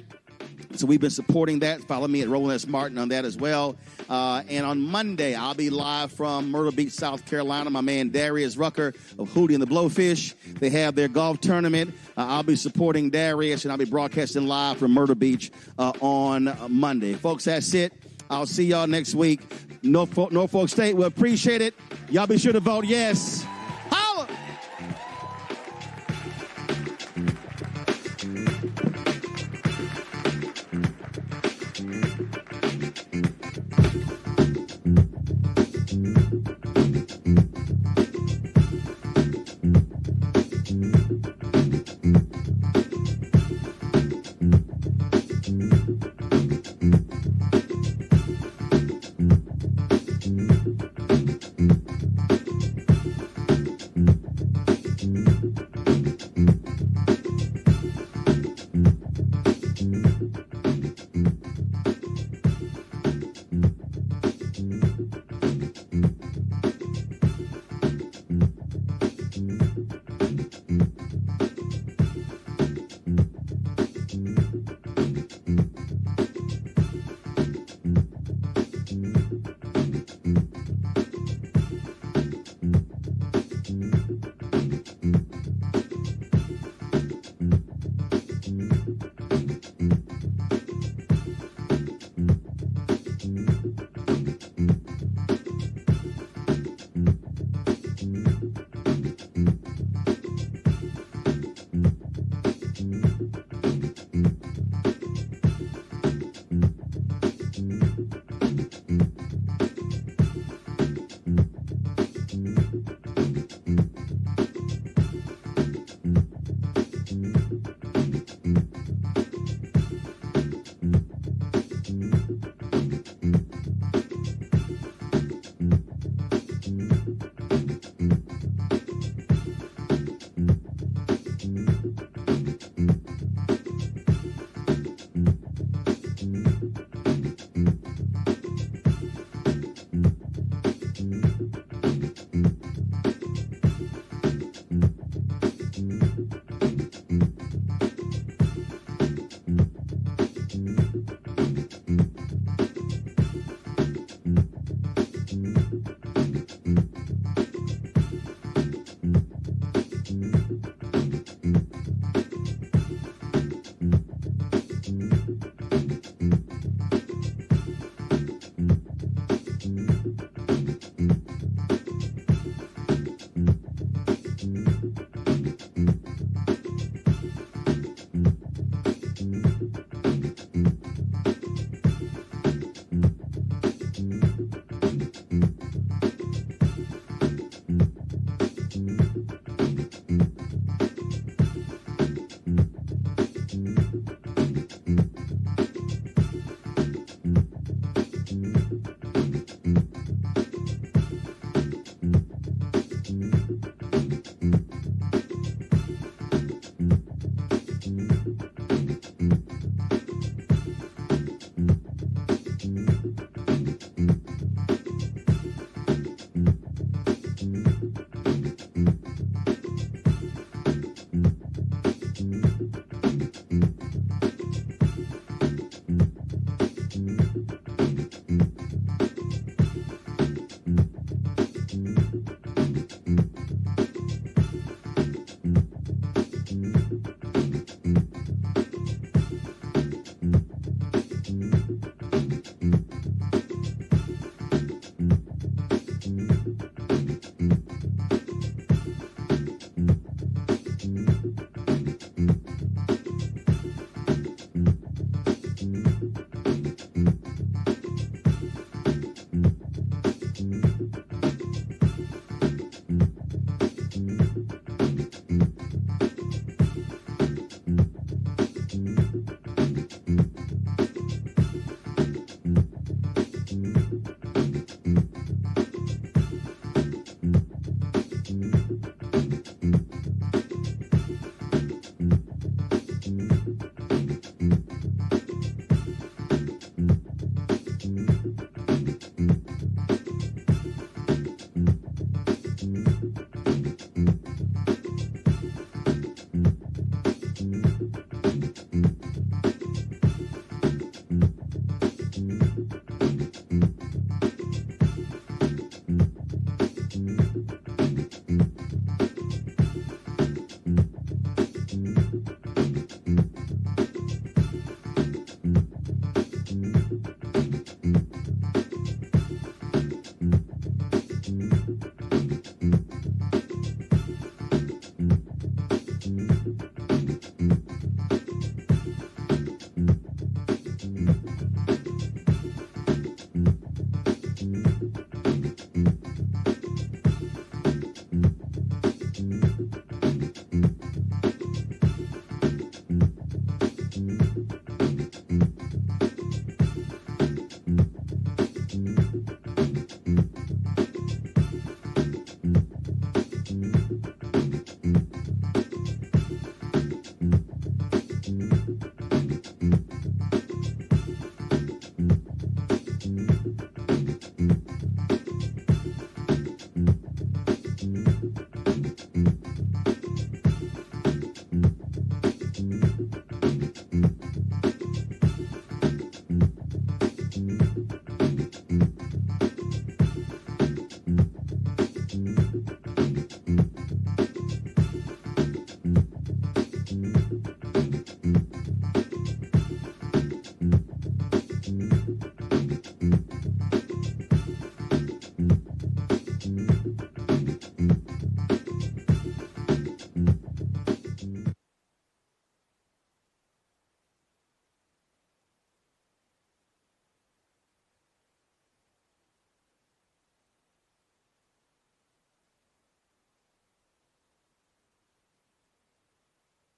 So we've been supporting that. Follow me at Roland S. Martin on that as well. And on Monday, I'll be live from Myrtle Beach, South Carolina. My man Darius Rucker of Hootie and the Blowfish. They have their golf tournament. I'll be supporting Darius, and I'll be broadcasting live from Myrtle Beach on Monday. Folks, that's it. I'll see y'all next week. Norfolk State will appreciate it. Y'all be sure to vote yes. Holla!